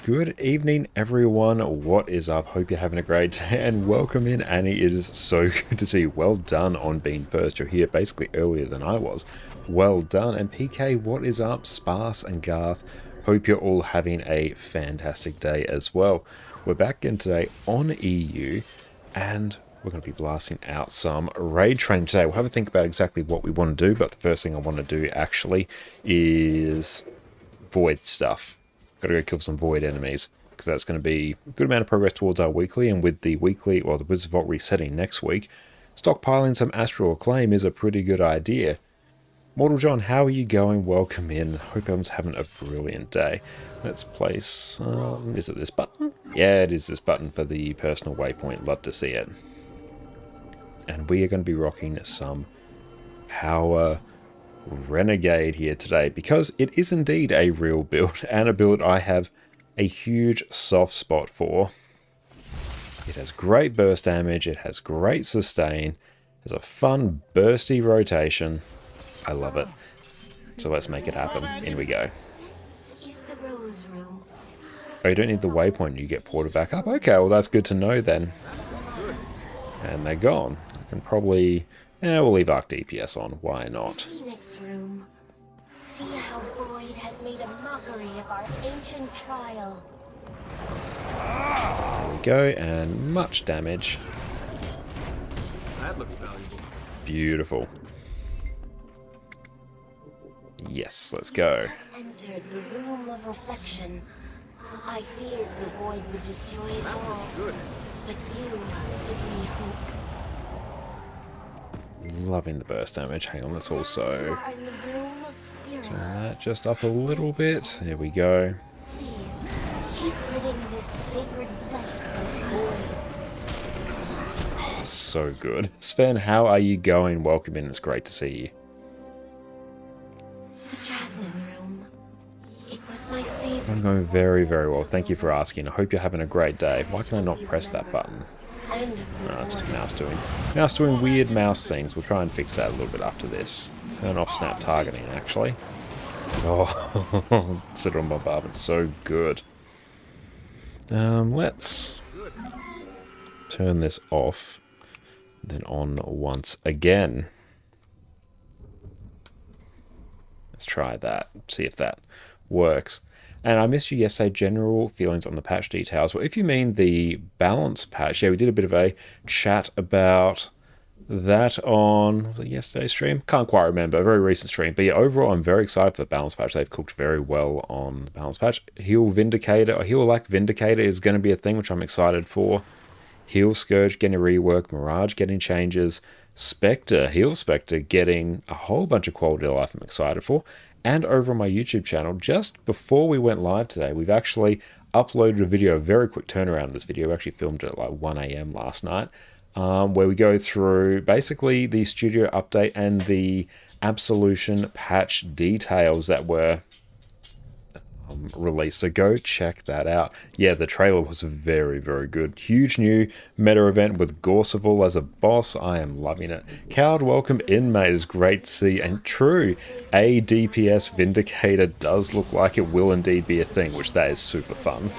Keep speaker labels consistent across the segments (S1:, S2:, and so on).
S1: Good evening, everyone. What is up? Hope you're having a great day and welcome in, Annie. It is so good to see you. Well done on being first. You're here basically earlier than I was. Well done. And PK, what is up? Sparse and Garth. Hope you're all having a fantastic day as well. We're back in today on EU and we're going to be blasting out some raid training today. We'll have a think about exactly what we want to do, but the first thing I want to do actually is void stuff. Gotta go kill some void enemies, because that's going to be a good amount of progress towards our weekly, and with the weekly, well, the Wizard of Vault resetting next week, stockpiling some Astral Acclaim is a pretty good idea. Mortal John, how are you going? Welcome in. Hope everyone's having a brilliant day. Let's place, is it this button? Yeah, it is this button for the personal waypoint. Love to see it. And we are going to be rocking some power Renegade here today, because it is indeed a real build, and a build I have a huge soft spot for. It has great burst damage, it has great sustain, has a fun bursty rotation. I love it. So let's make it happen. In we go.
S2: This is the Rose Room.
S1: Oh, you don't need the waypoint, you get ported back up. Okay, well that's good to know then. And they're gone. I can probably... yeah, we'll leave Arc DPS on. Why not?
S2: Phoenix Room. See how Void has made a mockery of our ancient trial.
S1: There we go, and much damage.
S3: That looks valuable.
S1: Beautiful. Yes, let's go.
S2: Entered the Room of Reflection. I feared the Void would destroy it all,
S3: Good.
S2: but you give me hope.
S1: Loving the burst damage. Hang on, let's also
S2: You are in the Room of Spirits.
S1: turn that just up a little bit. There we go.
S2: Please, keep ridding this sacred place of Void.
S1: Oh, so good. Sven, how are you going? Welcome in. It's great to see you.
S2: The Jasmine Room. It was my favorite.
S1: I'm going very, very well. Thank you for asking. I hope you're having a great day. Why can I not press that button?
S2: And
S1: Just mouse doing weird mouse things. We'll try and fix that a little bit after this. Turn off snap targeting, actually. Oh, Citadel Bombardment's so good. Let's turn this off, then on once again. Let's try that, see if that works. And I missed you yesterday, general feelings on the patch details. Well, if you mean the balance patch, yeah, we did a bit of a chat about that on, was it yesterday's stream? Can't quite remember, a very recent stream. But yeah, overall, I'm very excited for the balance patch. They've cooked very well on the balance patch. Heal Vindicator, or Heal Lack Vindicator is going to be a thing, which I'm excited for. Heal Scourge getting a rework, Mirage getting changes, Spectre, Heal Spectre getting a whole bunch of quality of life I'm excited for. And over on my YouTube channel, just before we went live today, we've actually uploaded a video, a very quick turnaround of this video. We actually filmed it at like 1 AM last night, where we go through basically the studio update and the Absolution patch details that were released. So go check that out. Yeah, the trailer was very, very good. Huge new meta event with Gorseval as a boss. I am loving it. Coward, welcome in, mate. It's great to see. And true, a DPS Vindicator does look like it will indeed be a thing, which that is super fun.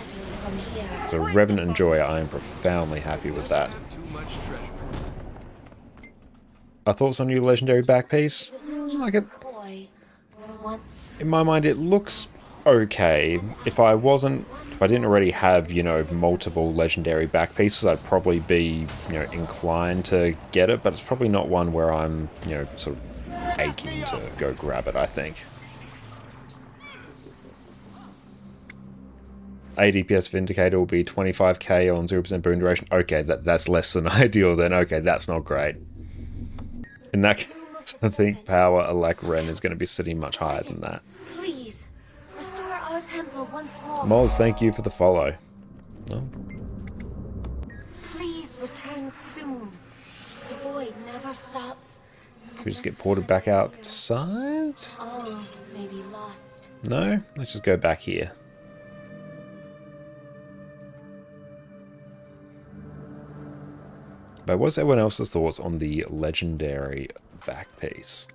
S2: from here.
S1: So Revenant and Joy, I am profoundly happy with that.
S3: Too much treasure.
S1: Our thoughts on your legendary back piece? Like it,
S2: Boy, once
S1: in my mind, it looks okay. If I didn't already have, you know, multiple legendary back pieces, I'd probably be, you know, inclined to get it, but it's probably not one where I'm, you know, sort of aching to go grab it, I think. ADPS Vindicator will be 25k on 0% boon duration. Okay, that's less than ideal then. Okay, that's not great. In that case, I think Power Elect Ren is going to be sitting much higher than that.
S2: please restore our temple once more.
S1: Moz, thank you for the follow. No?
S2: Please return soon. The Void never stops.
S1: We just get ported back outside?
S2: All may be lost.
S1: No? Let's just go back here. But what's everyone else's thoughts on the legendary back piece?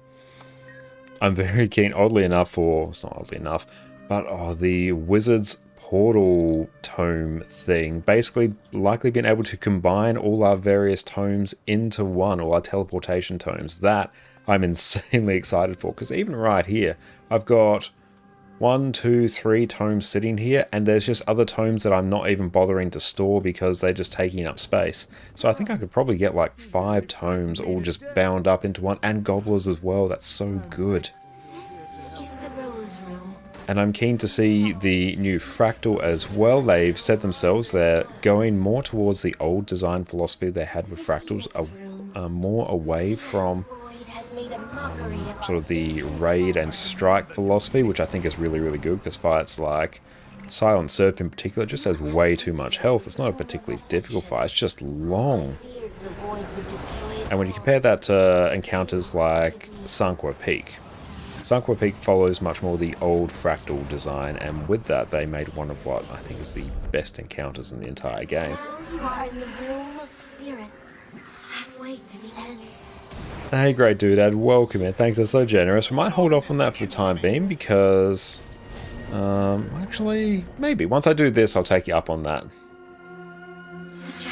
S1: I'm very keen, oddly enough, or it's not oddly enough, But oh, the Wizard's Portal tome thing, basically likely being able to combine all our various tomes into one, all our teleportation tomes, that I'm insanely excited for, because even right here, I've got 1, 2, 3 tomes sitting here, and there's just other tomes that I'm not even bothering to store because they're just taking up space. So I think I could probably get like 5 tomes all just bound up into one, and gobblers as well. That's so good.
S2: This is the Rose Room.
S1: And I'm keen to see the new Fractal as well. They've said themselves they're going more towards the old design philosophy they had with Fractals, more away from
S2: Void has made a mockery of
S1: sort of the raid and strike philosophy, which I think is really, really good, because fights like Silent Surf in particular just has way too much health. It's not a particularly difficult fight, it's just long.
S2: feared the void would destroy
S1: And when you compare that to encounters like Sanqua Peak, Sanqua Peak follows much more the old Fractal design, and with that they made one of what I think is the best encounters in the entire game.
S2: Now you are in the room of spirits, halfway to the end.
S1: Hey, great dude, Ed, welcome in. Thanks, that's so generous. We might hold off on that for the time being because, actually, maybe. Once I do this, I'll take you up on that.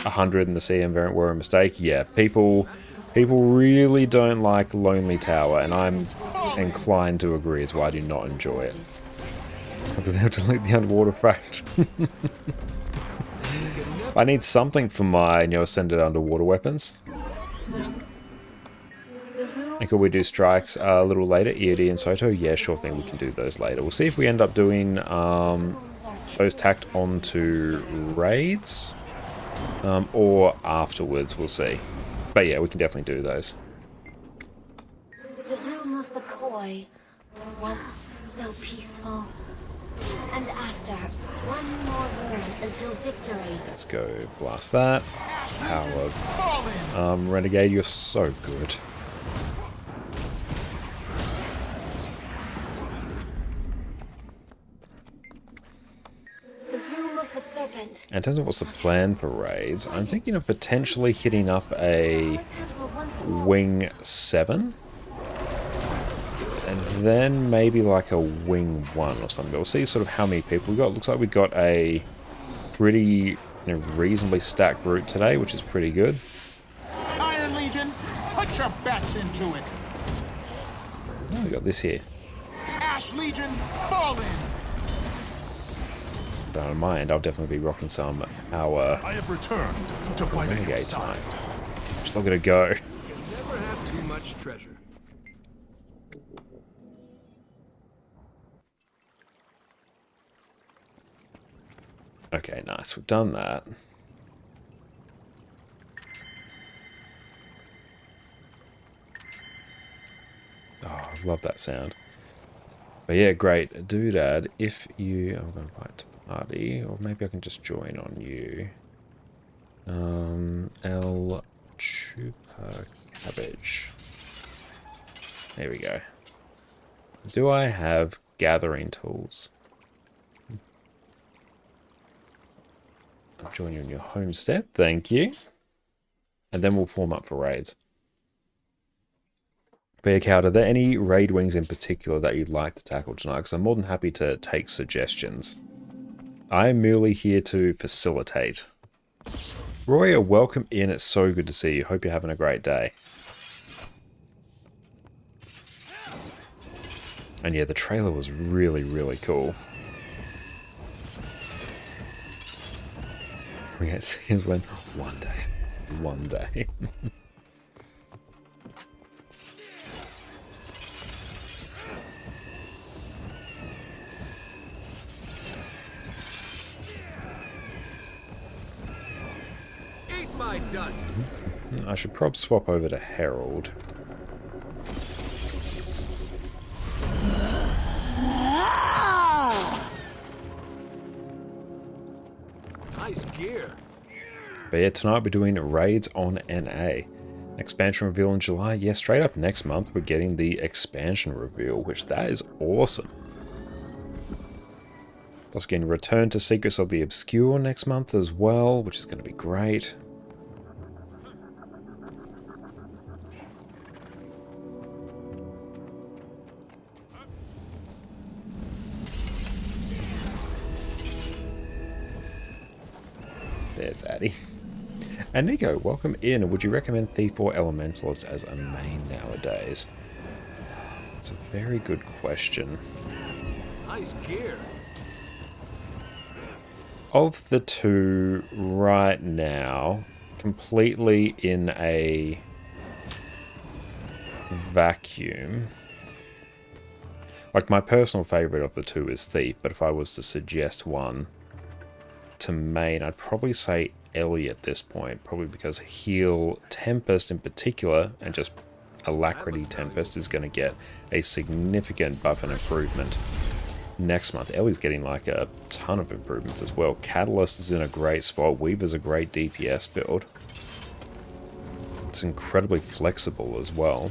S1: 100 in the CM variant were a mistake. Yeah, people really don't like Lonely Tower, and I'm inclined to agree as well. I do not enjoy it. They have to delete the underwater fraction. I need something for my ascended underwater weapons. And could we do strikes a little later? EOD and Soto? Yeah, sure thing, we can do those later. We'll see if we end up doing those tacked onto raids, or afterwards, we'll see. But yeah, we can definitely do those.
S2: The room of the Koi, once so peaceful. And after, one more room until victory.
S1: Let's go blast that. Howard. Renegade, you're so good.
S2: The room of the serpent.
S1: In terms of what's the plan for raids, I'm thinking of potentially hitting up a
S2: Temple once more.
S1: Wing 7. And then maybe like a Wing 1 or something. But we'll see sort of how many people we got. Looks like we got a pretty reasonably stacked group today, which is pretty good.
S4: Iron Legion, put your bets into it.
S1: Oh, we got this here.
S4: Ash Legion, fall in.
S1: Don't mind, I'll definitely be rocking some our
S4: I have returned to fight at your
S1: Renegade
S4: side.
S1: time. Just look at it go.
S3: Never have too much treasure.
S1: Okay, nice. We've done that. Oh, I love that sound. But yeah, great. Doodad, if you... I'm going to invite to party, or maybe I can just join on you. El Chupa Cabbage. There we go. Do I have gathering tools? I'll join you in your homestead, thank you. And then we'll form up for raids. Bear Cow, are there any raid wings in particular that you'd like to tackle tonight? Because I'm more than happy to take suggestions. I am merely here to facilitate. Roya, welcome in. It's so good to see you. Hope you're having a great day. And yeah, the trailer was really, really cool. We get scenes when one day.
S3: Eat my dust.
S1: I should probably swap over to Herald.
S3: Nice gear.
S1: But yeah, tonight we're doing raids on NA. Expansion reveal in July. Yeah, straight up next month we're getting the expansion reveal, which that is awesome. Plus we're getting Return to Secrets of the Obscure next month as well, which is going to be great. There's Addy. And Nico, welcome in. Would you recommend Thief or Elementalist as a main nowadays? That's a very good question.
S3: Nice gear.
S1: Of the two right now, completely in a vacuum, like my personal favorite of the two is Thief, but if I was to suggest one to main, I'd probably say Ellie at this point, probably because Heal Tempest in particular, and just Alacrity Tempest is going to get a significant buff and improvement next month. Ellie's getting like a ton of improvements as well. Catalyst is in a great spot. Weaver's a great DPS build. It's incredibly flexible as well.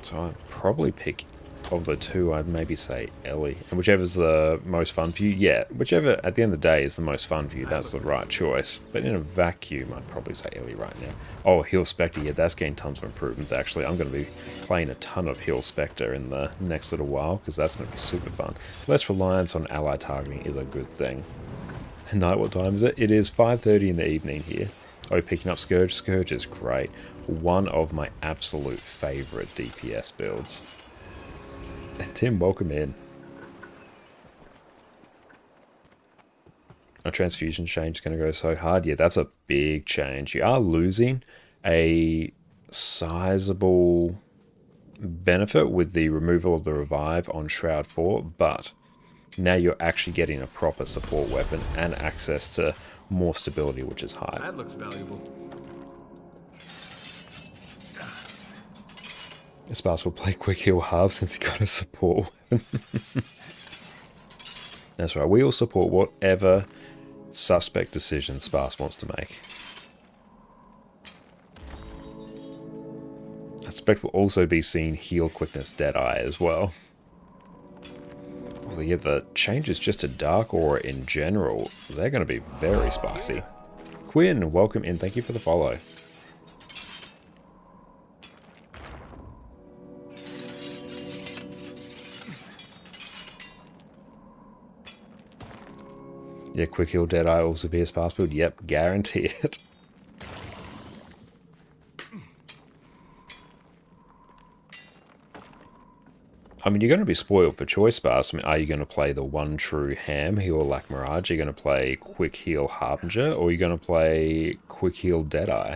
S1: So I'd probably pick, of the two, I'd maybe say Ellie. And whichever's the most fun for you, yeah, whichever at the end of the day is the most fun for you, that's the right choice. But in a vacuum, I'd probably say Ellie right now. Oh, Heal Spectre, yeah, that's getting tons of improvements actually. I'm going to be playing a ton of Heal Spectre in the next little while, because that's going to be super fun. Less reliance on ally targeting is a good thing. And night, what time is it? It is 5:30 in the evening here. Oh, picking up Scourge. Scourge is great. One of my absolute favourite DPS builds. Tim, welcome in. A transfusion change is going to go so hard. Yeah, that's a big change. You are losing a sizable benefit with the removal of the revive on Shroud 4, but now you're actually getting a proper support weapon and access to more stability, which is high.
S3: That looks valuable.
S1: Sparse will play quick heal half since he got a support weapon. That's right, we all support whatever suspect decision Sparse wants to make. I suspect we'll also be seeing heal quickness Deadeye as well. Well, yeah, the changes just to Dark Aura in general, they're going to be very spicy. Quinn, welcome in, thank you for the follow. Yeah, quick heal Deadeye also be a sparse build. Yep, guarantee it. I mean, you're going to be spoiled for choice sparse. I mean, are you going to play the one true ham, Heal Lack Mirage? Are you going to play quick heal Harbinger? Or are you going to play quick heal Deadeye?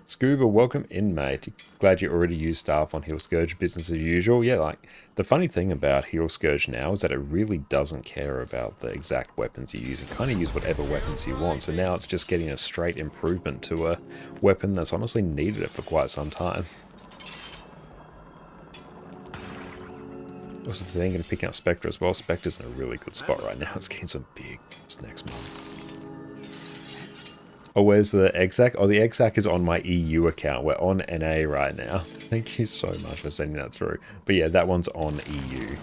S1: Scuba, welcome in, mate. Glad you already used staff on Heal Scourge, business as usual. Yeah, like, the funny thing about Heal Scourge now is that it really doesn't care about the exact weapons you use. You kind of use whatever weapons you want, so now it's just getting a straight improvement to a weapon that's honestly needed it for quite some time. Also, they're going to pick up Spectre as well. Spectre's in a really good spot right now. It's getting some big buffs next month. Oh, where's the exec? Oh, the exec is on my EU account. We're on NA right now. Thank you so much for sending that through. But yeah, that one's on EU.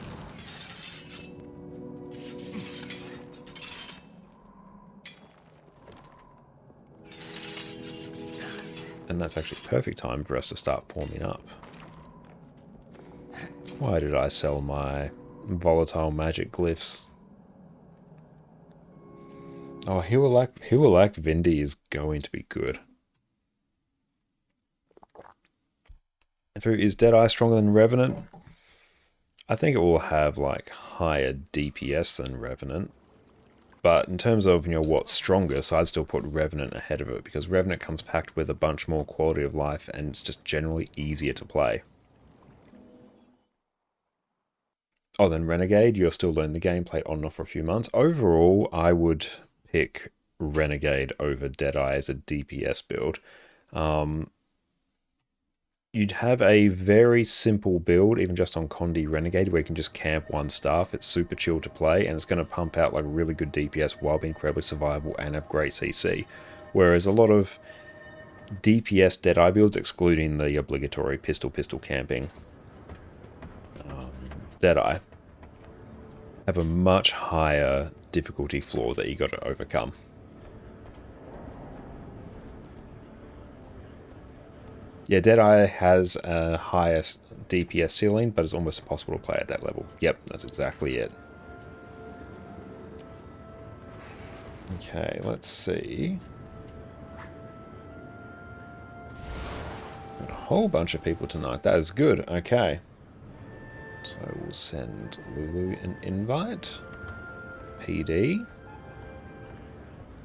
S1: And that's actually perfect time for us to start forming up. Why did I sell my volatile magic glyphs? Oh, Hualak Vindy is going to be good. Is Deadeye stronger than Revenant? I think it will have like higher DPS than Revenant. But in terms of, you know, what's strongest, I'd still put Revenant ahead of it, because Revenant comes packed with a bunch more quality of life and it's just generally easier to play. Oh, then Renegade, you'll still learn the game, play it on and off for a few months. Overall, I would pick Renegade over Deadeye as a DPS build. You'd have a very simple build, even just on Condi Renegade, where you can just camp one staff. It's super chill to play, and it's going to pump out like really good DPS while being incredibly survivable and have great CC. Whereas a lot of DPS Deadeye builds, excluding the obligatory pistol camping Deadeye, have a much higher difficulty floor that you got to overcome. Yeah, Deadeye has a highest DPS ceiling, but it's almost impossible to play at that level. Yep, that's exactly it. Okay, let's see. Got a whole bunch of people tonight. That is good. Okay. So we'll send Lulu an invite. PD.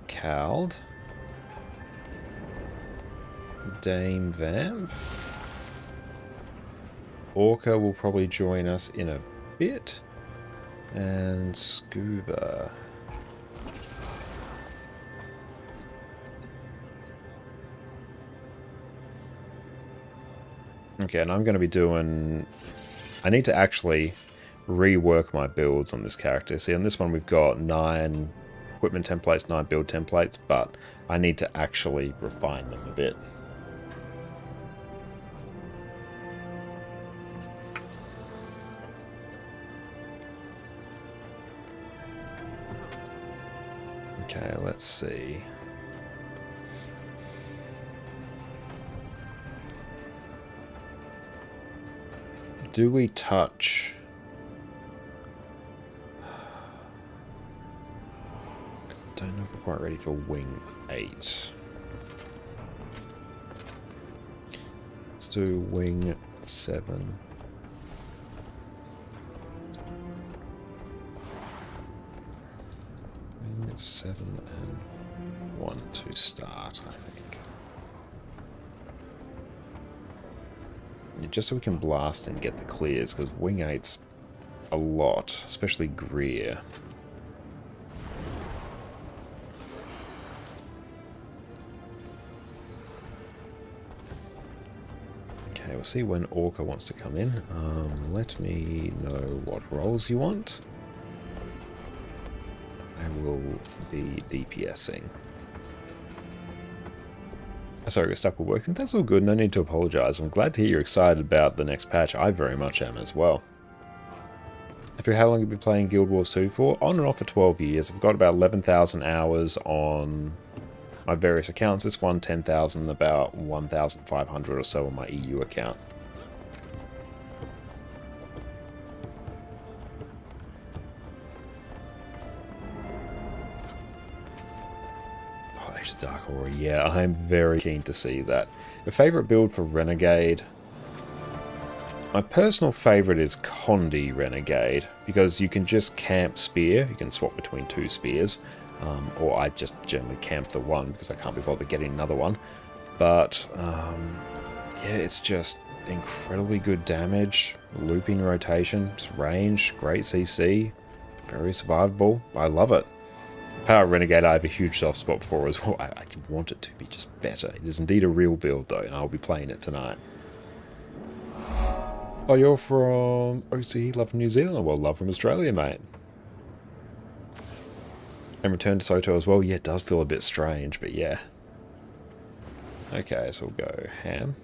S1: Cald. Dame Vamp. Orca will probably join us in a bit. And Scuba. Okay, and I'm going to be doing... I need to actually rework my builds on this character. See, on this one we've got 9 equipment templates, 9 build templates, but I need to actually refine them a bit. Okay, let's see. Do we touch... I don't know if we're quite ready for Wing 8. Let's do Wing 7. Wing 7 and 1 to start, I think. Just so we can blast and get the clears, because Wing 8's a lot, especially Greer. Okay, we'll see when Orca wants to come in. Let me know what roles you want. I will be DPSing. Sorry, I got stuck with work. I think that's all good. No need to apologize. I'm glad to hear you're excited about the next patch. I very much am as well. I figure how long you've been playing Guild Wars 2 for? On and off for 12 years. I've got about 11,000 hours on my various accounts. This one, 10,000, about 1,500 or so on my EU account. Dark Aura, yeah, I'm very keen to see that. Your favourite build for Renegade? My personal favourite is Condi Renegade, because you can just camp spear, you can swap between 2 spears, or I just generally camp the one because I can't be bothered getting another one. But, yeah, it's just incredibly good damage, looping rotation, it's range, great CC, very survivable, I love it. Power Renegade I have a huge soft spot for as well. I want it to be just better. It is indeed a real build though, and I'll be playing it tonight. Oh, you're from... Oh, so you love from New Zealand? Well, love from Australia, mate. And Return to Soto as well. Yeah, it does feel a bit strange, but yeah. Okay, so we'll go Ham.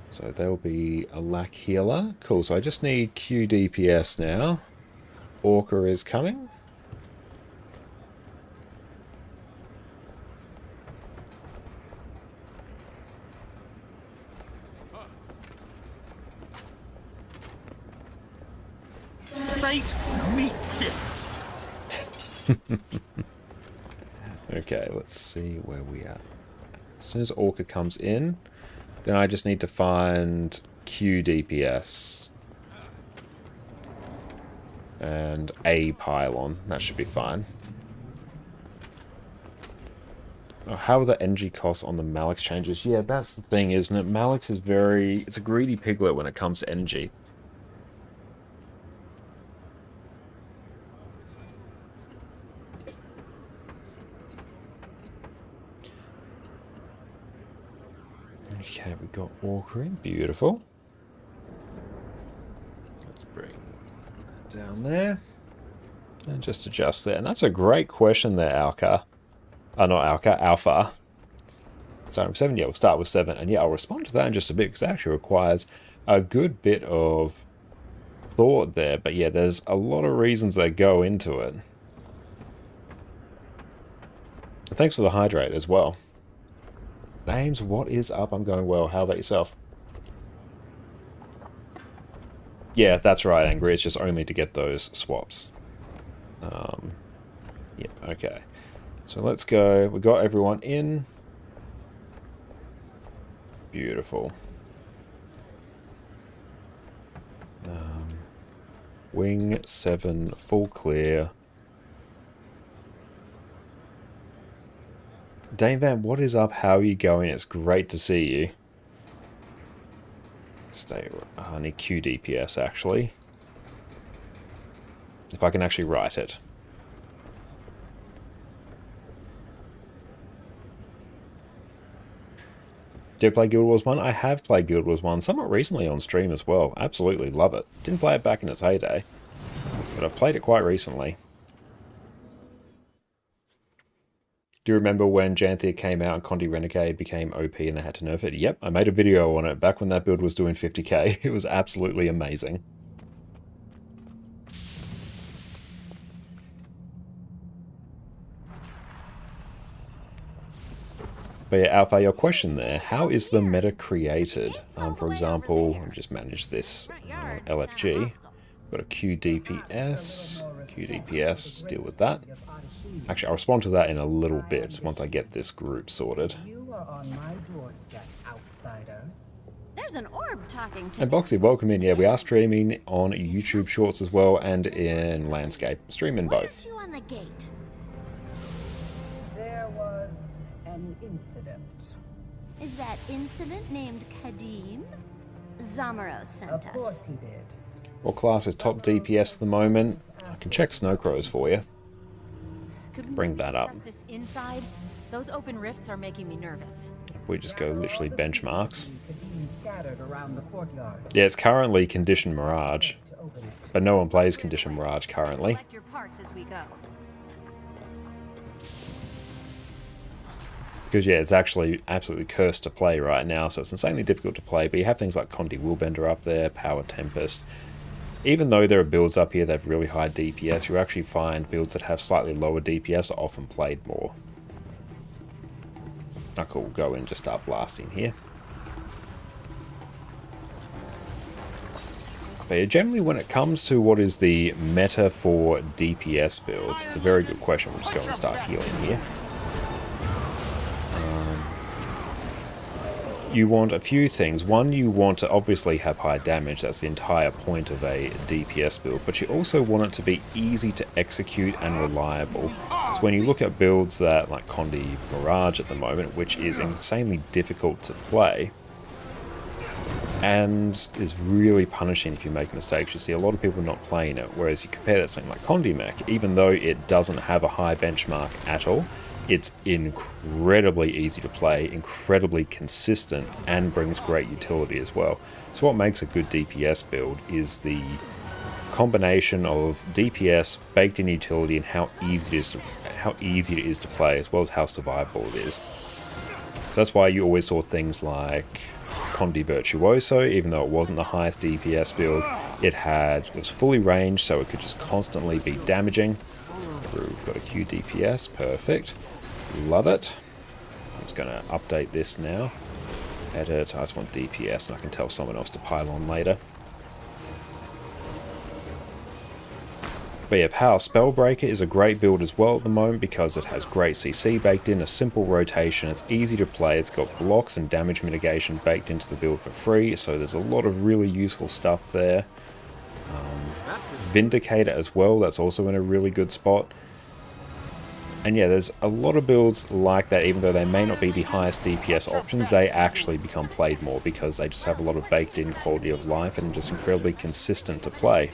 S1: So there'll be a lack healer. Cool, so I just need Q DPS now. Orca is coming.
S4: Fate, meet fist.
S1: Okay, let's see where we are. As soon as Orca comes in, then I just need to find Q DPS. And a pylon. That should be fine. Oh, how are the NG costs on the Malix changes? Yeah, that's the thing, isn't it? Malix is very... It's a greedy piglet when it comes to NG. Okay, we got Orca in. Beautiful. Let's bring that down there. And just adjust there. And that's a great question there, Alka. Not Alka, Alpha. So 7, yeah, we'll start with 7. And yeah, I'll respond to that in just a bit because it actually requires a good bit of thought there. But yeah, there's a lot of reasons that go into it. Thanks for the hydrate as well. Names, what is up? I'm going well. How about yourself? Yeah, that's right, Angry. It's just only to get those swaps. Yeah, okay. So let's go. We got everyone in. Beautiful. Wing 7, full clear. Dame Van, what is up? How are you going? It's great to see you. Stay. I need Q DPS actually. If I can actually write it. Do you play Guild Wars 1? I have played Guild Wars 1 somewhat recently on stream as well. Absolutely love it. Didn't play it back in its heyday, but I've played it quite recently. Do you remember when Janthia came out and Condi Renegade became OP and they had to nerf it? Yep, I made a video on it back when that build was doing 50k. It was absolutely amazing. But yeah, Alpha, your question there, how is the meta created? For example, let me just manage this LFG. Got a QDPS, let's deal with that. Actually, I'll respond to that in a little bit once I get this group sorted.
S5: You are on my doorstep, outsider.
S2: There's an orb talking to
S1: And Boxy, welcome in. Yeah, we are streaming on YouTube Shorts as well and in Landscape. Streaming both.
S2: you on the gate.
S5: There was an incident.
S2: Is that incident named Kadim? Zamaros sent us.
S5: Of course he did.
S1: What class is top DPS at the moment? I can check Snowcrows for you.
S6: Could we
S1: Bring
S6: maybe
S1: that up.
S6: discuss this inside? Those open rifts are making me nervous.
S1: We just go literally benchmarks.
S5: Kadim scattered around the courtyard.
S1: Yeah, it's currently Condition Mirage,
S5: To open it.
S1: but no one plays Condition Mirage currently.
S6: Collect your parts as we go.
S1: Because yeah, it's actually absolutely cursed to play right now, so it's insanely difficult to play, but you have things like Condi Willbender up there, Power Tempest. Even though there are builds up here that have really high DPS, you actually find builds that have slightly lower DPS are often played more. Oh cool, we'll go in and just start blasting here. But yeah, generally when it comes to what is the meta for DPS builds, it's a very good question. We'll just go and start healing here. You want a few things. One, you want to obviously have high damage. That's the entire point of a DPS build. But you also want it to be easy to execute and reliable. So when you look at builds that, like Condi Mirage at the moment, which is insanely difficult to play, and is really punishing if you make mistakes. You see a lot of people not playing it, whereas you compare that to something like Condi Mech, even though it doesn't have a high benchmark at all, it's incredibly easy to play, incredibly consistent, and brings great utility as well. So what makes a good DPS build is the combination of DPS, baked in utility, and how easy it is to play, as well as how survivable it is. So that's why you always saw things like Condi Virtuoso, even though it wasn't the highest DPS build, it was fully ranged, so it could just constantly be damaging. We've got a Q DPS, perfect. Love it. I'm just going to update this now. Edit, I just want DPS, and I can tell someone else to pile on later. But yeah, Power Spellbreaker is a great build as well at the moment because it has great CC baked in, a simple rotation, it's easy to play, it's got blocks and damage mitigation baked into the build for free, so there's a lot of really useful stuff there. Vindicator as well, that's also in a really good spot. And yeah, there's a lot of builds like that, even though they may not be the highest DPS options, they actually become played more because they just have a lot of baked in quality of life and just incredibly consistent to play.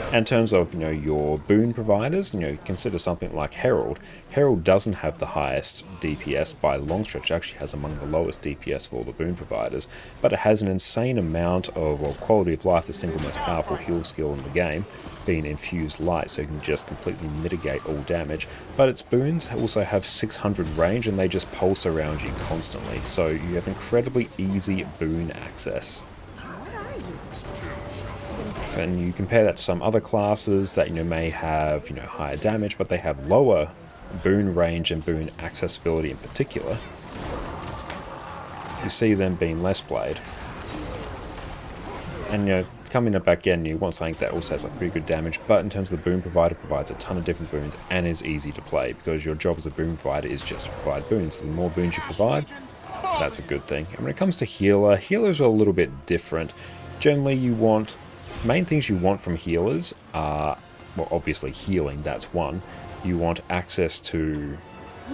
S1: And in terms of, your boon providers, consider something like Herald. Herald doesn't have the highest DPS by a long stretch, it actually has among the lowest DPS of all the boon providers, but it has an insane amount of quality of life, the single most powerful heal skill in the game, being Infused Light, so you can just completely mitigate all damage. But its boons also have 600 range and they just pulse around you constantly, so you have incredibly easy boon access. And you compare that to some other classes that may have higher damage, but they have lower boon range and boon accessibility in particular, you see them being less played. And you know, coming up back in, you want something that also has like pretty good damage, but in terms of the boon provider, provides a ton of different boons and is easy to play, because your job as a boon provider is just to provide boons. So the more boons you provide, that's a good thing. And when it comes to healer, healers are a little bit different. Generally, you want, main things you want from healers are, well, obviously healing, that's one. You want access to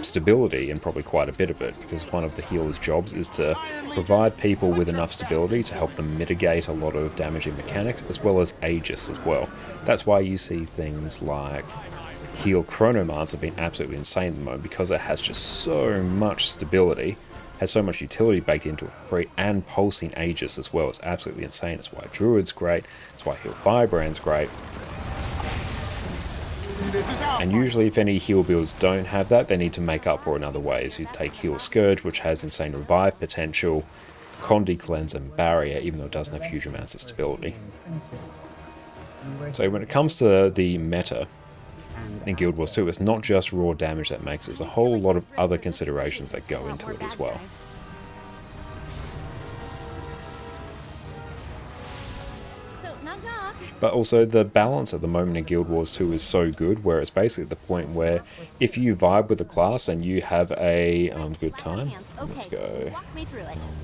S1: stability, and probably quite a bit of it, because one of the healer's jobs is to provide people with enough stability to help them mitigate a lot of damaging mechanics, as well as Aegis as well. That's why you see things like Heal Chronomancer being absolutely insane at the moment, because it has just so much stability, has so much utility baked into it for free, and pulsing Aegis as well. It's absolutely insane. That's why Druid's great, that's why Heal Firebrand's great. And usually if any heal builds don't have that, they need to make up for it in other ways. You take Heal Scourge, which has insane revive potential, Condi Cleanse and Barrier, even though it doesn't have huge amounts of stability. So when it comes to the meta in Guild Wars 2, it's not just raw damage that makes it, there's a whole lot of other considerations that go into it as well. But also the balance at the moment in Guild Wars 2 is so good, where it's basically at the point where if you vibe with the class and you have a good time, let's go,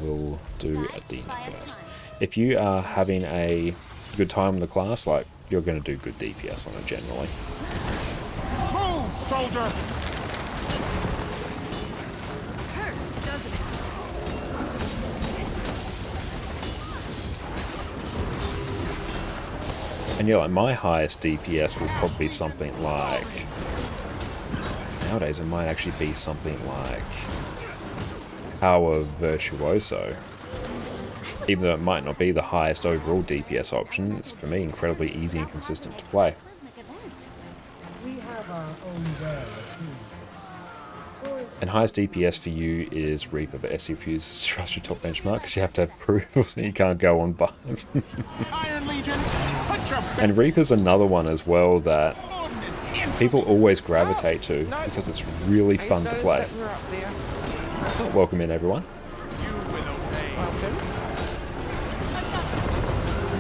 S1: we'll do a demon first. If you are having a good time with the class, like, you're going to do good DPS on it generally.
S4: Move, soldier!
S6: Hurts, doesn't it?
S1: And yeah, like my highest DPS will probably be something like, nowadays it might actually be something like Power Virtuoso. Even though it might not be the highest overall DPS option, it's for me incredibly easy and consistent to play.
S5: We have our own way of doing things.
S1: And highest DPS for you is Reaper, but SC refuses to trust your top benchmark because you have to have approval, so you can't go on vibes.
S4: Iron Legion, put your
S1: And Reaper's another one as well that people always gravitate to because it's really fun to play. Welcome in, everyone.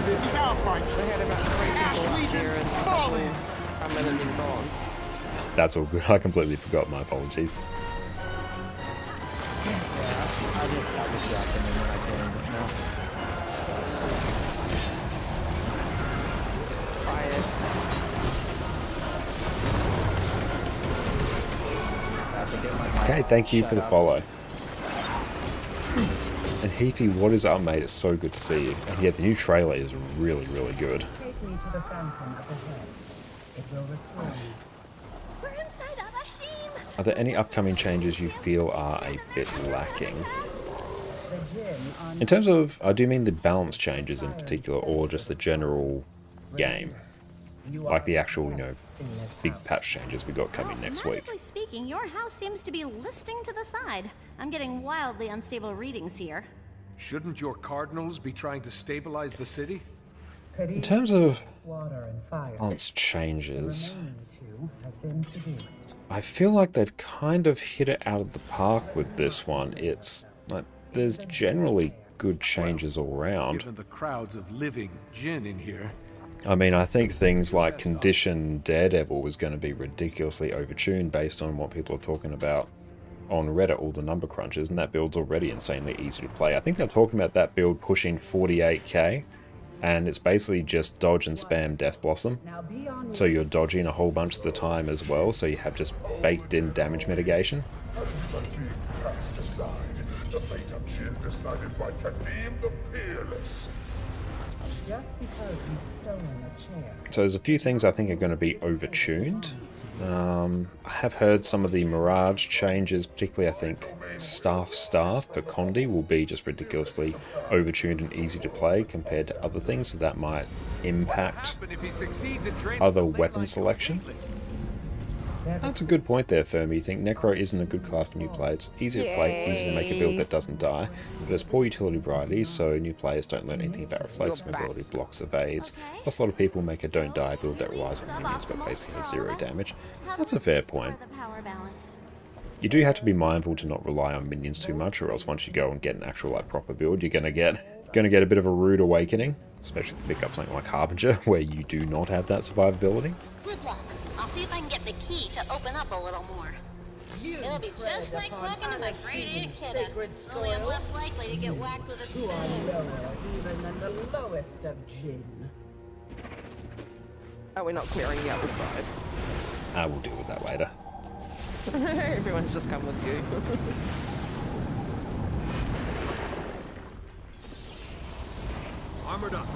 S4: This is our fight. Ash Legion, fall in.
S1: That's all good. I completely forgot. My apologies.
S7: I just dropped them in when I came, but no.
S1: Okay, thank you for the follow. And Heathy, what is up, mate? It's so good to see you. And yeah, the new trailer is really, really good.
S5: Take me to the fountain up ahead. It will restore me.
S2: We're inside Arashim.
S1: Are there any upcoming changes you feel are a bit lacking?
S5: The gin on
S1: In terms of, I do mean the balance changes in particular, or just the general game. Like the actual, you know, big patch changes we got coming next week.
S2: Narratively speaking, your house seems to be listing to the side. I'm getting wildly unstable readings here.
S3: Shouldn't your cardinals be trying to stabilize the city?
S1: In terms of
S5: water and fire.
S1: balance changes,
S5: Remaining two have been seduced.
S1: I feel like they've kind of hit it out of the park with this one. It's like, there's generally good changes all around.
S3: Given the crowds of living Jinn in here,
S1: I mean, I think things like Condition Daredevil was going to be ridiculously overtuned based on what people are talking about on Reddit, all the number crunches, and that build's already insanely easy to play. I think they're talking about that build pushing 48k, and it's basically just dodge and spam Death Blossom.
S5: Now be on
S1: So you're dodging a whole bunch of the time as well, so you have just baked in damage mitigation.
S8: Cast aside, the fate of Jin decided by Kadim the Peerless.
S5: just because you've stolen a chair.
S1: So there's a few things I think are going to be overtuned. I have heard some of the Mirage changes, particularly I think Staff for Condi will be just ridiculously overtuned and easy to play compared to other things, so that might impact
S3: but if he succeeds in training
S1: other
S3: the late
S1: weapon
S3: like
S1: selection.
S3: Caitlyn,
S1: That's a good point there, Fermi. You think Necro isn't a good class for new players. It's easy to play, easy to make a build that doesn't die. But it's poor utility variety, so new players don't learn anything about reflex, mobility, blocks, evades. Plus a lot of people make a don't die build that relies on minions but basically has 0 damage. That's a fair point. You do have to be mindful to not rely on minions too much, or else once you go and get an actual like proper build, you're gonna get a bit of a rude awakening, especially if you pick up something like Harbinger, where you do not have that survivability.
S9: Good luck. I'll see if I can get the key to open up a little more. It'll be just like talking to my great aunt Kidda, only I'm less likely to get whacked with a spoon.
S5: Lower even than the lowest of Jinn.
S4: Are we not clearing the other side?
S1: I will deal with that later.
S4: Everyone's just come with you.
S3: Armored up.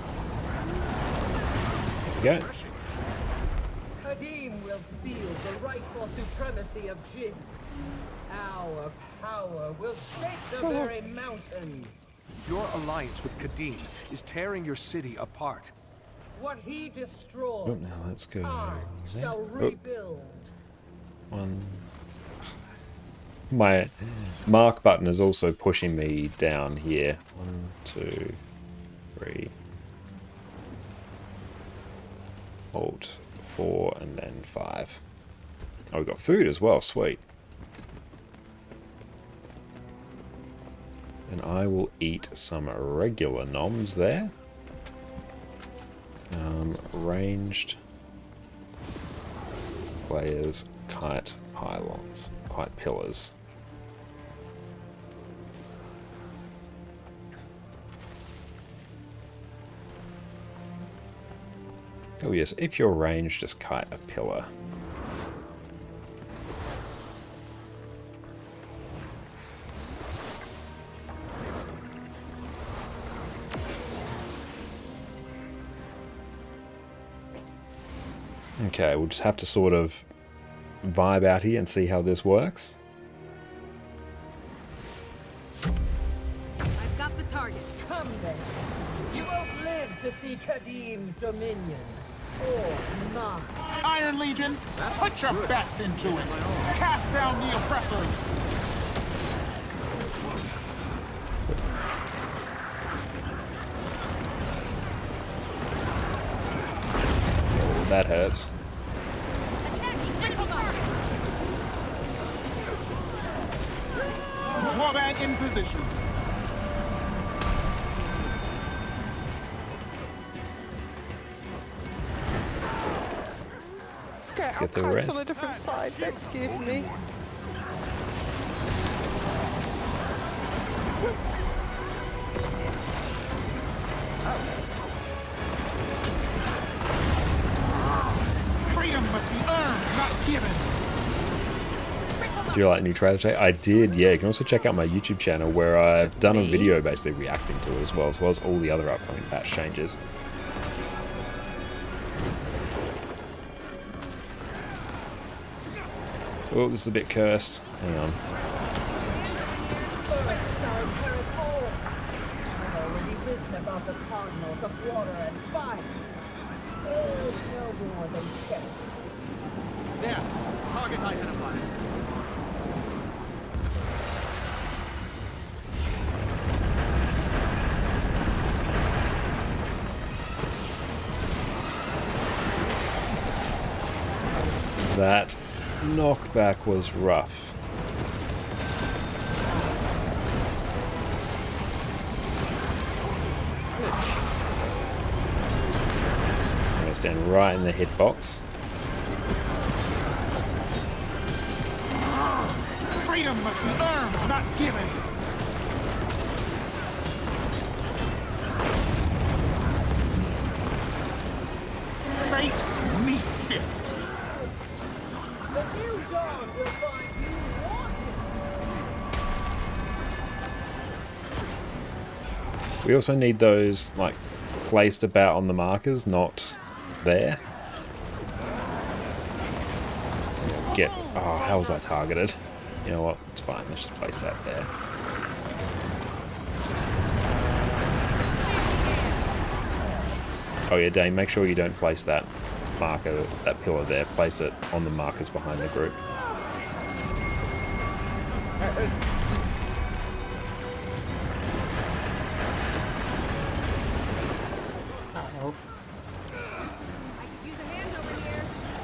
S1: There we go.
S5: Kadim will seal the rightful supremacy of Jinn. Our power will shake the very mountains.
S3: Your alliance with Kadim is tearing your city apart.
S5: What he destroys,
S1: Oh, now let's go
S5: I
S1: there.
S5: shall
S1: Oh.
S5: rebuild.
S1: One. My mark button is also pushing me down here. 1, 2, 3. Alt 4 and then 5. Oh, we got food as well. Sweet. And I will eat some regular noms there. Ranged players, kite pylons, kite pillars. Oh yes, if you're ranged, just kite a pillar. Okay, we'll just have to sort of vibe out here and see how this works.
S5: I've got the target. Come then. You won't live to see Kadim's dominion. Or mine.
S10: Iron Legion, put your best into it. Cast down the oppressors.
S1: Oh, that hurts.
S10: Warband in position.
S4: Okay,
S1: Get the
S4: I'll
S1: rest.
S4: on a different side. Excuse me.
S10: Freedom must be earned, not given.
S1: Do you like the new trailer today? I did, yeah. You can also check out my YouTube channel where I've done a video basically reacting to it as well as all the other upcoming patch changes. Oh, this is a bit cursed. Hang on.
S5: I've already risen about the cardinals of water and fire. There's no more than chess.
S10: There, target identified.
S1: That knockback was rough. I'm going to stand right in the hitbox.
S10: Freedom must be earned, not given. Fate, meet fist.
S5: The new dawn will find you wanting.
S1: We also need those, like, placed about on the markers, not there. Get... Oh, how was I targeted? You know what? It's fine. Let's just place that there. Oh yeah, Dane, make sure you don't place that. marker, that pillar there, place it on the markers behind the group.
S7: Uh-oh.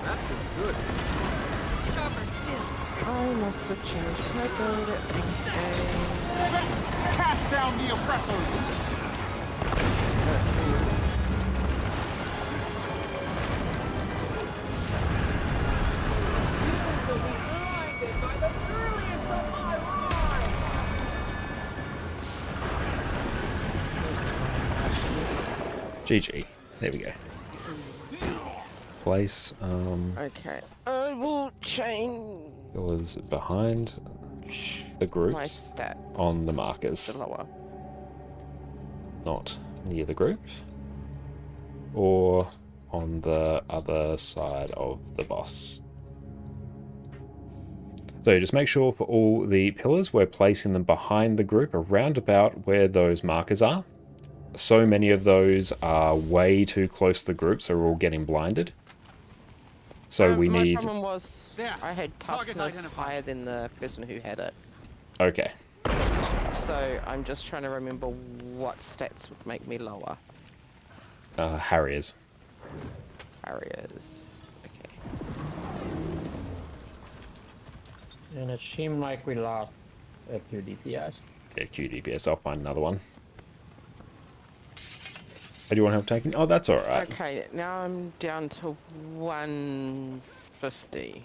S3: That feels good.
S6: Sharper still.
S4: I must have changed my build at some point.
S10: Cast down the oppressors!
S5: Will be blinded by the brilliance of my rhymes.
S1: GG. There we go. Place
S4: Okay, I will change
S1: pillars behind the
S4: my
S1: groups
S4: stats
S1: on the markers,
S4: to lower.
S1: not near the group or on the other side of the boss. So just make sure for all the pillars we're placing them behind the group around about where those markers are. So many of those are way too close to the group, so we're all getting blinded. So we
S4: my
S1: need...
S4: problem was
S3: There.
S4: I had
S3: Target
S4: toughness
S3: identified.
S4: higher than the person who had it.
S1: Okay.
S4: So I'm just trying to remember what stats would make me lower.
S1: Harriers.
S4: Barriers. Okay.
S7: And it seemed like we lost a few DPS.
S1: Yeah, QDPS. I'll find another one. Oh, do you want help taking? Oh, that's alright.
S4: Okay, now I'm down to 150.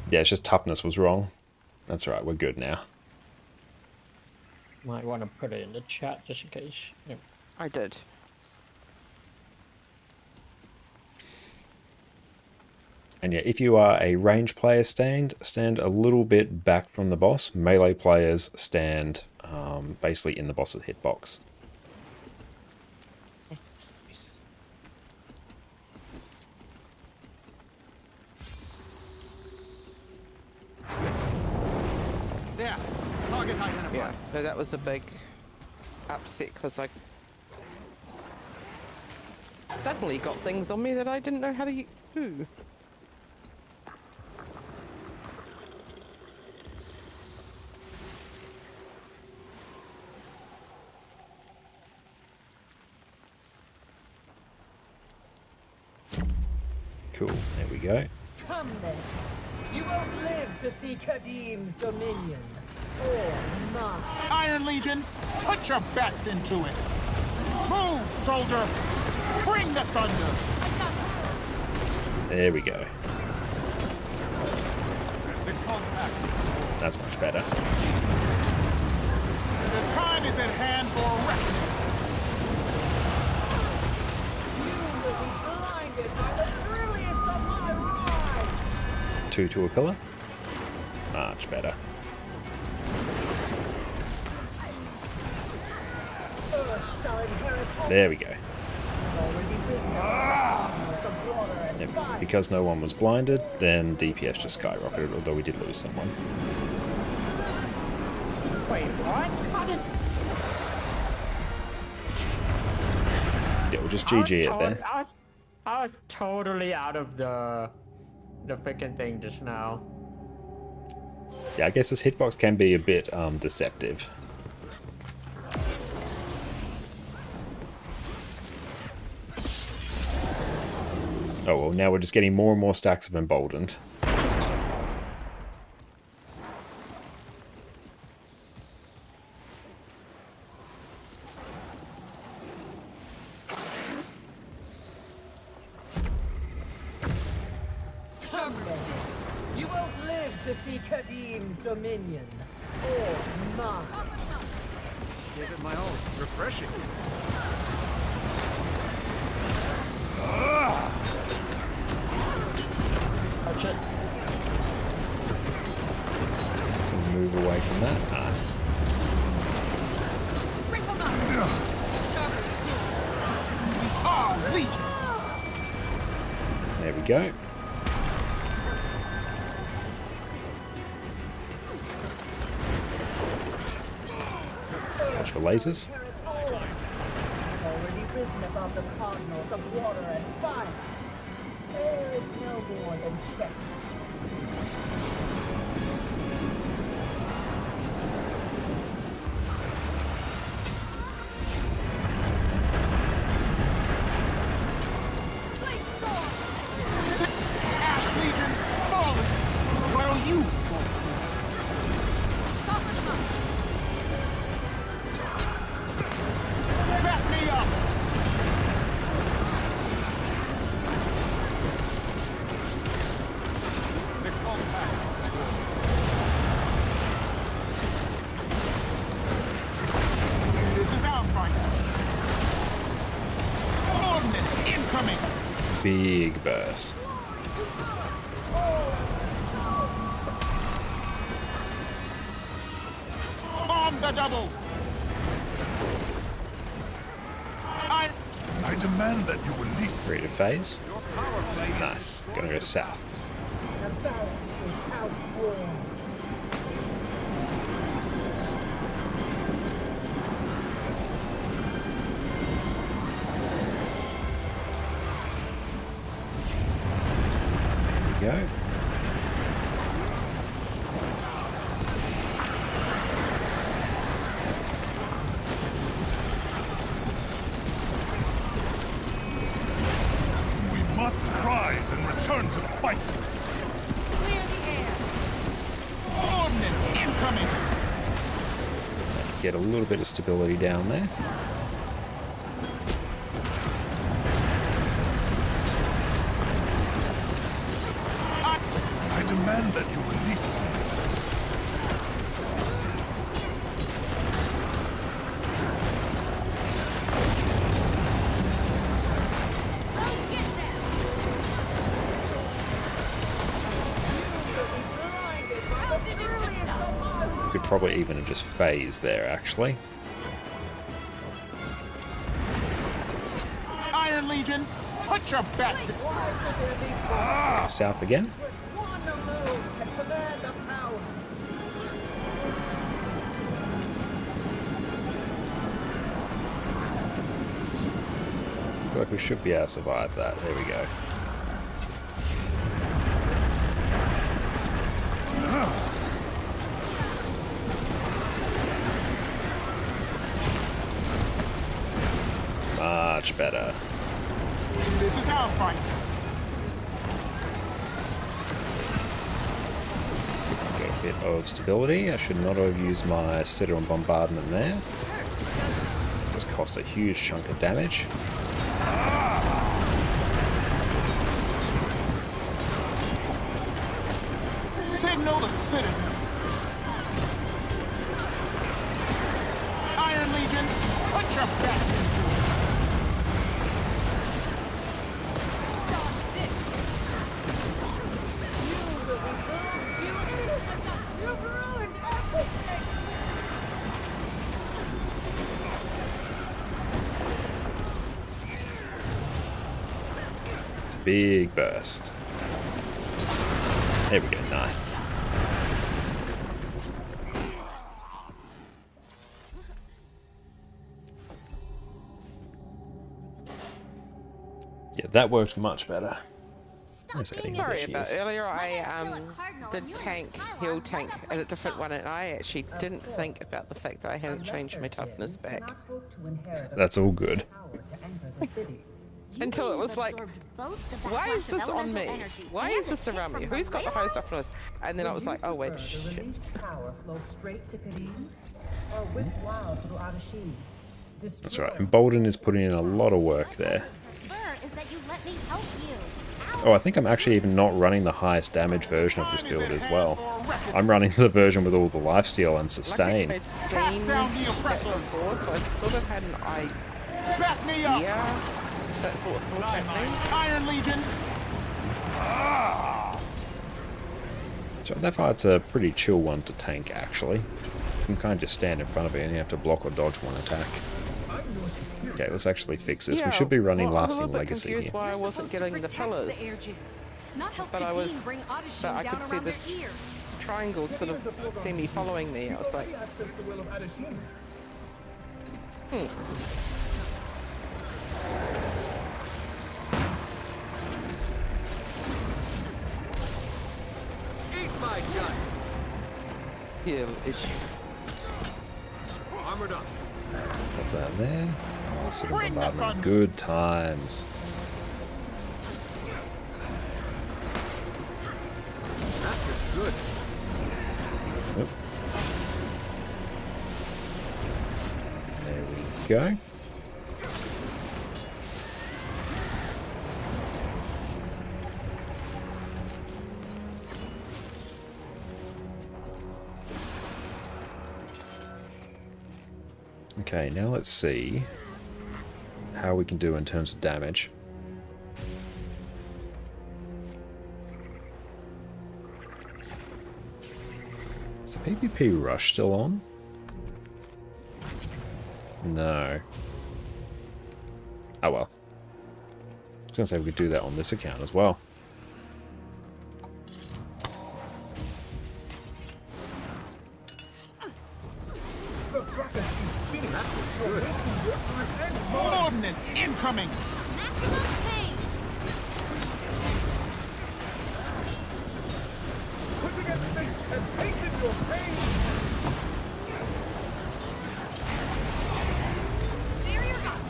S1: Yeah, it's just toughness was wrong. That's right, we're good now.
S7: Might want to put it in the chat just in case. Yeah.
S4: I did.
S1: And yeah, if you are a range player, stand a little bit back from the boss. Melee players stand basically in the boss's hitbox.
S3: There. Target identified.
S4: Yeah, no, that was a big upset because I suddenly got things on me that I didn't know how to do.
S1: Cool, there we go.
S5: Come then. You won't live to see Kadim's dominion. Or mine.
S10: Iron Legion, put your best into it! Move, soldier! Bring the thunder!
S1: There we go.
S3: The compact is
S1: That's much better.
S10: The time is at hand for reckoning!
S5: You will be blinded by the brilliance of my rhymes.
S1: 2 to a pillar. Much better.
S5: Earth shall inherit all.
S1: There we go.
S5: Already risen above the water and
S1: And
S5: fire.
S1: because no one was blinded, then DPS just skyrocketed, although we did lose someone.
S7: Wait, what? How did...
S1: Yeah, we'll just GG it there.
S7: I was totally out of the freaking thing just now.
S1: Yeah, I guess this hitbox can be a bit deceptive. Oh well, now we're just getting more and more stacks of emboldened.
S5: Someday, you won't live to see Kadim's dominion. Or mine.
S3: Give it my all. Refreshing.
S7: Touch it.
S1: So move away from that. Nice.
S6: Rip him up. Sharper still.
S10: Ah, Legion!
S1: There we go. Watch for lasers.
S5: Already risen above of the cardinals of water and fire. There is no more than treachery.
S10: Ash Legion, falling! While you fall.
S9: Soften them up.
S10: Back me up! This is our fight. Ordnance incoming!
S1: Big burst.
S10: On the double!
S8: I demand that you release me.
S1: Freedom phase. Nice. Gonna go south.
S5: The balance is outworn.
S1: There we go.
S8: We must rise and return to the fight.
S9: Clear the air.
S10: Ordnance incoming!
S1: Get a little bit of stability down there.
S8: I demand that you release me.
S9: Go get them.
S1: Could probably even have just phased there, actually.
S10: Iron Legion, put your backs to...
S1: South again.
S5: One alone can command the power.
S1: Feel like we should be able to survive that. There we go. Much better.
S10: This is our fight.
S1: Get a bit of stability. I should not have used my setter on bombardment there. Just cost a huge chunk of damage.
S10: Signal the citadel. Iron Legion, put your best into it.
S9: Dodge this. You've ruined everything.
S1: Big burst. There we go, nice. Yeah, that worked much better. Where's Eddie? There
S4: Sorry
S1: she
S4: about
S1: is.
S4: earlier. I
S2: still a cardinal
S4: did
S2: and you
S4: tank,
S2: and Pylon
S4: heal
S2: right
S4: tank
S2: up
S4: at a
S2: like
S4: different one,
S2: Charlotte.
S4: and I actually didn't think about the fact that I hadn't changed my toughness back
S1: That's all good.
S4: until it was like, why is this on me? Why is this around me? Who's got the highest toughness? And then I was like, oh wait, shit.
S1: That's right. And Bolden is putting in a lot of work there.
S2: Is that you let me help you.
S1: Oh, I think I'm actually even not running the highest damage version of this build as well. I'm running the version with all the lifesteal and sustain.
S4: Like I'd seen that before, so I sort of had an idea
S10: Back me up.
S4: that's what's happening.
S10: Iron Legion.
S1: So that fight's a pretty chill one to tank, actually. You can kind of just stand in front of it and you have to block or dodge one attack. Okay, let's actually fix this. We should be running
S4: well,
S1: Lasting
S4: I was a little bit
S1: Legacy
S4: confused
S1: here.
S4: why I wasn't getting the pillars. But I was, but I could see the triangles sort of see me following me. I was like,
S3: Side dust.
S4: Heal-ish.
S3: Armored up.
S1: Pop that there. Oh, civil bombardment. Good times.
S3: That fits good.
S1: Oop. There we go. Okay, now let's see how we can do in terms of damage. Is the PvP rush still on? No. Oh well. I was going to say we could do that on this account as well.
S10: Ordnance incoming!
S2: Maximum pain.
S8: Push against fate and hasten your pain!
S2: Barrier up.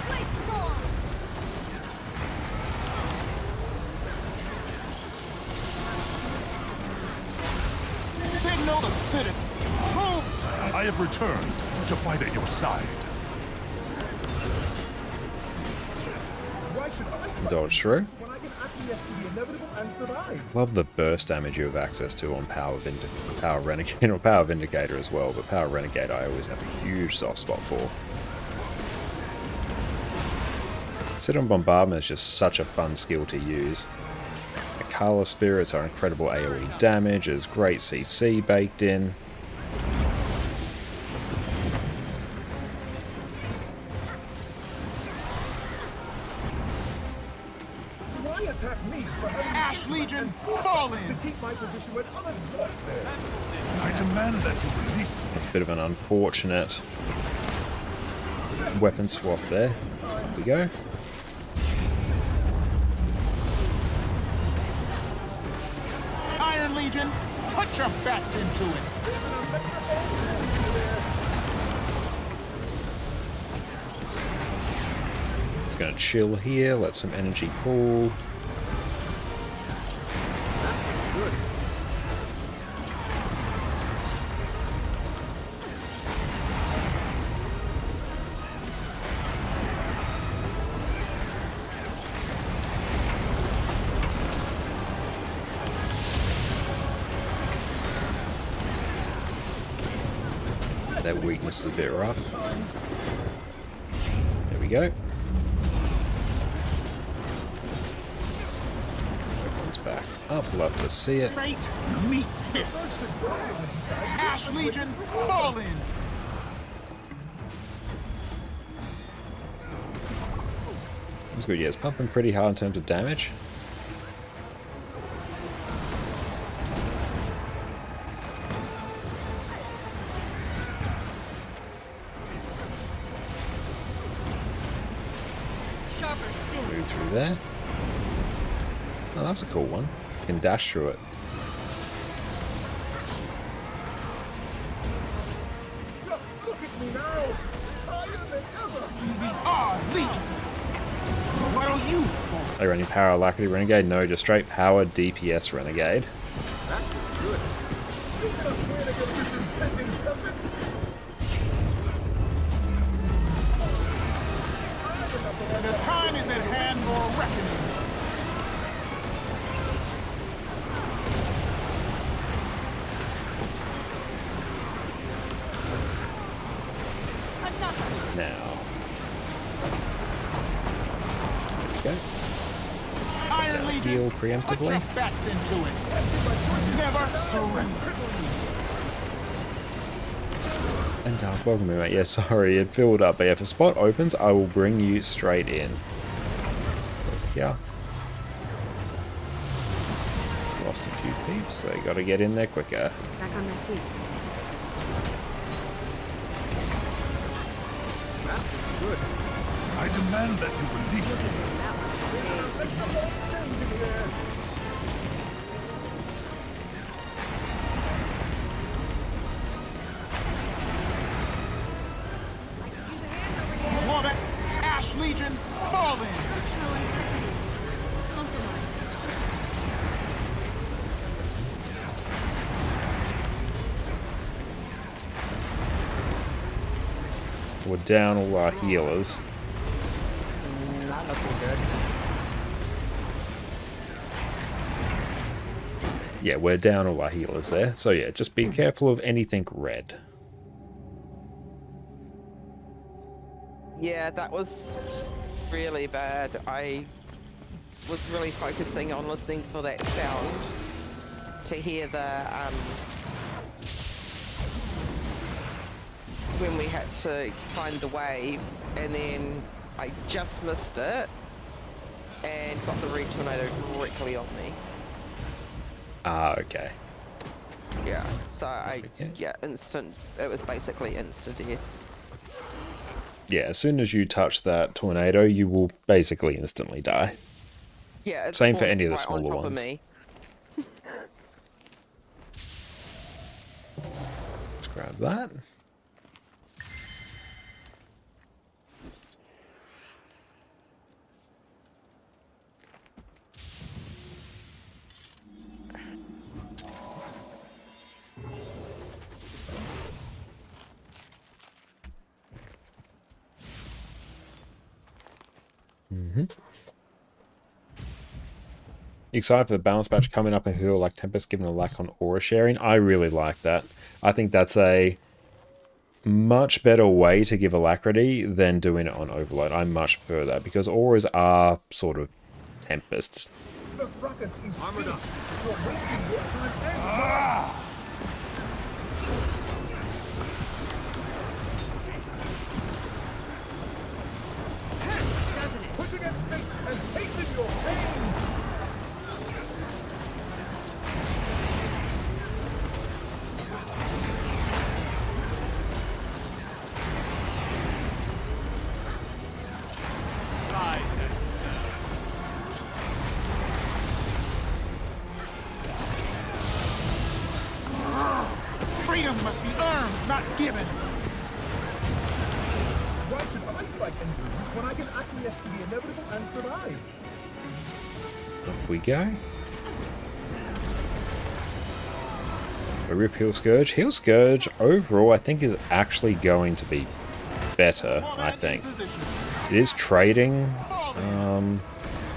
S2: Blade storm.
S10: Signal the city! Move!
S8: I have returned to fight at your side. Why should I
S1: Dodge through.
S8: when I can acquiesce to the inevitable and survive?
S1: Love the burst damage you have access to on Power Renegade or Power Vindicator as well, but Power Renegade I always have a huge soft spot for. Sit-on Bombardment is just such a fun skill to use. Akala Spirits are incredible AoE damage, there's great CC baked in.
S8: Why attack me for having
S10: Ash Legion, fall in!
S8: to keep my position when others lost theirs? I demand that you release me.
S1: It's a bit of an unfortunate weapon swap there. There we go.
S10: Iron Legion, put your best into it!
S1: Just gonna chill here, let some energy pool. That weakness is a bit rough. There we go. Weapons back up, love to see it.
S10: Fate, meet fist! Ash Legion, fall in!
S1: That's good, yeah, it's pumping pretty hard in terms of damage.
S2: Sharper still.
S1: Move through there. Oh, that's a cool one. You can dash through it.
S8: Just look at me now! Higher than ever!
S10: We are Legion! What are you?
S1: Are you running Power Alacrity Renegade? No, just straight Power DPS Renegade.
S3: That fits good.
S8: Is it a plan against this impending tempest?
S10: The time is at hand for reckoning.
S1: Now. Okay.
S10: Iron Legion,
S1: Heal
S10: put your
S1: preemptively.
S10: best into it. Never surrender.
S1: And Dars, welcome in, mate. Yeah, sorry, it filled up. But yeah, if a spot opens, I will bring you straight in. Yeah. Lost a few peeps. They gotta get in there quicker.
S6: Back on my feet.
S3: That fits good.
S8: I demand that you release me.
S10: More that Ash Legion falling.
S6: Structural integrity compromised.
S1: We're down all our healers.
S7: Not looking good.
S1: Yeah, we're down all our healers there. So yeah, just be careful of anything red.
S4: Yeah, that was really bad. I was really focusing on listening for that sound to hear the when we had to find the waves, and then I just missed it and got the red tornado directly on me.
S1: Ah, okay.
S4: Yeah, so yeah, instant. It was basically instant death.
S1: Yeah, as soon as you touch that tornado, you will basically instantly die.
S4: Yeah, it's
S1: Same for
S4: spawned
S1: any of the
S4: right on
S1: smaller
S4: top of
S1: ones.
S4: me.
S1: Let's grab that. Excited for the balance patch coming up and who like Tempest given a lack on aura sharing. I really like that. I think that's a much better way to give alacrity than doing it on overload. I much prefer that because auras are sort of Tempests.
S8: The ruckus is finished. You're wasting your time and money.
S5: Doesn't it?
S8: Push against fate and hasten your pain.
S10: Freedom must be earned, not given.
S8: Why should I fight and lose when I can acquiesce to the inevitable and survive?
S1: Up we go. A rip Heal Scourge. Heal Scourge overall I think is actually going to be better, I think. It is trading a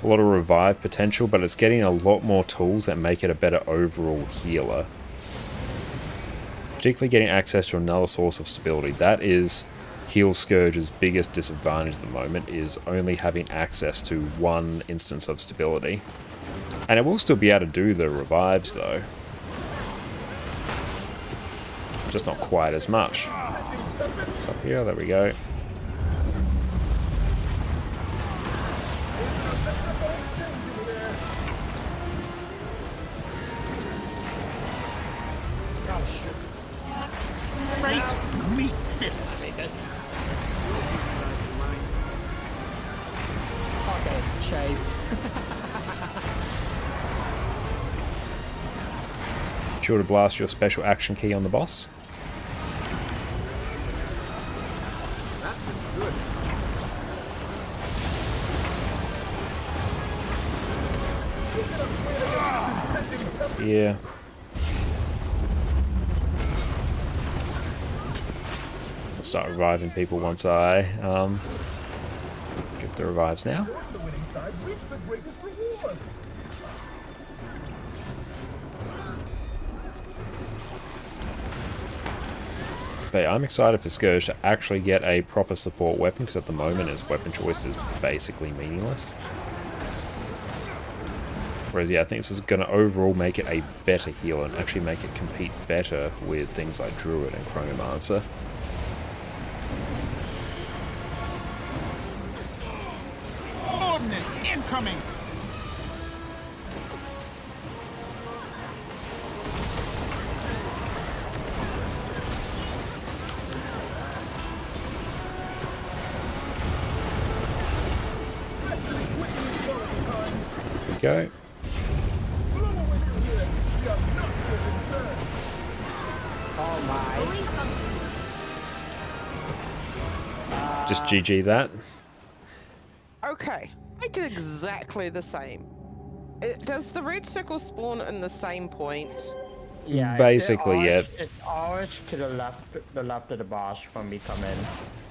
S1: lot of revive potential, but it's getting a lot more tools that make it a better overall healer. Particularly getting access to another source of stability. That is Heal Scourge's biggest disadvantage at the moment, is only having access to one instance of stability. And it will still be able to do the revives though. Just not quite as much. It's up here, there we go.
S10: Fate, meat fist.
S7: Okay, shade.
S1: Sure to blast your special action key on the boss.
S3: That looks good.
S1: Yeah. I'll start reviving people once I get the revives now.
S8: Join the winning side, reach the greatest rewards.
S1: But yeah, I'm excited for Scourge to actually get a proper support weapon, because at the moment his weapon choice is basically meaningless. Whereas yeah, I think this is going to overall make it a better healer and actually make it compete better with things like Druid and Chronomancer.
S10: Ordnance incoming.
S1: we go.
S7: Oh my.
S1: Just GG that.
S4: Okay, I did exactly the same. Does the red circle spawn in the same point?
S7: Yeah,
S1: Basically, yeah.
S7: It's always to the left of the boss when we come in.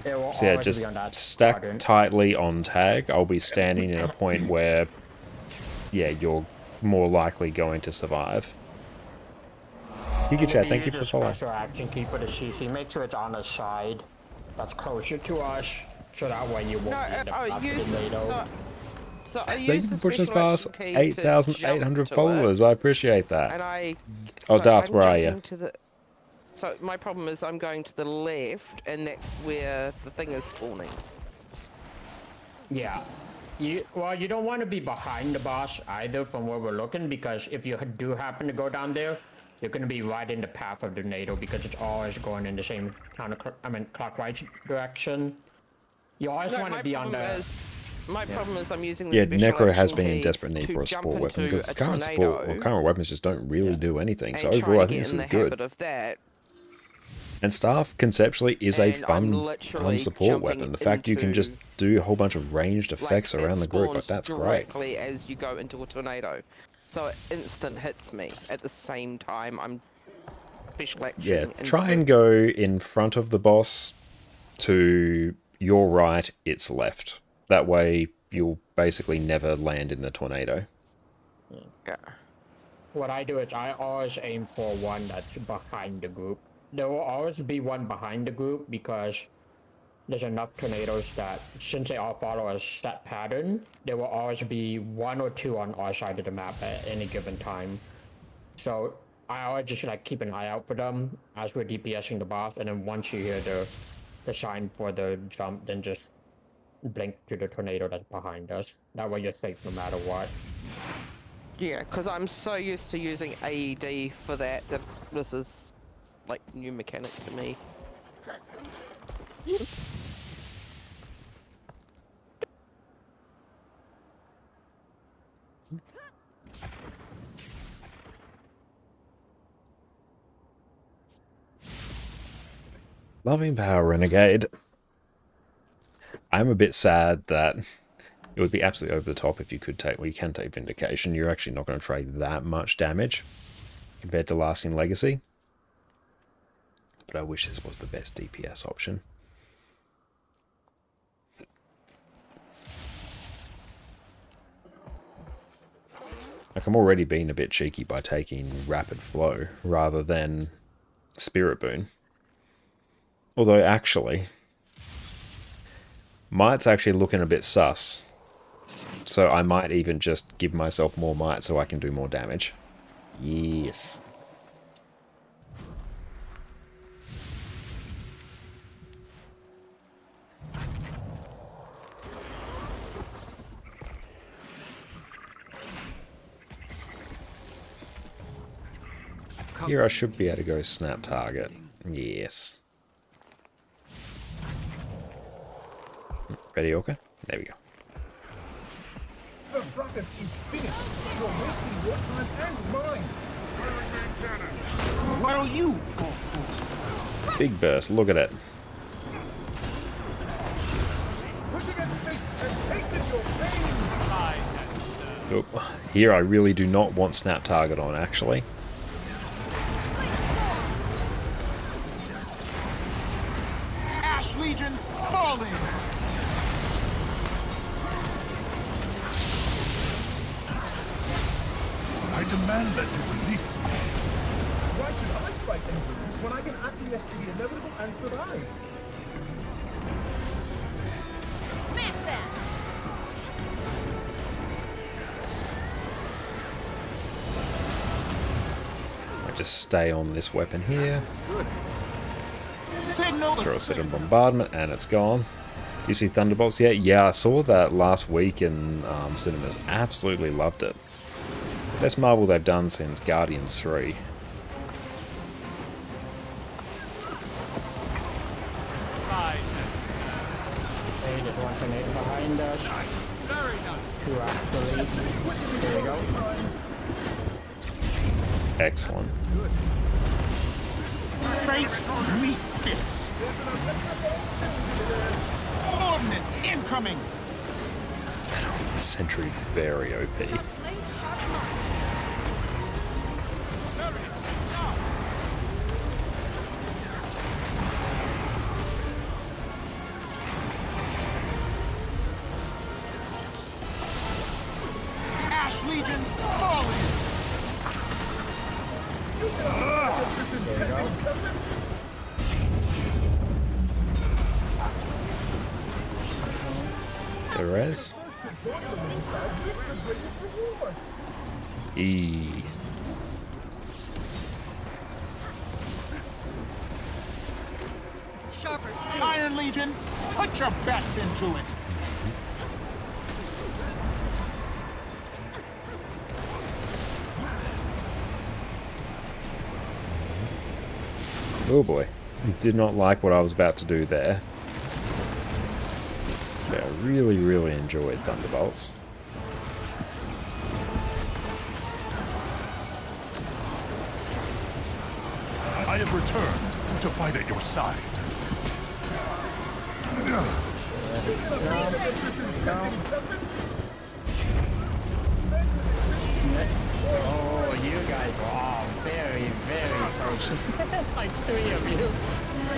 S7: It will
S1: So yeah,
S7: always be
S1: just
S7: on that
S1: stack
S7: quadrant.
S1: tightly on tag. I'll be standing in a point where, yeah, you're more likely going to survive. Giga Chat, thank you for the follow.
S7: Special action key for the CC. Make sure it's on the side that's closer to us, so that way you won't be in the path of the NATO.
S4: So I
S1: Thank
S4: used
S1: you
S4: the
S1: for pushing us
S4: special
S1: past
S4: action key to
S1: 8,800
S4: jump to
S1: followers.
S4: it,
S1: I appreciate that.
S4: and
S1: Oh,
S4: so
S1: Darth,
S4: I'm
S1: where are
S4: jumping
S1: you?
S4: to the. So my problem is I'm going to the left, and that's where the thing is spawning.
S7: Yeah. You don't want to be behind the boss either from where we're looking, because if you do happen to go down there, you're going to be right in the path of the NATO, because it's always going in the same clockwise direction. You always want to be on the...
S4: My problem is I'm using the
S1: Yeah,
S4: special
S1: Necro has
S4: action
S1: been in
S4: key
S1: desperate need
S4: to
S1: for a
S4: jump
S1: support weapon
S4: into
S1: because
S4: a
S1: current support or
S4: tornado
S1: current weapons just don't really do anything. So
S4: and
S1: overall, I
S4: try
S1: think
S4: to
S1: this
S4: get
S1: is
S4: in the habit
S1: good.
S4: of that.
S1: And Staff conceptually is a
S4: And I'm
S1: fun
S4: literally
S1: support
S4: jumping
S1: weapon. The fact you can just
S4: into,
S1: do a whole bunch of ranged effects
S4: it
S1: around the group, like
S4: spawns
S1: that's great.
S4: directly as you go into a tornado, so it instant hits me at the same time I'm special actioning.
S1: Yeah,
S4: into
S1: try
S4: it.
S1: and go in front of the boss to your right, its left. That way you'll basically never land in the tornado.
S4: Yeah.
S7: What I do is I always aim for one that's behind the group. There will always be one behind the group, because there's enough tornadoes that, since they all follow a set pattern, there will always be one or two on our side of the map at any given time. So I always just keep an eye out for them as we're DPSing the boss, and then once you hear the sign for the jump, then just blink to the tornado that's behind us. That way you're safe no matter what.
S4: Yeah, because I'm so used to using AED for that this is like new mechanic to me.
S1: Loving Power Renegade. I'm a bit sad that it would be absolutely over the top if you could take, well, you can take Vindication. You're actually not going to trade that much damage compared to Lasting Legacy. But I wish this was the best DPS option. Like, I'm already being a bit cheeky by taking Rapid Flow rather than Spirit Boon. Although, actually, Might's actually looking a bit sus. So I might even just give myself more Might so I can do more damage. Yes. Here I should be able to go snap target. Yes. Ready, Orca? There we go.
S8: The ruckus is finished. You're wasting your time and mine.
S10: What'll you?
S1: Big burst, look at it.
S8: Push against me and tasted your pain.
S1: Oop. Here I really do not want snap target on, actually.
S10: Ash Legion falling.
S8: I demand that you release me. Why should I fight enemies when I can acquiesce to the inevitable and survive?
S6: Smash that!
S1: I just stay on this weapon here.
S10: Signal
S1: Throw a set of bombardment and it's gone. Do you see Thunderbolts yet? Yeah, I saw that last week in cinemas. Absolutely loved it. Best Marvel they've done since Guardians 3.
S7: Hey, there's one tornado behind us.
S10: Very nice.
S7: two actually. There we go.
S1: Excellent.
S10: Fate, meet fist. Ordnance incoming.
S1: The sentry very OP.
S10: Ash Legion falling.
S7: There we go.
S1: Perez. E.
S10: Iron Legion, put your best into it.
S1: Oh boy. Did not like what I was about to do there. But I really, really enjoyed Thunderbolts.
S8: I have returned to fight at your side.
S7: Oh, you guys were all very, very close. Like 3 of you.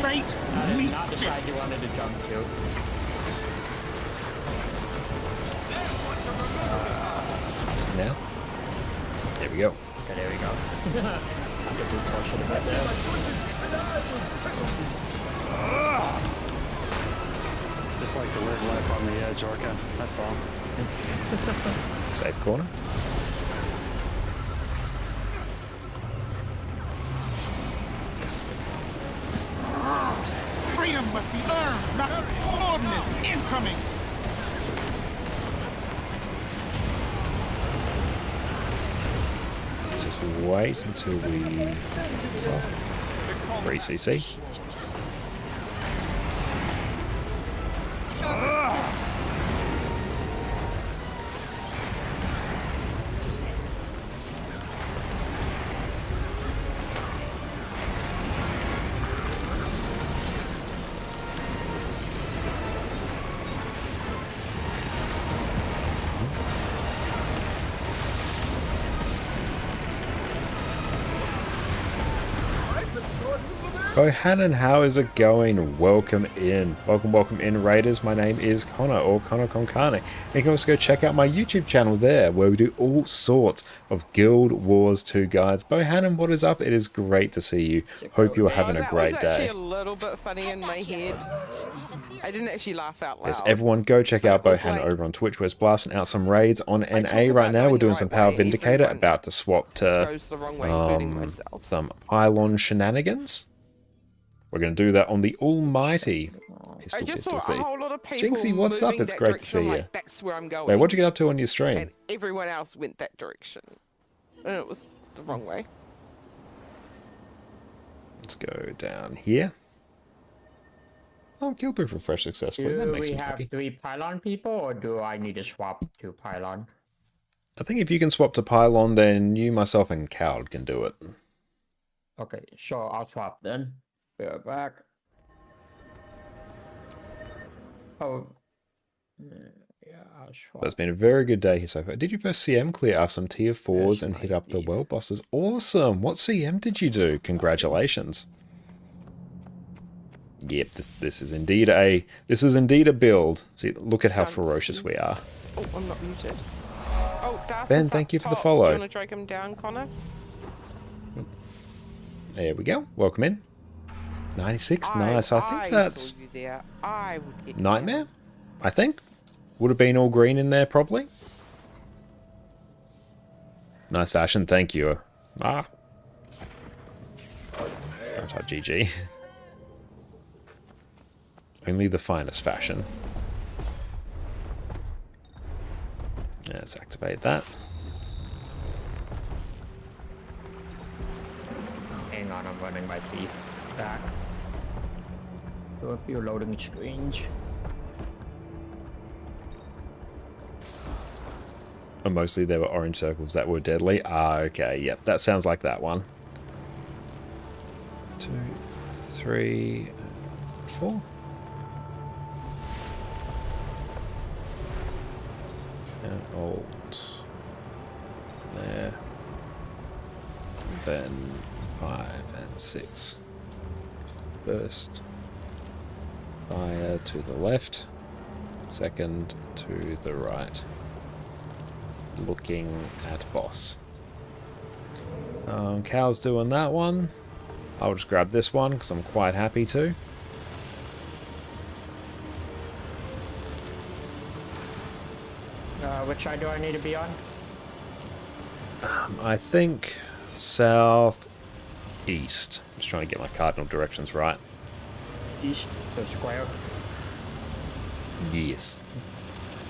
S10: Fate, meet
S7: Not the side
S10: fist.
S7: you wanted to jump to.
S1: So now, there we go.
S7: Okay, there we go. I could do portion of it there.
S11: Just like to live life on the edge, Orca. That's all.
S1: Safe corner.
S10: Freedom must be earned, not ordnance incoming.
S1: Just wait until we it's off. 3cc. Bohannon, how is it going? Welcome in. Welcome in, Raiders. My name is Connor, or ConnorConCarne. And you can also go check out my YouTube channel there, where we do all sorts of Guild Wars 2 guides. Bohannon, what is up? It is great to see you. Hope you're having a great
S4: That was actually
S1: day.
S4: a little bit funny in my head. I didn't actually laugh out loud.
S1: Yes, everyone go check out
S4: But it was
S1: Bohannon
S4: like-
S1: over on Twitch, where it's blasting out some raids on
S4: talk
S1: NA right
S4: about
S1: now.
S4: going
S1: We're doing
S4: the
S1: some
S4: right
S1: Power
S4: way,
S1: Vindicator,
S4: everyone
S1: about to swap to
S4: goes the wrong way, including myself.
S1: some pylon shenanigans. We're going to do that on the almighty
S4: I just saw a
S1: thief.
S4: whole lot of people
S1: Jinxie, what's up?
S4: moving
S1: It's
S4: that
S1: great to see
S4: direction,
S1: you.
S4: like, that's where I'm going.
S1: Wait, what'd you get up to on your stream?
S4: And everyone else went that direction. And it was the wrong way.
S1: Let's go down here. Oh, Killproof refresh successfully. That
S7: Do
S1: makes
S7: we
S1: me
S7: have
S1: happy.
S7: 3 pylon people, or do I need to swap to pylon?
S1: I think if you can swap to pylon, then you, myself, and Cowd can do it.
S7: Okay, sure, I'll swap then. Be right back. Oh. Yeah, I'll swap.
S1: That's been a very good day here so far. Did you first CM clear off some tier 4s and hit up the world bosses? Awesome! What CM did you do? Congratulations. Yep, this is indeed a build. See, look at how ferocious we are.
S4: Oh, I'm not muted. Oh, Darth
S1: Ben,
S4: is
S1: thank
S4: up
S1: you for the
S4: top.
S1: follow.
S4: Do you want to drag him down, Connor?
S1: There we go. Welcome in. 96, nice. I think
S4: I
S1: that's
S4: saw you there. I would get
S1: Nightmare, I think. Would have been all green in there, probably. Nice fashion, thank you. GG. Only the finest fashion. Let's activate that.
S7: Hang on, I'm running my thief back. Do a few loading screens.
S1: And mostly there were orange circles that were deadly. Ah, okay, yep, that sounds like that one. 2, 3, 4. And alt there. Then 5 and 6. First fire to the left, second to the right. Looking at boss. Cal's doing that one. I'll just grab this one because I'm quite happy to.
S7: Which side do I need to be on?
S1: I think south east. Just trying to get my cardinal directions right.
S7: East, the square.
S1: Yes.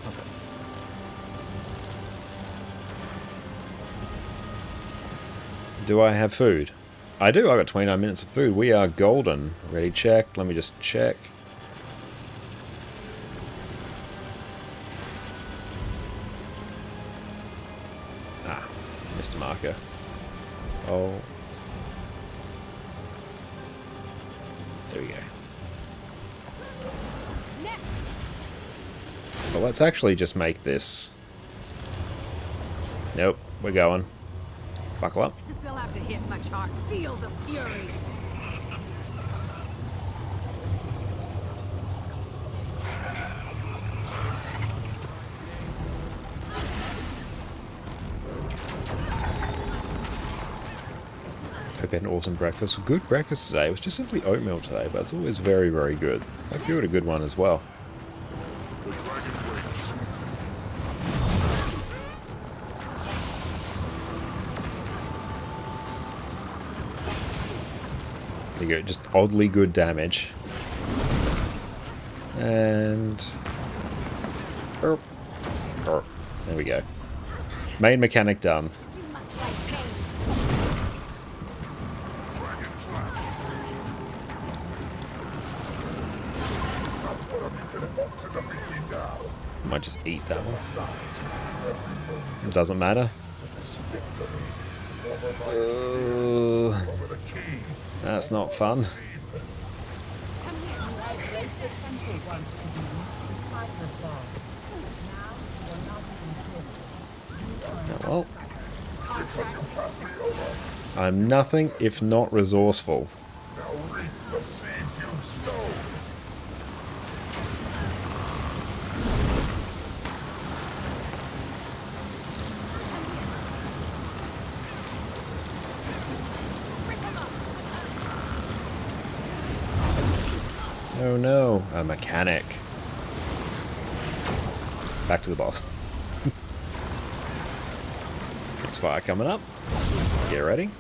S7: Okay.
S1: Do I have food? I do. I got 29 minutes of food. We are golden. Ready? Check. Let me just check. Ah, Mr. Marker. Oh. There we go. Well, let's actually just make this. Nope, we're going. Buckle up.
S12: They'll have to hit much harder. Feel the fury.
S1: Hope you had an awesome breakfast. Good breakfast today. It was just simply oatmeal today, but it's always very, very good. Hope you had a good one as well. There you go, just oddly good damage. And... There we go. Main mechanic done. Might just eat that one. It doesn't matter. That's not fun. Oh, well. I'm nothing if not resourceful. Oh no, a mechanic. Back to the boss. Next fire coming up. Get ready.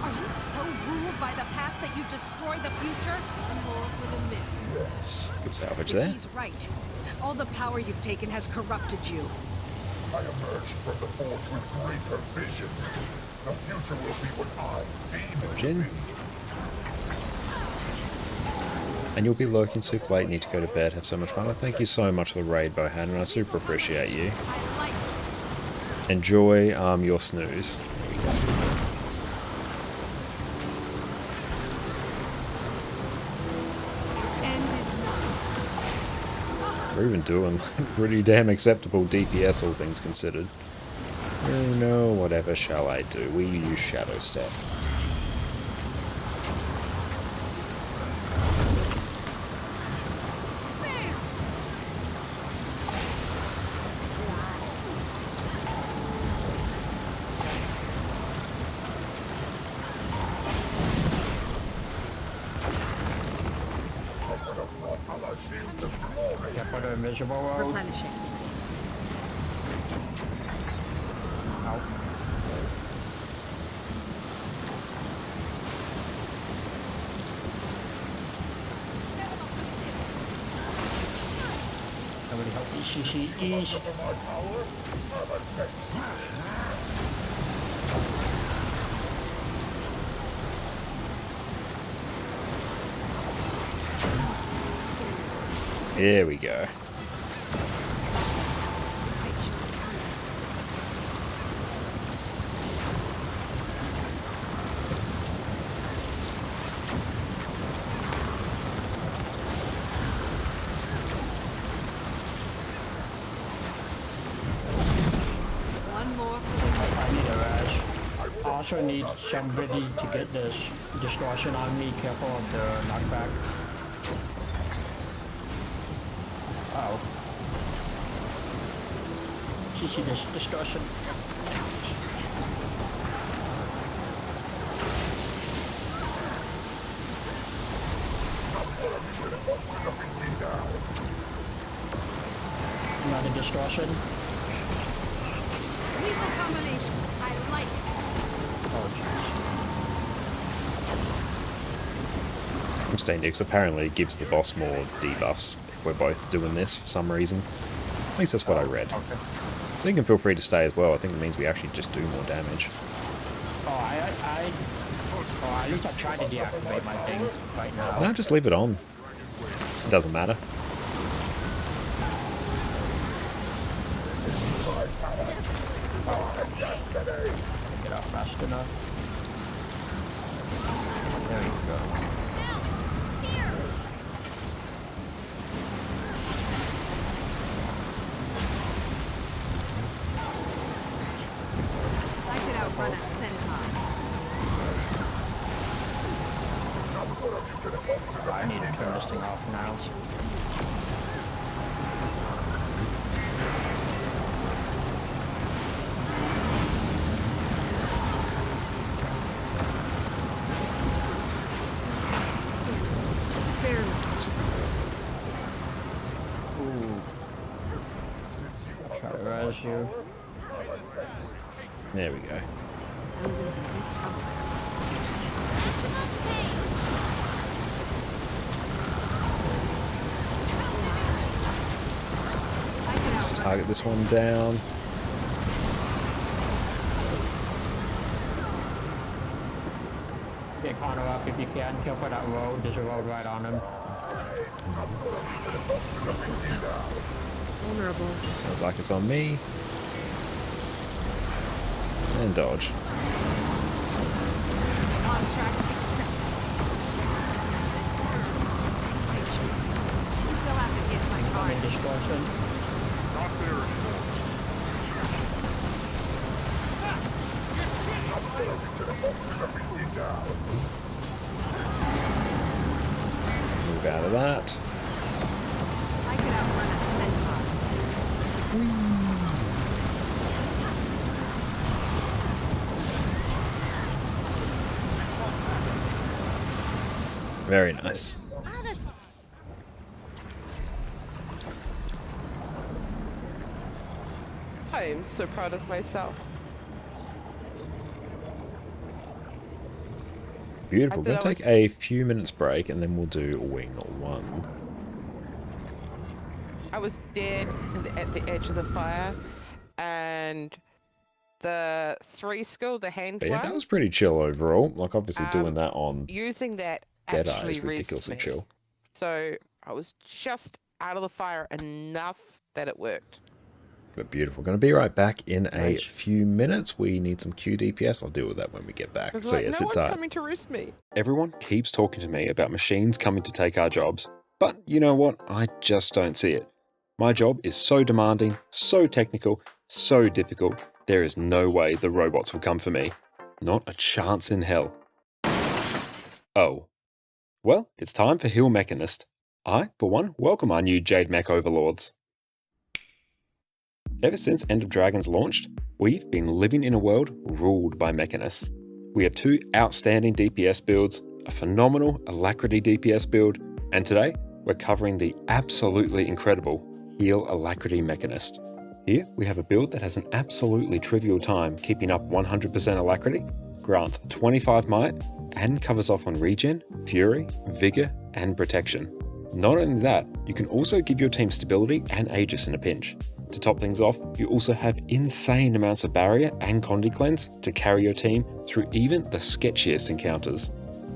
S12: Are you so ruled by the past that you destroy the future? More with a myth.
S1: Good salvage there.
S12: He's right. All the power you've taken has corrupted you.
S8: I emerged from the forge with greater vision. The future will be what I deem it to
S1: Jin.
S8: be.
S1: And you'll be lurking super late, need to go to bed, have so much fun. Well, thank you so much for the raid, Bohan, and I super appreciate you. Enjoy your snooze. We're even doing pretty damn acceptable DPS, all things considered. Oh no, whatever shall I do? We use Shadow Step.
S7: Invisible world.
S12: Replenishing.
S7: Ow. Somebody help me. She
S1: There we go.
S12: One more for the
S7: I need a rush. I also need somebody to get this distortion on me. Careful of the knockback. Oh. You see this distortion? Another distortion.
S12: lethal combination. I like it.
S7: Oh, jeez.
S1: I'm staying here because apparently it gives the boss more debuffs if we're both doing this for some reason. At least that's what I read.
S7: Okay.
S1: So you can feel free to stay as well. I think it means we actually just do more damage.
S7: At least I tried to deactivate my thing right now.
S1: No, just leave it on. It doesn't matter.
S7: Get off fast enough. There you go.
S12: I could outrun a centaur.
S7: I need to turn this thing off now. Ooh. Try to rise you.
S1: There we go.
S12: I was in some deep trouble.
S1: Just target this one down.
S7: Get Connor up if you can. Kill for that road. There's a road right on him.
S12: So vulnerable.
S1: Sounds like it's on me. And dodge.
S12: Contract accepted. They'll have to hit my
S7: Coming
S12: target.
S7: distortion.
S1: Move out of that.
S12: I could outrun a centaur.
S1: Very nice.
S4: I am so proud of myself.
S1: Beautiful.
S4: I
S1: We're going to
S4: thought
S1: take a few minutes break and then we'll do wing 1.
S4: I was dead at the edge of the fire, and the 3 skill, the hand
S1: But yeah,
S4: one,
S1: that was pretty chill overall. Like, obviously doing that on
S4: using that
S1: Dead Eye
S4: actually
S1: is ridiculously
S4: reset me.
S1: chill.
S4: So I was just out of the fire enough that it worked.
S1: But beautiful. Going to be right back in a few minutes. We need some Q DPS. I'll deal with that when we get back.
S4: It's
S1: So
S4: like,
S1: yeah,
S4: no
S1: sit
S4: one's
S1: tight.
S4: coming to roost me.
S1: Everyone keeps talking to me about machines coming to take our jobs. But you know what? I just don't see it. My job is so demanding, so technical, so difficult. There is no way the robots will come for me. Not a chance in hell. Oh. Well, it's time for Hill Mechanist. I, for one, welcome our new Jade Mech overlords. Ever since End of Dragons launched, we've been living in a world ruled by Mechanists. We have 2 outstanding DPS builds, a phenomenal Alacrity DPS build, and today we're covering the absolutely incredible Heal Alacrity Mechanist. Here we have a build that has an absolutely trivial time keeping up 100% Alacrity, grants 25 might, and covers off on regen, fury, vigor, and protection. Not only that, you can also give your team stability and Aegis in a pinch. To top things off, you also have insane amounts of barrier and Condi cleanse to carry your team through even the sketchiest encounters.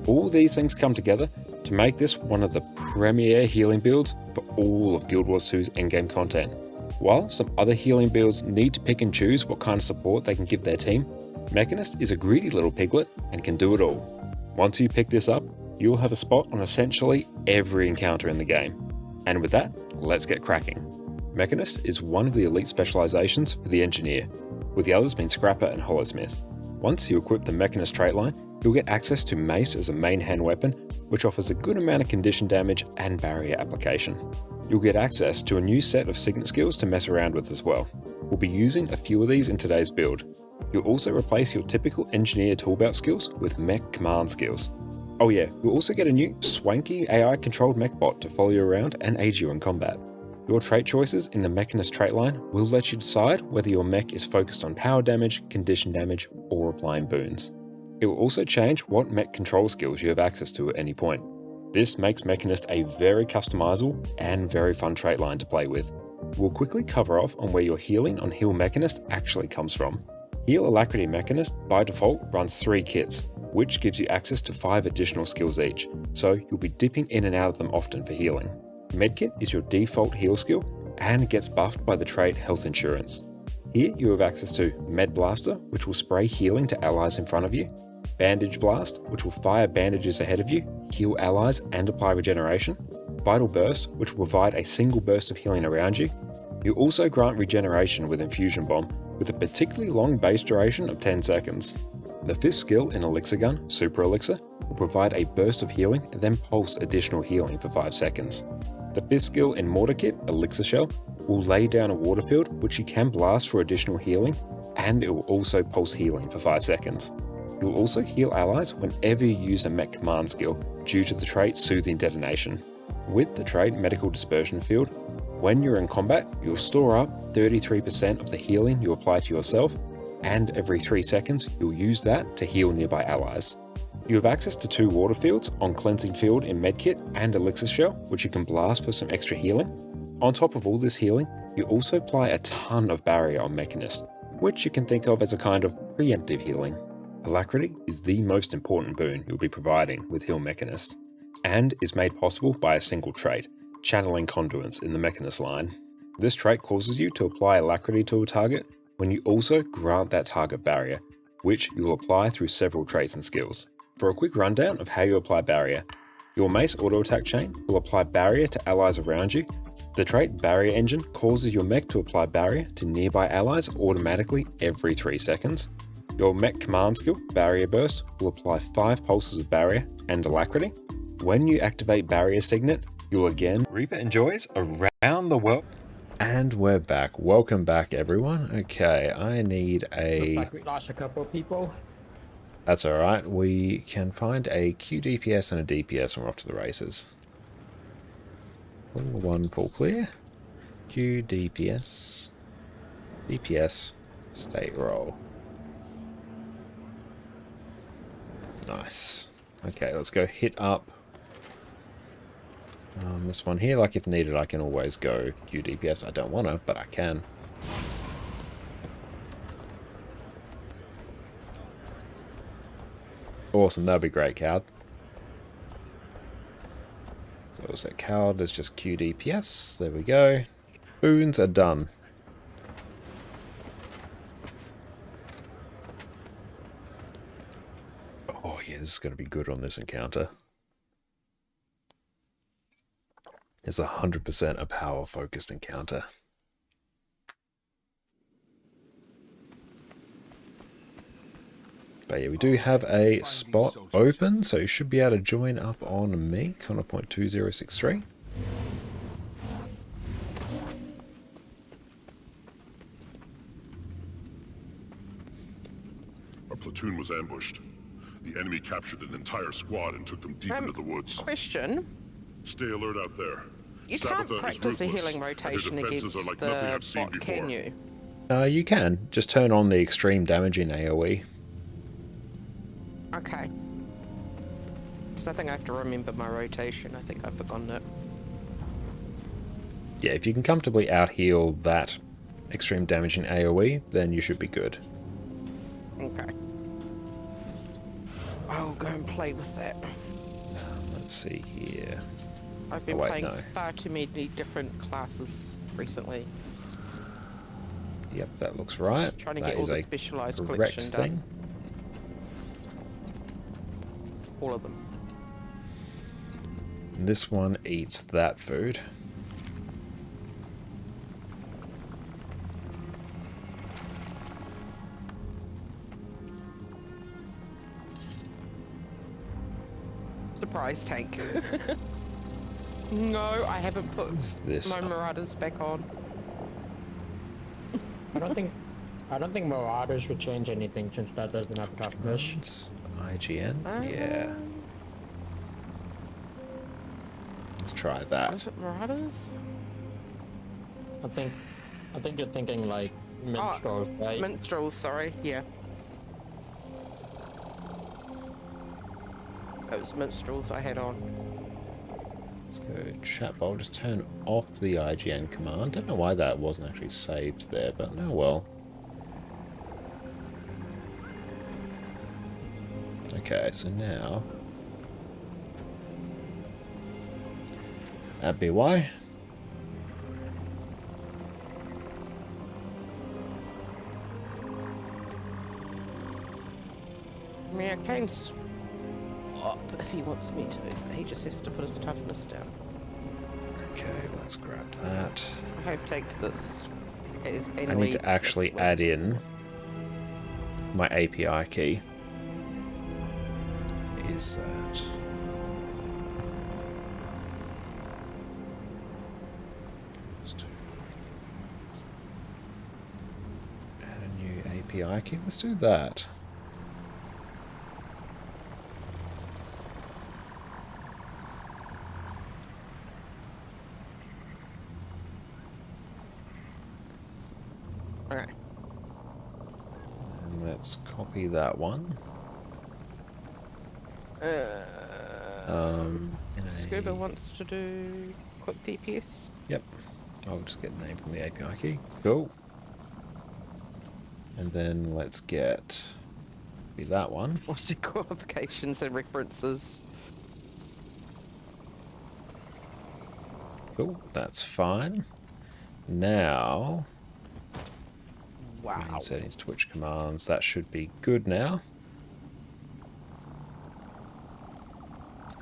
S1: All these things come together to make this one of the premier healing builds for all of Guild Wars 2's endgame content. While some other healing builds need to pick and choose what kind of support they can give their team, Mechanist is a greedy little piglet and can do it all. Once you pick this up, you'll have a spot on essentially every encounter in the game. And with that, let's get cracking. Mechanist is one of the elite specializations for the Engineer, with the others being Scrapper and Hollowsmith. Once you equip the Mechanist trait line, you'll get access to Mace as a main hand weapon, which offers a good amount of condition damage and barrier application. You'll get access to a new set of signet skills to mess around with as well. We'll be using a few of these in today's build. You'll also replace your typical Engineer toolbelt skills with Mech Command skills. Oh yeah, you'll also get a new swanky AI controlled mech bot to follow you around and aid you in combat. Your trait choices in the Mechanist trait line will let you decide whether your mech is focused on power damage, condition damage, or applying boons. It will also change what mech control skills you have access to at any point. This makes Mechanist a very customizable and very fun trait line to play with. We'll quickly cover off on where your healing on Heal Mechanist actually comes from. Heal Alacrity Mechanist by default runs 3 kits, which gives you access to 5 additional skills each, so you'll be dipping in and out of them often for healing. Medkit is your default heal skill and gets buffed by the trait Health Insurance. Here you have access to Med Blaster, which will spray healing to allies in front of you, Bandage Blast, which will fire bandages ahead of you, heal allies and apply regeneration, Vital Burst, which will provide a single burst of healing around you. You also grant regeneration with Infusion Bomb, with a particularly long base duration of 10 seconds. The 5th skill in Elixir Gun, Super Elixir, will provide a burst of healing and then pulse additional healing for 5 seconds. The 5th skill in Mortar Kit, Elixir Shell, will lay down a water field which you can blast for additional healing, and it will also pulse healing for 5 seconds. You'll also heal allies whenever you use a Mech Command skill due to the trait Soothing Detonation. With the trait Medical Dispersion Field, when you're in combat, you'll store up 33% of the healing you apply to yourself, and every 3 seconds you'll use that to heal nearby allies. You have access to 2 water fields on Cleansing Field in Medkit and Elixir Shell, which you can blast for some extra healing. On top of all this healing, you also apply a ton of barrier on Mechanist, which you can think of as a kind of preemptive healing. Alacrity is the most important boon you'll be providing with Heal Mechanist, and is made possible by a single trait, Channeling Conduits in the Mechanist line. This trait causes you to apply Alacrity to a target when you also grant that target barrier, which you will apply through several traits and skills. For a quick rundown of how you apply barrier, your Mace auto attack chain will apply barrier to allies around you. The trait Barrier Engine causes your mech to apply barrier to nearby allies automatically every 3 seconds. Your Mech Command skill, Barrier Burst, will apply 5 pulses of barrier and alacrity. When you activate Barrier Signet, you'll again Reaper enjoys around the world. And we're back. Welcome back, everyone. Okay, I need a...
S7: Looks like we lost a couple of people.
S1: That's alright. We can find a QDPS and a DPS when we're off to the races. Pull 1, pull clear. QDPS. DPS. State roll. Nice. Okay, let's go hit up this one here. Like if needed, I can always go QDPS. I don't want to, but I can. Awesome, that'd be great, Coward. So we'll set Coward as just QDPS. There we go. Boons are done. Oh yeah, this is going to be good on this encounter. It's 100% a power-focused encounter. But yeah, we do have a spot open, so you should be able to join up on me, Connor.2063.
S13: Our platoon was ambushed. The enemy captured an entire squad and took them deep into the woods.
S4: Question.
S13: Stay alert out there.
S4: You can't practice the healing rotation against the bot, can you?
S1: You can. Just turn on the extreme damage in AoE.
S4: Okay. Because I think I have to remember my rotation. I think I've forgotten it.
S1: Yeah, if you can comfortably out-heal that extreme damage in AoE, then you should be good.
S4: Okay. I'll go and play with that.
S1: Let's see here.
S4: I've been
S1: Oh, wait,
S4: playing
S1: no.
S4: far too many different classes recently.
S1: Yep, that looks right.
S4: Trying to
S1: That
S4: get all
S1: is
S4: the
S1: a
S4: specialized
S1: correct
S4: collection done.
S1: thing.
S4: All of them.
S1: This one eats that food.
S4: Surprise tank. No, I haven't put
S1: this?
S4: my Marauders back on.
S7: I don't think Marauders would change anything since that doesn't have toughness.
S1: It's IGN? Yeah. Let's try that.
S4: Was it Marauders?
S7: I think you're thinking like minstrels, right?
S4: Minstrels, sorry, yeah. It was minstrels I had on.
S1: Let's go chat bowl. Just turn off the IGN command. Don't know why that wasn't actually saved there, but oh well. Okay, so now that'd be why.
S4: I mean, I can swap if he wants me to, but he just has to put his toughness down.
S1: Okay, let's grab that.
S4: I hope take this as
S1: I need to actually add in my API key. Is that? Add a new API key. Let's do that.
S4: Okay.
S1: And let's copy that one.
S4: Scuba wants to do quick DPS.
S1: Yep. I'll just get the name from the API key. Cool. And then let's get that one.
S4: What's the qualifications and references?
S1: Cool. That's fine. Now,
S4: wow.
S1: Main settings, Twitch commands. That should be good now.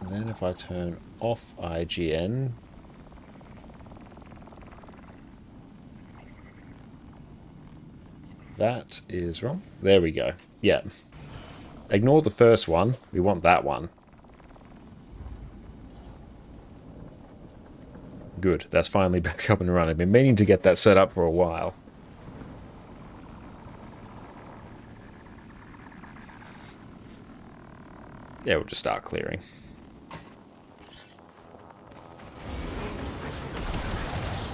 S1: And then if I turn off IGN, that is wrong. There we go. Yeah. Ignore the first one. We want that one. Good. That's finally back up and running. I've been meaning to get that set up for a while. Yeah, we'll just start clearing.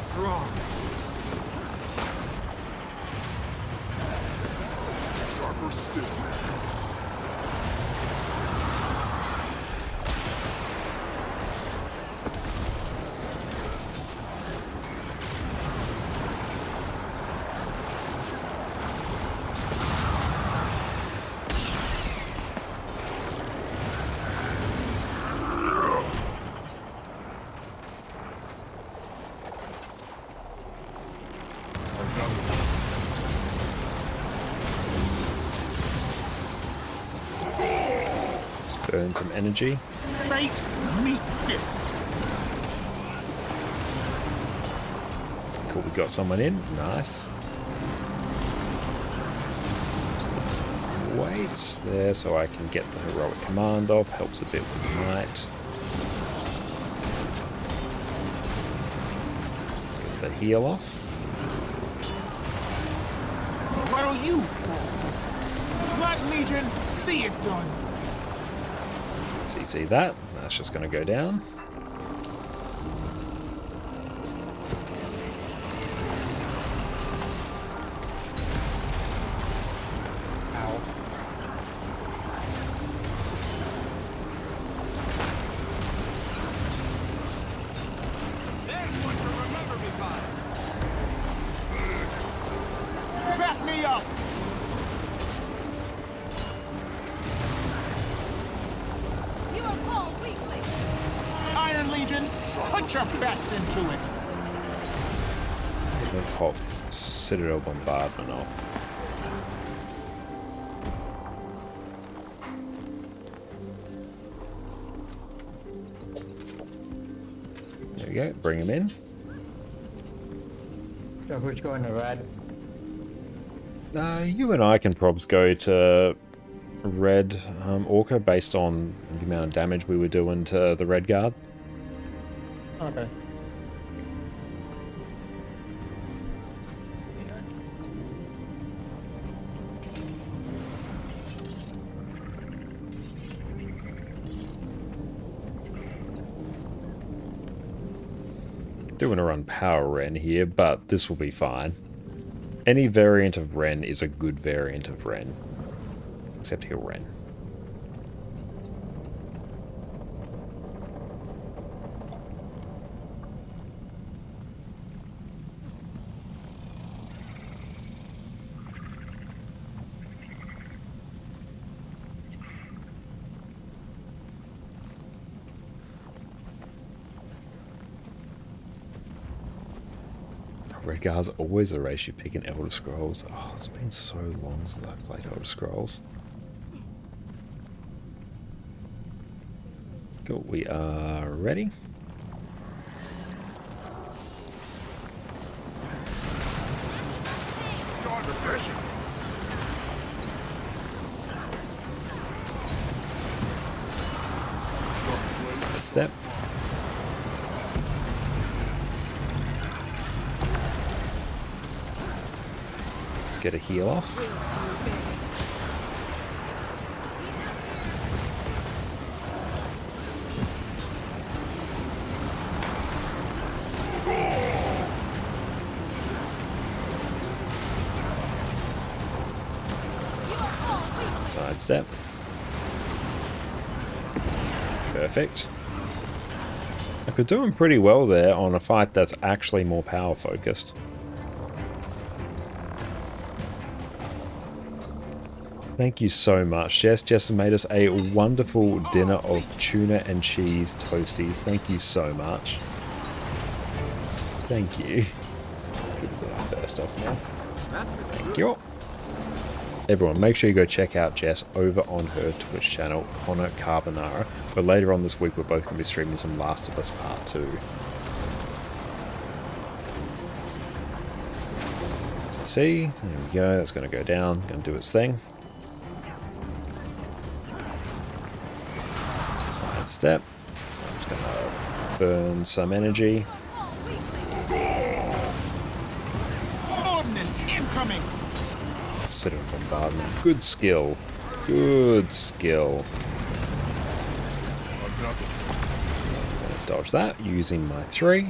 S8: Strong. Sharper still.
S1: Just burn some energy.
S10: Fate, meet fist.
S1: Cool, we got someone in. Nice. Wait there so I can get the heroic command up. Helps a bit with might. Get the heal off.
S10: What'll you? Black Legion, see it done.
S1: CC that. That's just going to go down.
S10: Back me up.
S12: You are called weakling.
S10: Iron Legion, put your best into it.
S1: We'll pop Citadel Bombardment off. There we go, bring him in.
S7: So who's going to red?
S1: You and I can probs go to red Orca based on the amount of damage we were doing to the red guard.
S7: Okay.
S1: Do want to run Power Ren here, but this will be fine. Any variant of Ren is a good variant of Ren. Except Heal Ren. Red Guard's always a race you pick in Elder Scrolls. Oh, it's been so long since I've played Elder Scrolls. Cool, we are ready. Side step. Get a heal off. Side step. Perfect. Like, we're doing pretty well there on a fight that's actually more power focused. Thank you so much, Jess. Jess made us a wonderful dinner of tuna and cheese toasties. Thank you so much. Thank you. First off now. Thank you. Everyone, make sure you go check out Jess over on her Twitch channel, ConnorConCarne. But later on this week, we're both going to be streaming some Last of Us Part 2. So see, there we go. That's going to go down. Going to do its thing. Side step. I'm just going to burn some energy.
S10: Ordnance incoming.
S1: Citadel Bombardment. Good skill. Good skill. Dodge that using my 3.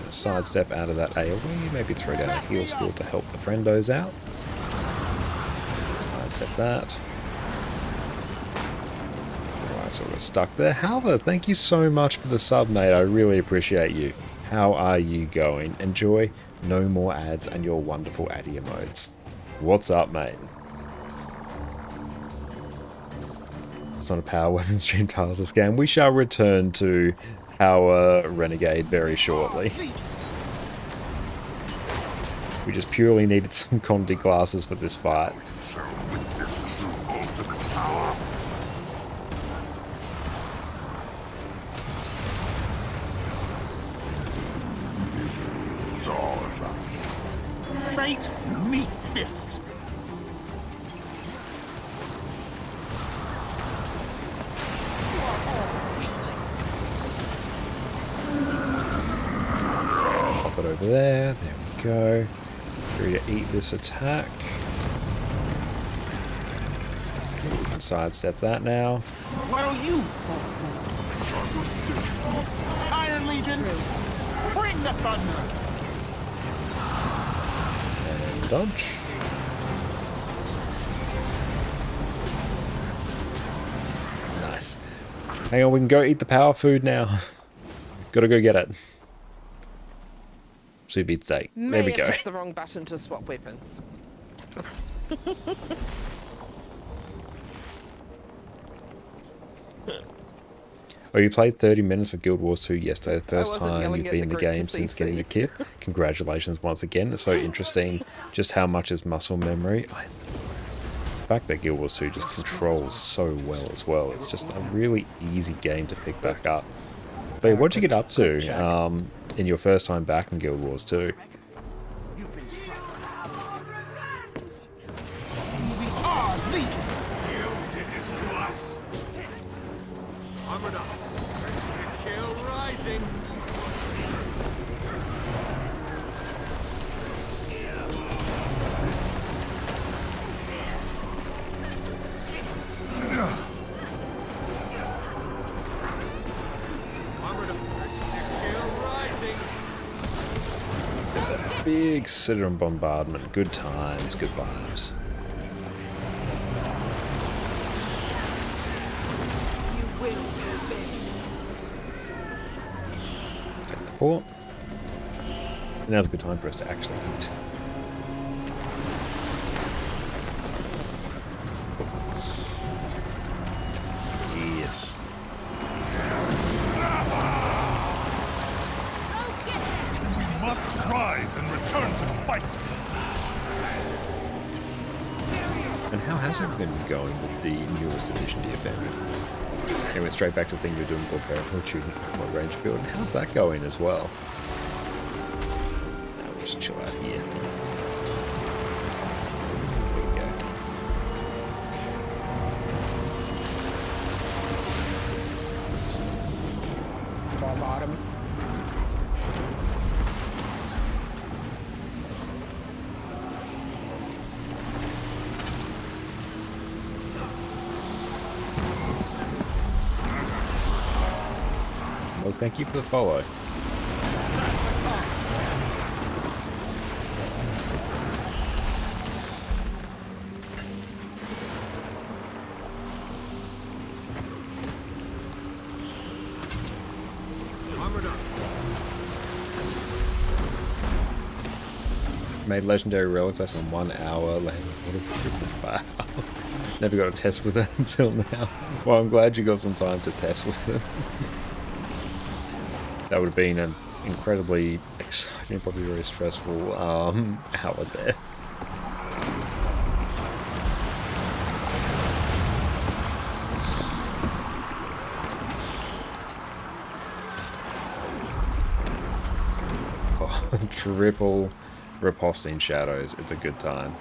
S1: Sidestep out of that AoE. Maybe throw down a heal skill to help the friendos out. Sidestep that. Sort of stuck there. Halva, thank you so much for the sub, mate. I really appreciate you. How are you going? Enjoy no more ads and your wonderful addy emotes. What's up, mate? It's not a power weapon stream title to scam. We shall return to our Renegade very shortly. We just purely needed some Conti classes for this fight.
S10: Fate, meet fist.
S1: Pop it over there. There we go. Ready to eat this attack. Okay, we can sidestep that now.
S10: What are you? Iron Legion, bring the thunder.
S1: And dodge. Nice. Hang on, we can go eat the power food now. Gotta go get it. Sous vide steak. There we go.
S4: Pressed the wrong button to swap weapons.
S1: Oh, you played 30 minutes of Guild Wars 2 yesterday, the first
S4: wasn't
S1: time
S4: yelling
S1: you've
S4: at
S1: been in
S4: the
S1: the
S4: group
S1: game
S4: to
S1: since
S4: CC.
S1: getting the kit. Congratulations once again. It's so interesting just how much is muscle memory. It's the fact that Guild Wars 2 just controls so well as well. It's just a really easy game to pick back up. But what'd you get up to in your first time back in Guild Wars 2?
S10: We are legion.
S3: Armored up. Ready to kill rising. Armored up. Ready to kill rising.
S1: Big Citadel bombardment. Good times, good vibes. Take the port. And now's a good time for us to actually eat. Yes.
S8: We must rise and return to the fight.
S1: And how has everything been going with the newest addition to your family? Anyway, straight back to the thing you're doing for Parenthood, shooting what range build. How's that going as well? Now we'll just chill out here. There we go.
S7: Far bottom.
S1: Well, thank you for the follow.
S3: Armored up.
S1: Made legendary relic less than 1 hour. Wow. Never got a test with it until now. Well, I'm glad you got some time to test with it. That would have been an incredibly exciting, probably very stressful hour there. Oh, triple riposting shadows. It's a good time.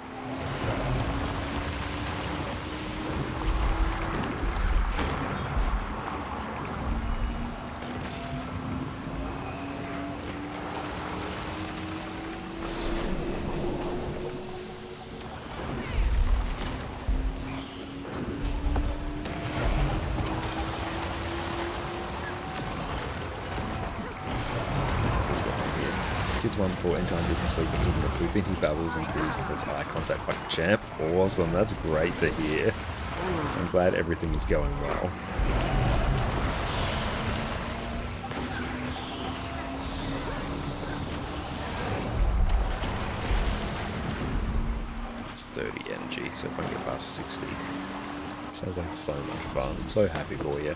S1: Kids one for anytime doesn't sleep and taking a poop in, he babbles and coos and puts eye contact like a champ. Awesome, that's great to hear. I'm glad everything is going well. It's 30 energy, so if I can get past 60. It sounds like so much fun. I'm so happy for you.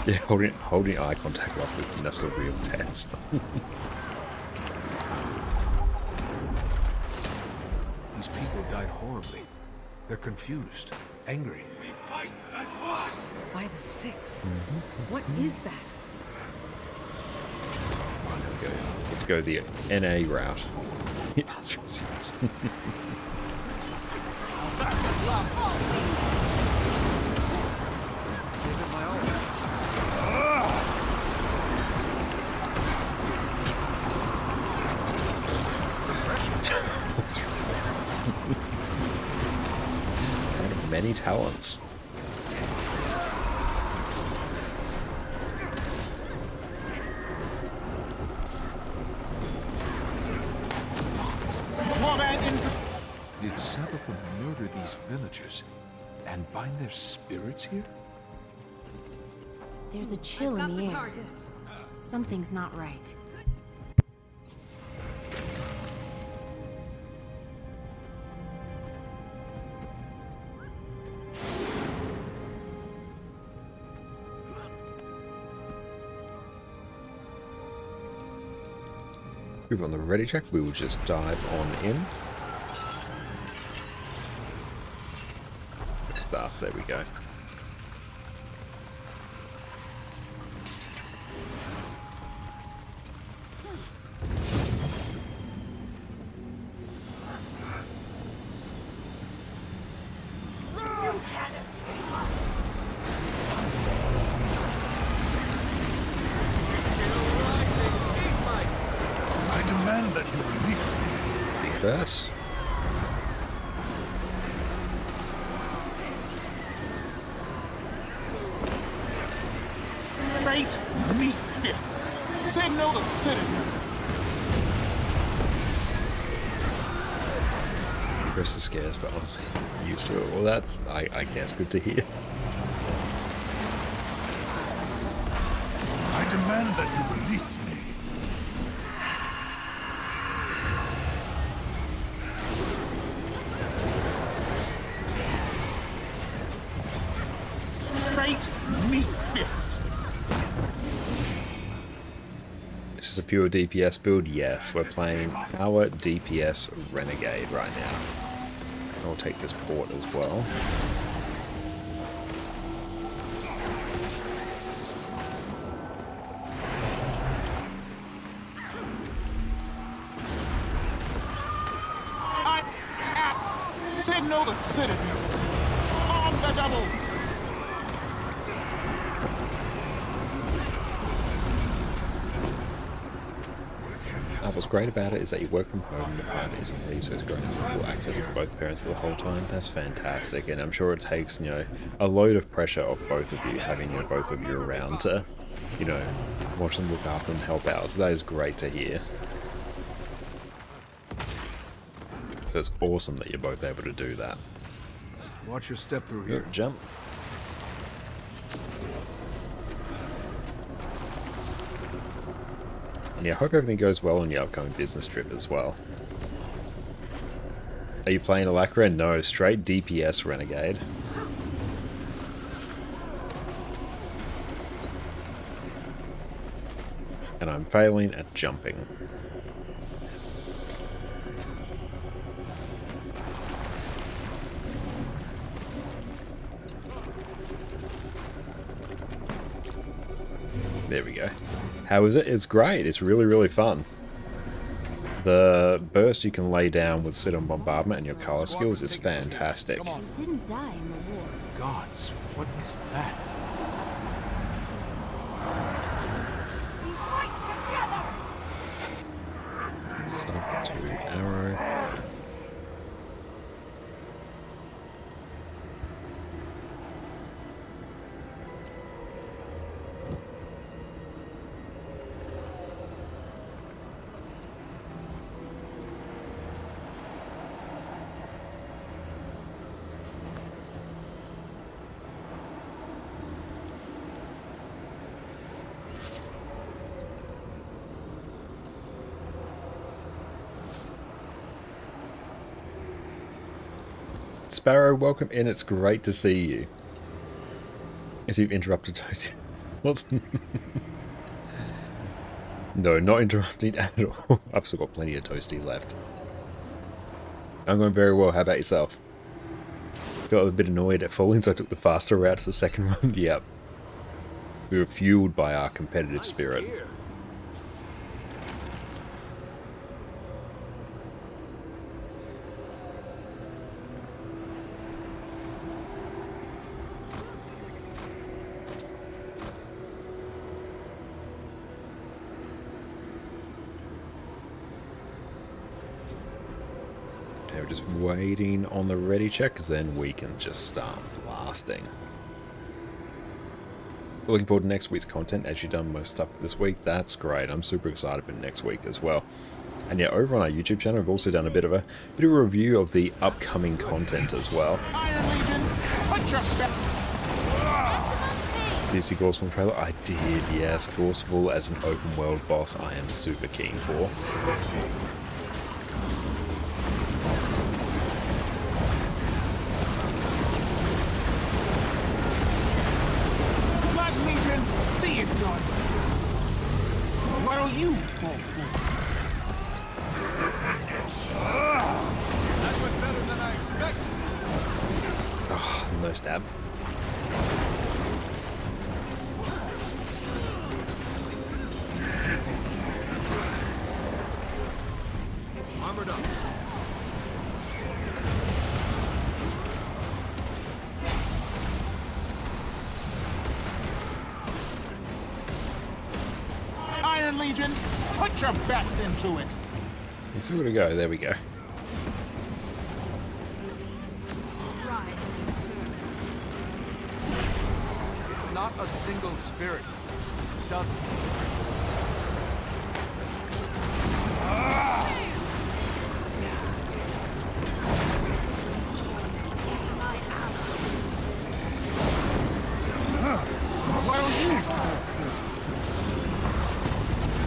S1: Yeah, holding eye contact like with them, that's the real test.
S3: These people died horribly. They're confused, angry.
S12: By the six. What is that?
S1: Go the NA route. Yeah, that's really kind of many talents.
S3: Did Sabbath murder these villagers and bind their spirits here?
S6: There's a chill in the air. Something's not right.
S1: Move on the ready check, we will just dive on in. Stuff, there we go.
S8: I demand that you release me.
S1: Big burst.
S10: Fate, meet fist. Signal the citadel.
S1: Burst the scares, but honestly, used to it. Well, that's, I guess, good to hear.
S8: I demand that you release me.
S10: Fate, meet fist.
S1: This is a pure DPS build? Yes, we're playing our DPS Renegade right now. I'll take this port as well.
S10: Signal the citadel. On the double.
S1: What's great about it is that you work from home and the party isn't leave, so it's great to have full access to both parents the whole time. That's fantastic, and I'm sure it takes, you know, a load of pressure off both of you, having, you know, both of you around to, you know, watch them, look after them, help out. So that is great to hear. So it's awesome that you're both able to do that.
S3: Watch your step through here.
S1: Jump. And yeah, I hope everything goes well on your upcoming business trip as well. Are you playing Alacra? No, straight DPS Renegade. And I'm failing at jumping. There we go. How is it? It's great. It's really, really fun. The burst you can lay down with sit on bombardment and your color skills is fantastic.
S6: They didn't die in the war.
S3: Gods, what is that?
S1: Stop to arrow. Sparrow, welcome in. It's great to see you. As you've interrupted Toasty. What's... No, not interrupting at all. I've still got plenty of Toasty left. I'm going very well. How about yourself? Got a bit annoyed at falling, so I took the faster route to the second one. Yep. We were fueled by our competitive spirit. We're just waiting on the ready check, because then we can just start blasting. We're looking forward to next week's content, as you've done most stuff this week. That's great. I'm super excited for next week as well. And yeah, over on our YouTube channel, we've also done a bit of a review of the upcoming content as well.
S10: Iron Legion, put your
S1: Did you see Gorseful trailer? I did, yes. Gorseful as an open world boss I am super keen for.
S10: Blood Legion, see it done. Why don't you?
S3: That went better than I expected.
S1: Oh, no stab.
S3: Armored up.
S10: Iron Legion, put your best into it.
S1: You still gotta go. There we go.
S3: It's not a single spirit. It's dozens.
S10: Why don't you?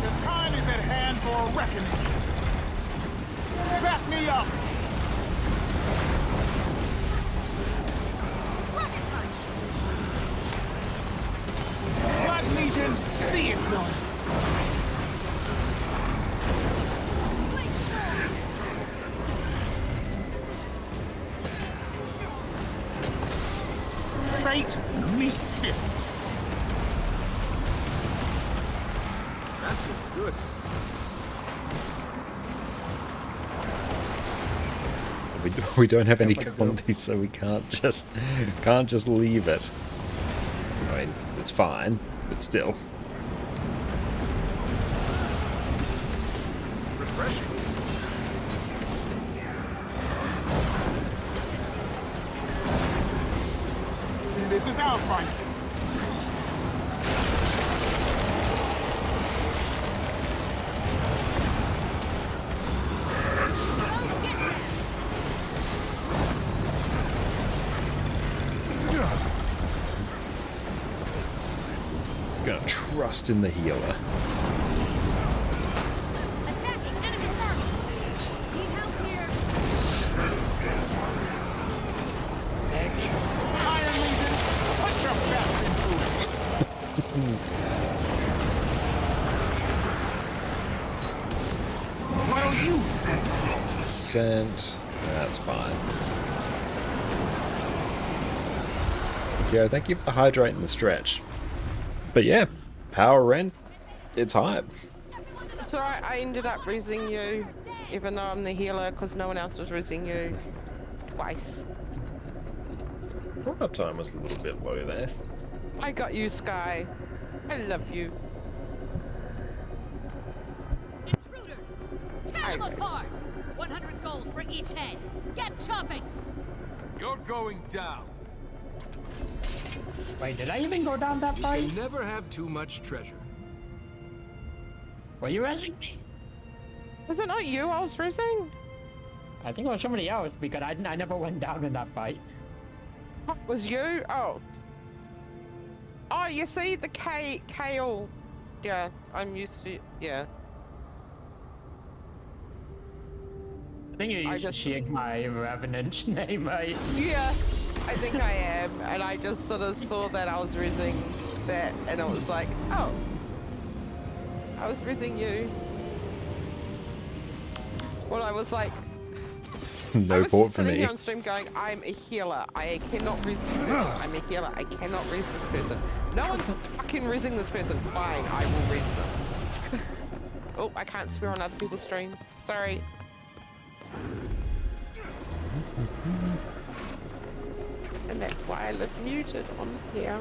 S10: The time is at hand for a reckoning. Back me up. Blood Legion, see it done. Fate, meet fist.
S3: That feels good.
S1: We don't have any condies, so we can't just leave it. I mean, it's fine, but still.
S3: Refreshing.
S10: This is our fight.
S1: Gonna trust in the healer.
S12: Attacking enemy targets. Need help here.
S10: Iron Legion, put your best into it. Why don't you?
S1: Sent. That's fine. Yeah, thank you for the hydrate and the stretch. But yeah, power Ren, it's hype.
S4: So I ended up resing you, even though I'm the healer, because no one else was resing you twice.
S1: Up time was a little bit low there.
S4: I got you, Sky. I love you.
S12: Intruders! Tear them apart! 100 gold for each head. Get chopping!
S3: You're going down.
S7: Wait, did I even go down that fight?
S3: You never have too much treasure.
S7: Were you resing me?
S4: Was it not you I was resing?
S7: I think it was somebody else because I never went down in that fight.
S4: Was you? Oh. Oh, you see the kale. Yeah, I'm used to. Yeah.
S7: I think you're used to seeing my Revenant's name, right?
S4: Yeah, I think I am. And I just sort of saw that I was resing that, and it was like, oh. I was resing you. Well, I was like,
S1: No port for
S4: sitting
S1: me.
S4: here on stream going, I'm a healer. I cannot res this person. I'm a healer. I cannot res this person. No one's fucking resing this person. Fine, I will res them. Oh, I can't swear on other people's streams. Sorry. And that's why I live muted on here.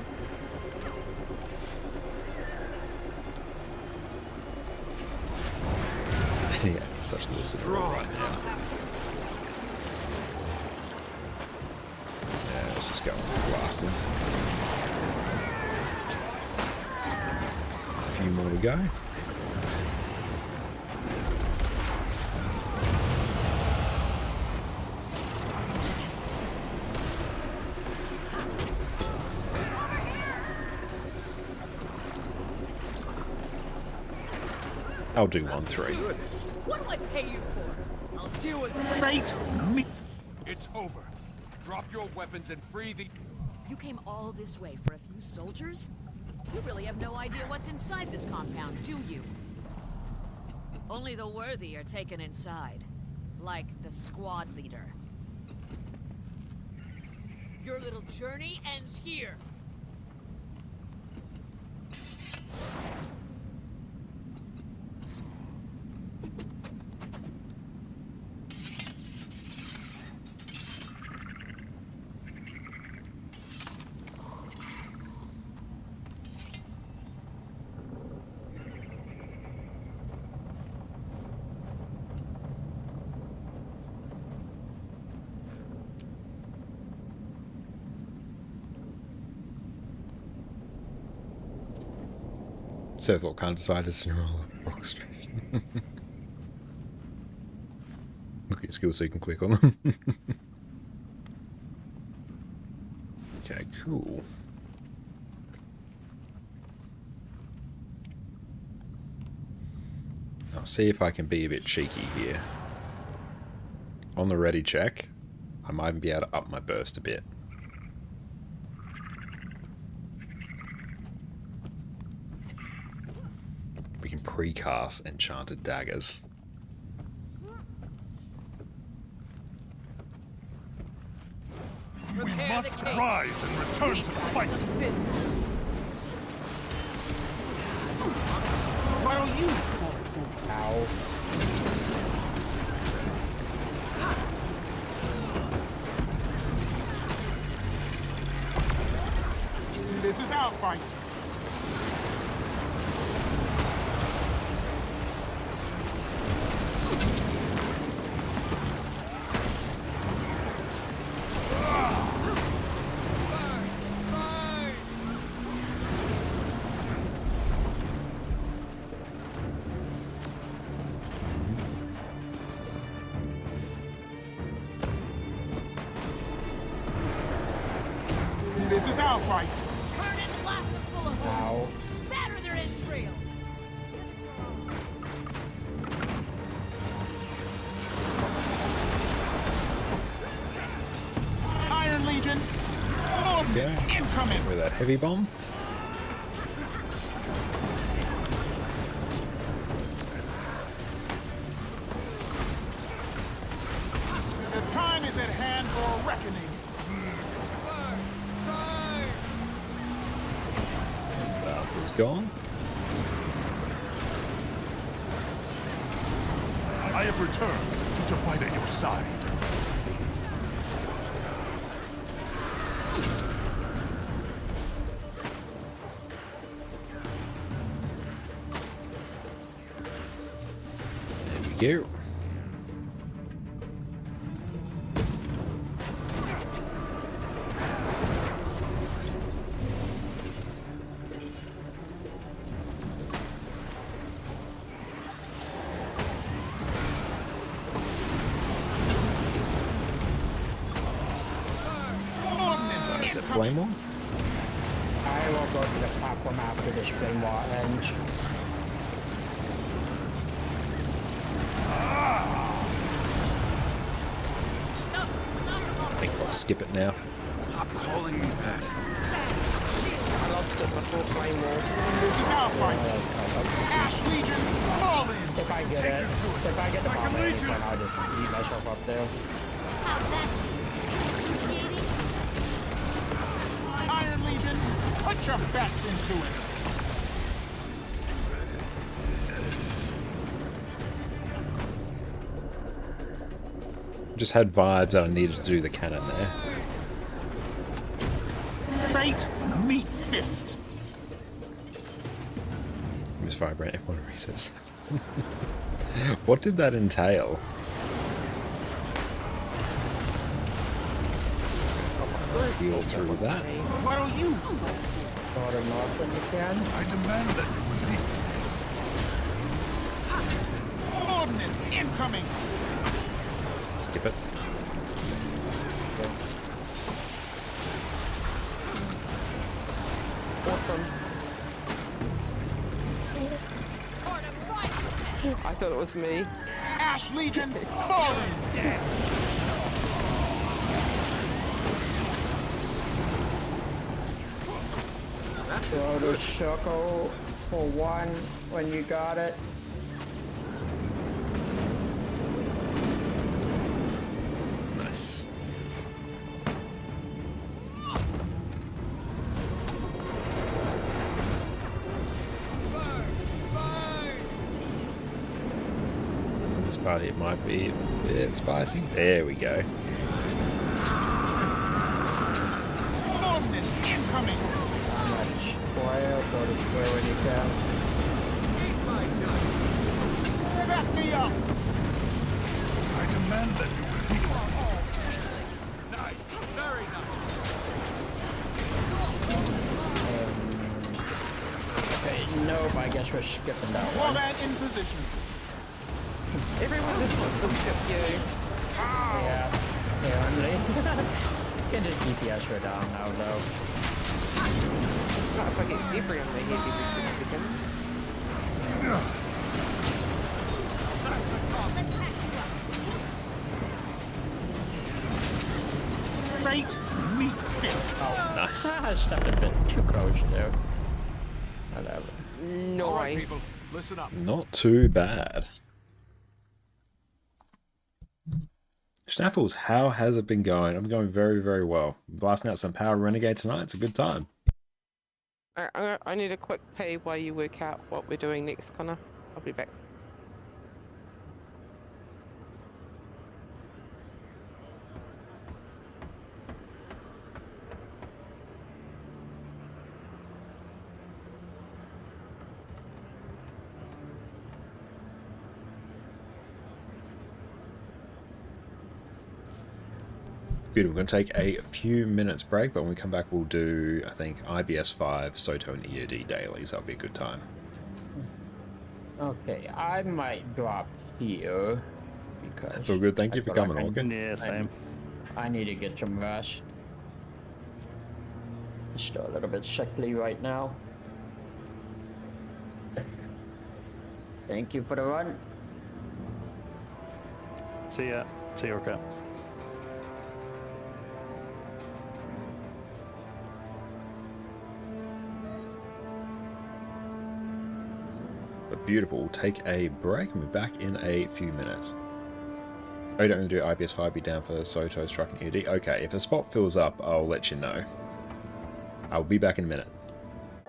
S1: Yeah, such a lucid right now. Yeah, let's just go and blast them. A few more to go. I'll do 1-3.
S12: What do I pay you for? I'll deal with this.
S10: Fate me.
S3: It's over. Drop your weapons and free the...
S12: You came all this way for a few soldiers? You really have no idea what's inside this compound, do you? Only the worthy are taken inside. Like the squad leader. Your little journey ends here.
S1: So I thought kind of decided to roll Rock Street. Look at your skills so you can click on them. Okay, cool. I'll see if I can be a bit cheeky here. On the ready check, I might be able to up my burst a bit. We can precast enchanted daggers.
S8: We must rise and return to the fight.
S10: Why don't you?
S7: Ow.
S10: This is our fight. This is our fight.
S12: Burn and blast them full of holes. Spatter their entrails.
S10: Iron Legion. Ordnance incoming.
S1: With that heavy bomb.
S10: The time is at hand for a reckoning.
S1: Darth is gone.
S8: I have returned to fight at your side.
S1: There we go. Is it flame wall?
S7: I will go to the platform after this flame wall ends.
S1: I think I'll skip it now.
S3: Stop calling me that.
S4: I lost it before flame wall.
S10: This is our fight. Ash Legion, fall in.
S7: If I get it, if I get the bomb at any point, I'll just beat myself up there.
S2: How's that? Excruciating?
S10: Iron Legion, put your best into it.
S1: Just had vibes that I needed to do the cannon there.
S10: Fate, meet fist.
S1: Misfire brand F1 resets. What did that entail? Heal through that.
S10: Why don't you?
S7: Throw them off when you can.
S8: I demand that you release me.
S10: Ordnance incoming.
S1: Skip it.
S4: Awesome. I thought it was me.
S10: Ash Legion, falling!
S7: Throw the circle for one when you got it.
S1: Nice. This part here might be a bit spicy. There we go.
S10: Ordnance incoming!
S7: Square, go to square when you can.
S10: Back me up!
S8: I demand that you release me.
S3: Nice, very nice.
S7: Okay, nope, I guess we're skipping that one.
S10: Warband in position.
S4: Everyone just wants to skip you.
S7: Yeah, apparently. Get the DPS are down now, though.
S4: Not if I get debris on my head every 6 seconds.
S10: Fate, meet fist.
S7: Oh,
S1: Nice.
S7: I stepped a bit too close there. Whatever.
S3: All right, people,
S4: Nice.
S3: listen up.
S1: Not too bad. Schnapples, how has it been going? I'm going very, very well. Blasting out some Power Renegade tonight. It's a good time.
S4: I need a quick pee while you work out what we're doing next, Connor. I'll be back.
S1: Beautiful. We're going to take a few minutes break, but when we come back, we'll do, I think, IBS 5, Soto, and EOD dailies. That'll be a good time.
S7: Okay, I might drop here because
S1: That's all good. Thank you for
S7: feel
S1: coming, Orca.
S11: Yeah, same.
S7: I need to get some rest. Still a little bit sickly right now. Thank you for the run.
S11: See ya. See you, Orca.
S1: But beautiful. We'll take a break and we're back in a few minutes. Oh, you don't want to do IBS 5, be down for Soto, Struck, and EOD? Okay, if a spot fills up, I'll let you know. I'll be back in a minute.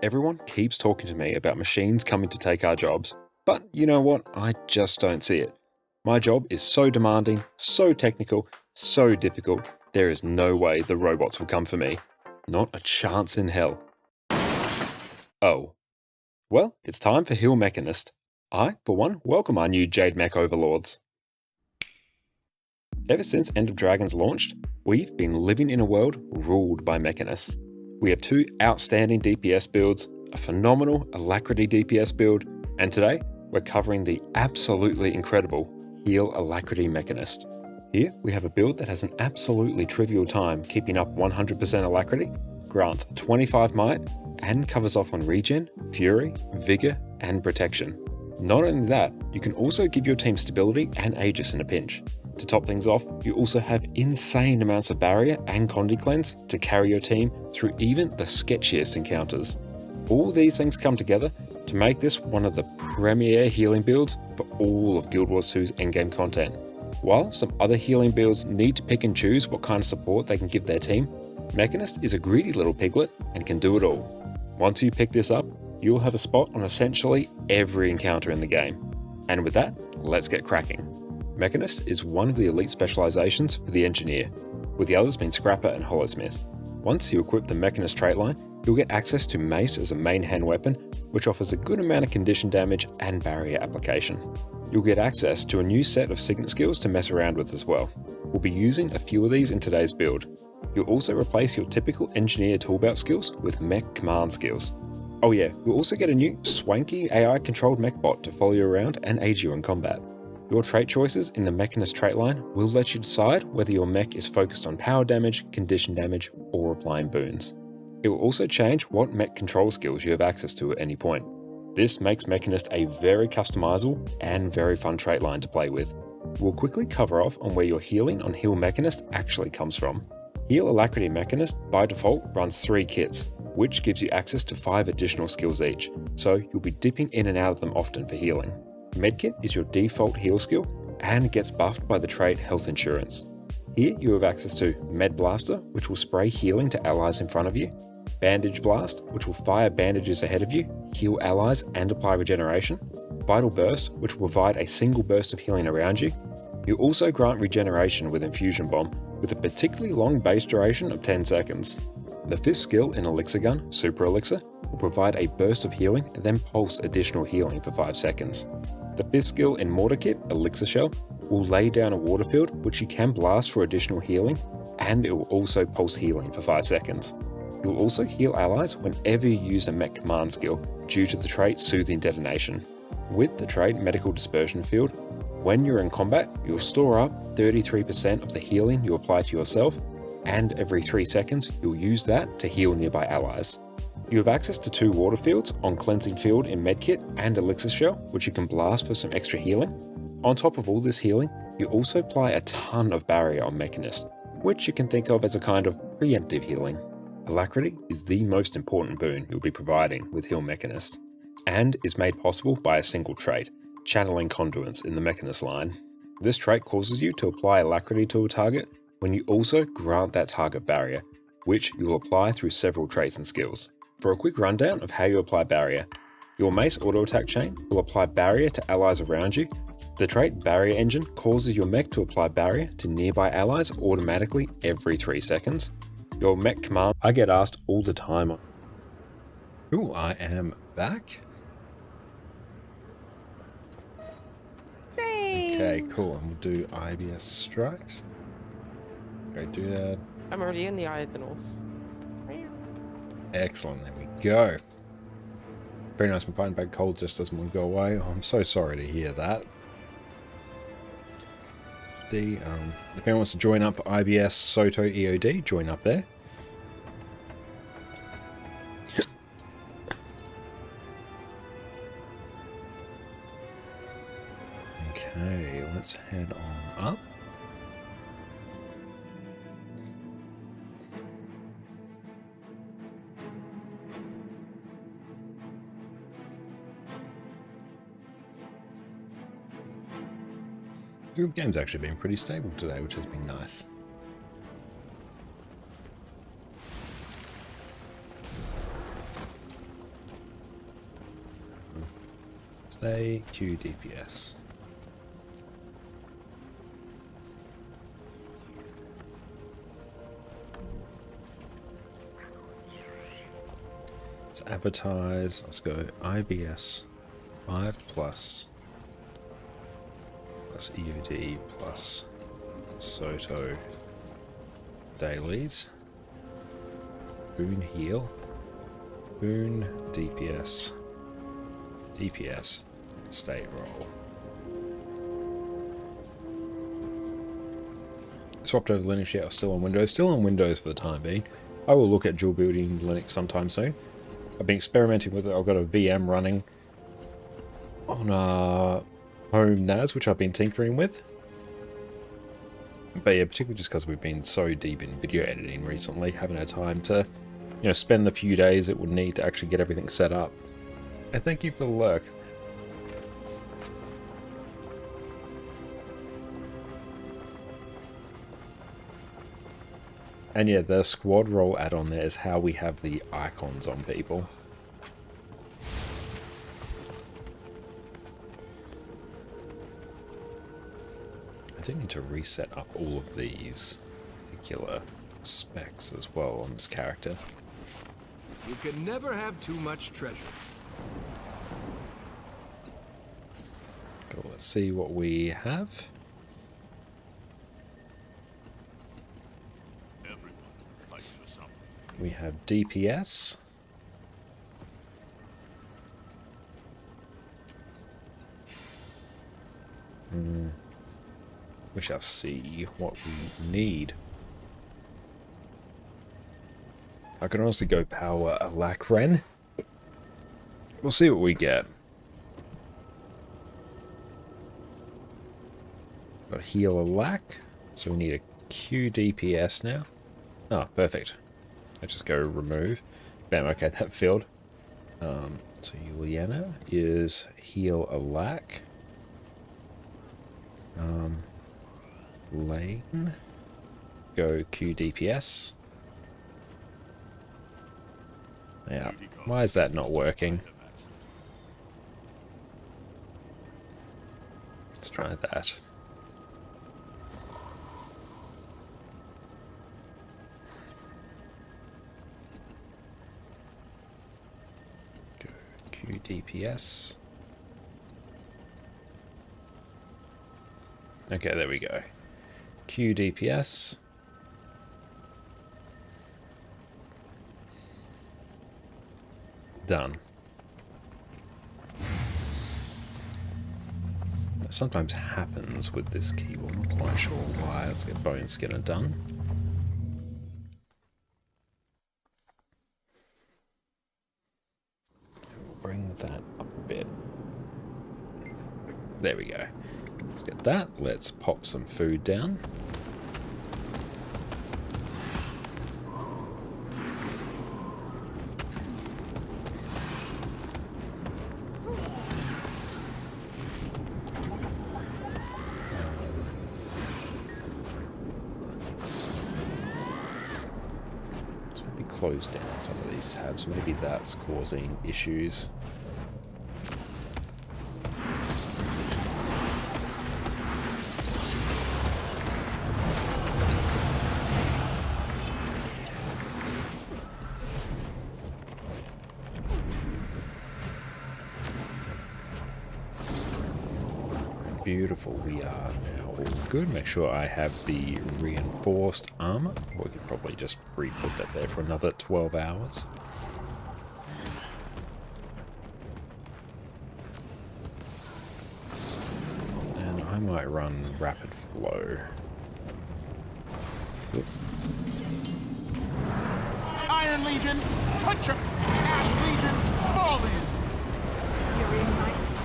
S1: Everyone keeps talking to me about machines coming to take our jobs, but you know what? I just don't see it. My job is so demanding, so technical, so difficult, there is no way the robots will come for me. Not a chance in hell. Oh. Well, it's time for Heal Mechanist. I, for one, welcome our new Jade Mech overlords. Ever since End of Dragons launched, we've been living in a world ruled by Mechanists. We have 2 outstanding DPS builds, a phenomenal Alacrity DPS build, and today we're covering the absolutely incredible Heal Alacrity Mechanist. Here we have a build that has an absolutely trivial time keeping up 100% Alacrity, grants 25 might, and covers off on regen, fury, vigor, and protection. Not only that, you can also give your team stability and Aegis in a pinch. To top things off, you also have insane amounts of barrier and Condi cleanse to carry your team through even the sketchiest encounters. All these things come together to make this one of the premier healing builds for all of Guild Wars 2's endgame content. While some other healing builds need to pick and choose what kind of support they can give their team, Mechanist is a greedy little piglet and can do it all. Once you pick this up, you'll have a spot on essentially every encounter in the game. And with that, let's get cracking. Mechanist is one of the elite specializations for the Engineer, with the others being Scrapper and Hollowsmith. Once you equip the Mechanist trait line, you'll get access to Mace as a main hand weapon, which offers a good amount of condition damage and barrier application. You'll get access to a new set of Signet skills to mess around with as well. We'll be using a few of these in today's build. You'll also replace your typical Engineer toolbelt skills with Mech command skills. Oh yeah, you'll also get a new swanky AI controlled mech bot to follow you around and aid you in combat. Your trait choices in the Mechanist trait line will let you decide whether your mech is focused on power damage, condition damage, or applying boons. It will also change what mech control skills you have access to at any point. This makes Mechanist a very customizable and very fun trait line to play with. We'll quickly cover off on where your healing on Heal Mechanist actually comes from. Heal Alacrity Mechanist by default runs 3 kits, which gives you access to 5 additional skills each, so you'll be dipping in and out of them often for healing. Medkit is your default heal skill and gets buffed by the trait Health Insurance. Here you have access to Med Blaster, which will spray healing to allies in front of you, Bandage Blast, which will fire bandages ahead of you, heal allies and apply regeneration, Vital Burst, which will provide a single burst of healing around you. You also grant regeneration with Infusion Bomb, with a particularly long base duration of 10 seconds. The 5th skill in Elixir Gun, Super Elixir, will provide a burst of healing and then pulse additional healing for 5 seconds. The 5th skill in Mortar Kit, Elixir Shell, will lay down a water field which you can blast for additional healing, and it will also pulse healing for 5 seconds. You'll also heal allies whenever you use a Mech Command skill due to the trait Soothing Detonation. With the trait Medical Dispersion Field, when you're in combat, you'll store up 33% of the healing you apply to yourself, and every 3 seconds you'll use that to heal nearby allies. You have access to 2 water fields on Cleansing Field in Medkit and Elixir Shell, which you can blast for some extra healing. On top of all this healing, you also apply a ton of barrier on Mechanist, which you can think of as a kind of preemptive healing. Alacrity is the most important boon you'll be providing with Heal Mechanist, and is made possible by a single trait, Channeling Conduits in the Mechanist line. This trait causes you to apply Alacrity to a target when you also grant that target barrier, which you will apply through several traits and skills. For a quick rundown of how you apply barrier, your Mace auto attack chain will apply barrier to allies around you. The trait Barrier Engine causes your mech to apply barrier to nearby allies automatically every 3 seconds. Your mech command, I get asked all the time.
S14: Ooh, I am back. Okay, cool. And we'll do IBS strikes. Go do that.
S4: I'm already in the Eye of the North.
S14: Excellent, there we go. Very nice, my fighting bad cold just doesn't want to go away. Oh, I'm so sorry to hear that. If anyone wants to join up IBS Soto EOD, join up there. Okay, let's head on up. The game's actually been pretty stable today, which has been nice. Stay Q DPS. Let's advertise. Let's go IBS 5+ plus EOD plus Soto dailies. Boon heal. Boon DPS. DPS. State roll. Swapped over Linux yet, or still on Windows? Still on Windows for the time being. I will look at dual building Linux sometime soon. I've been experimenting with it. I've got a VM running on home NAS, which I've been tinkering with. But yeah, particularly just because we've been so deep in video editing recently, haven't had time to, spend the few days it would need to actually get everything set up. And thank you for the lurk. And yeah, the squad role add-on there is how we have the icons on people. I do need to reset up all of these particular specs as well on this character.
S3: You can never have too much treasure.
S14: Cool, let's see what we have. We have DPS. We shall see what we need. I can honestly go power Alacren We'll see what we get. Got heal a lack, so we need a Q DPS now. Oh, perfect. I just go remove. Bam, okay, that filled. So Juliana is heal a lack. Lane, go Q DPS. Yeah, why is that not working? Let's try that. Go Q DPS. Okay, there we go. Q DPS. Done. That sometimes happens with this keyboard. I'm not quite sure why. Let's get Bone Skinner done. We'll bring that up a bit. There we go. Let's get that. Let's pop some food down. So maybe close down some of these tabs. Maybe that's causing issues. Beautiful, we are now all good. Make sure I have the reinforced armor. We could probably just re-put that there for another 12 hours. And I might run rapid flow. Oop.
S10: Iron Legion, put your Ash Legion, fall in.
S12: You're in my sights.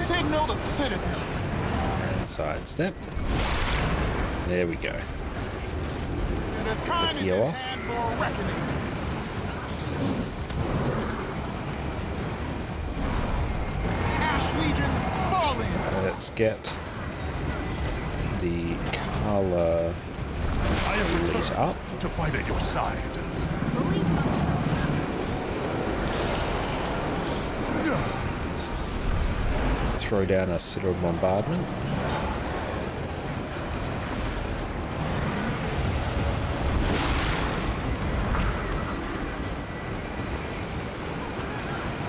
S10: Signal the Citadel.
S14: And sidestep. There we go.
S10: The time
S14: Heal
S10: is
S14: off.
S10: at hand for reckoning. Ash Legion, fall in.
S14: Let's get the color
S13: I am
S14: elite
S13: returned
S14: up.
S13: to fight at your side.
S14: Throw down a Citadel bombardment.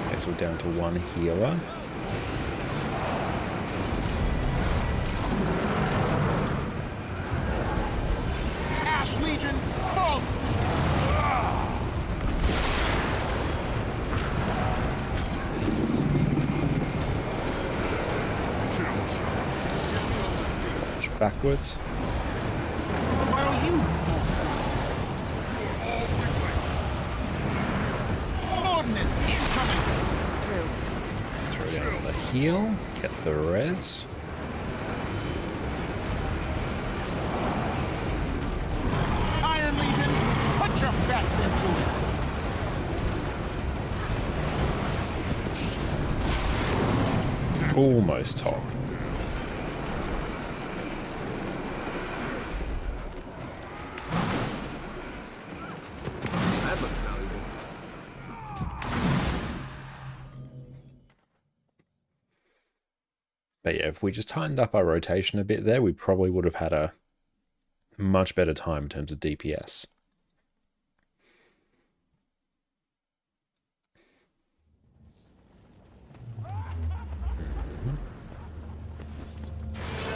S14: Okay, so we're down to one healer.
S10: Ash Legion, fall.
S14: Push backwards.
S10: Where are you? Ordnance incoming.
S14: Throw down the heal. Get the res.
S10: Iron Legion, put your best into it.
S14: Almost top.
S3: That looks valuable.
S14: But yeah, if we just tightened up our rotation a bit there, we probably would have had a much better time in terms of DPS.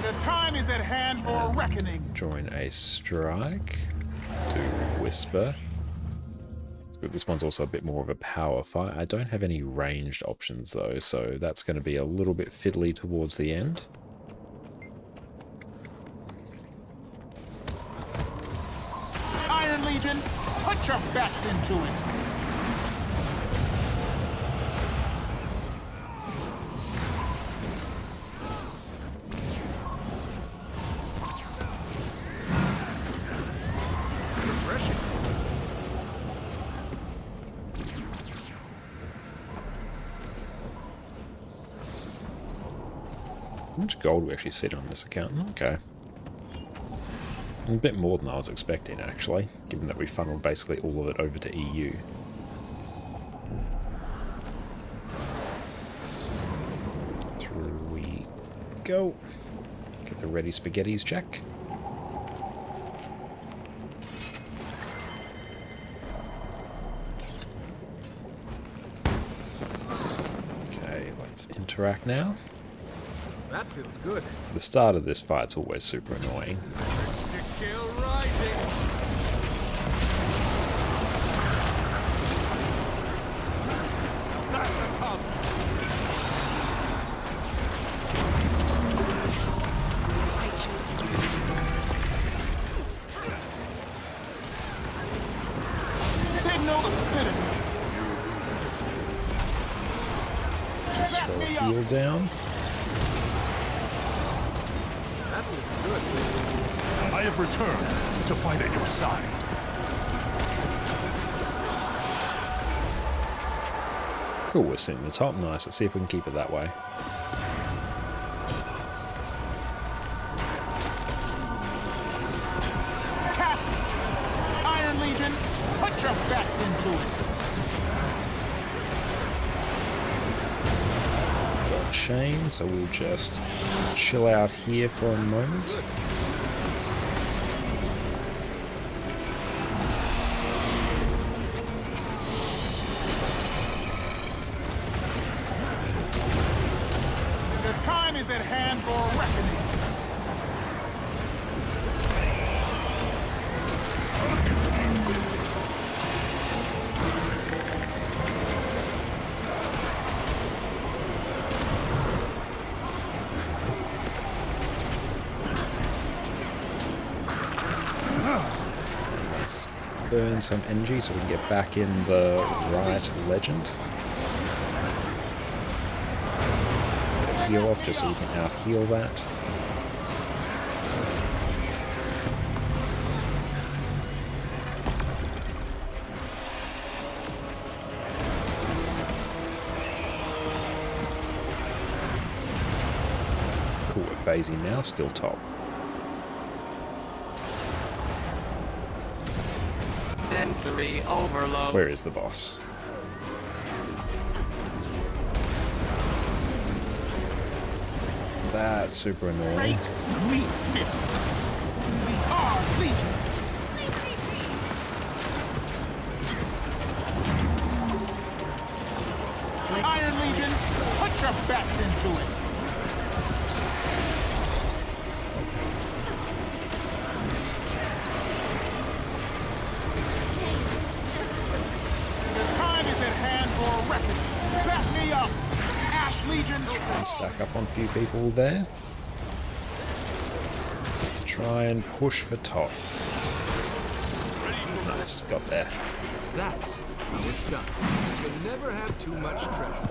S10: The time is at hand for reckoning.
S14: Join a strike. Do whisper. This one's also a bit more of a power fight. I don't have any ranged options though, so that's going to be a little bit fiddly towards the end.
S10: Iron Legion, put your best into it.
S3: Refreshing.
S14: How much gold we actually sit on this account? Okay. A bit more than I was expecting, actually, given that we funneled basically all of it over to EU. Through we go. Get the ready spaghettis check. Okay, let's interact now.
S3: That feels good.
S14: The start of this fight's always super annoying.
S3: To kill rising. That's a pump.
S10: Signal the citadel.
S14: Just throw a heal down.
S3: That looks good.
S8: I have returned to fight at your side.
S14: Cool, we're sitting at the top. Nice. Let's see if we can keep it that way.
S10: Cap! Iron Legion, put your best into it.
S14: Got chain, so we'll just chill out here for a moment.
S10: The time is at hand for reckoning.
S14: Let's burn some energy so we can get back in the right legend. Heal off just so we can out heal that. Cool, we're basing now, skill top.
S15: Sensory overload.
S14: Where is the boss? That's super annoying.
S10: Great Great Fist. We are Legion. Iron Legion, put your best into it. The time is at hand for reckoning. Back me up. Ash Legion.
S14: And stack up on a few people there. Try and push for top. Nice, got there.
S3: That's how it's done. You'll never have too much treasure.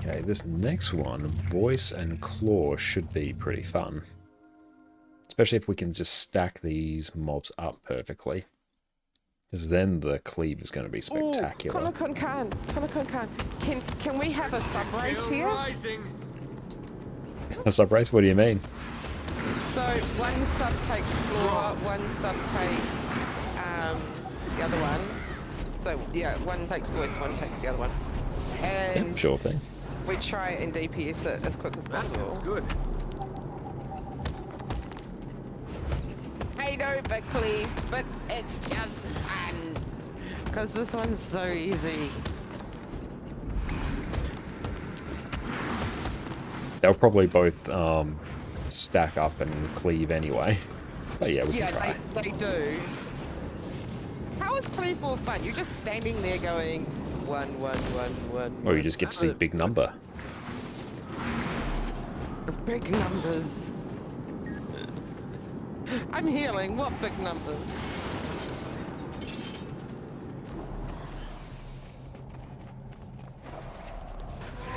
S14: Okay, this next one, voice and claw, should be pretty fun. Especially if we can just stack these mobs up perfectly. Because then the cleave is going to be spectacular.
S4: ConnorConCarne, can we have a sub race here?
S14: A sub race? What do you mean?
S4: So one sub takes claw, one sub takes So yeah, one takes voice, one takes the other one, and
S14: Yep, sure thing.
S4: we try and DPS it as quick as possible.
S3: That's good.
S4: I know, but Cleve, but it's just fun because this one's so easy.
S14: They'll probably both stack up and cleave anyway. But yeah, we can try.
S4: Yeah, they do. How is Cleve more fun? You're just standing there going, one.
S14: Or you just get to see a big number.
S4: Big numbers. I'm healing. What big numbers?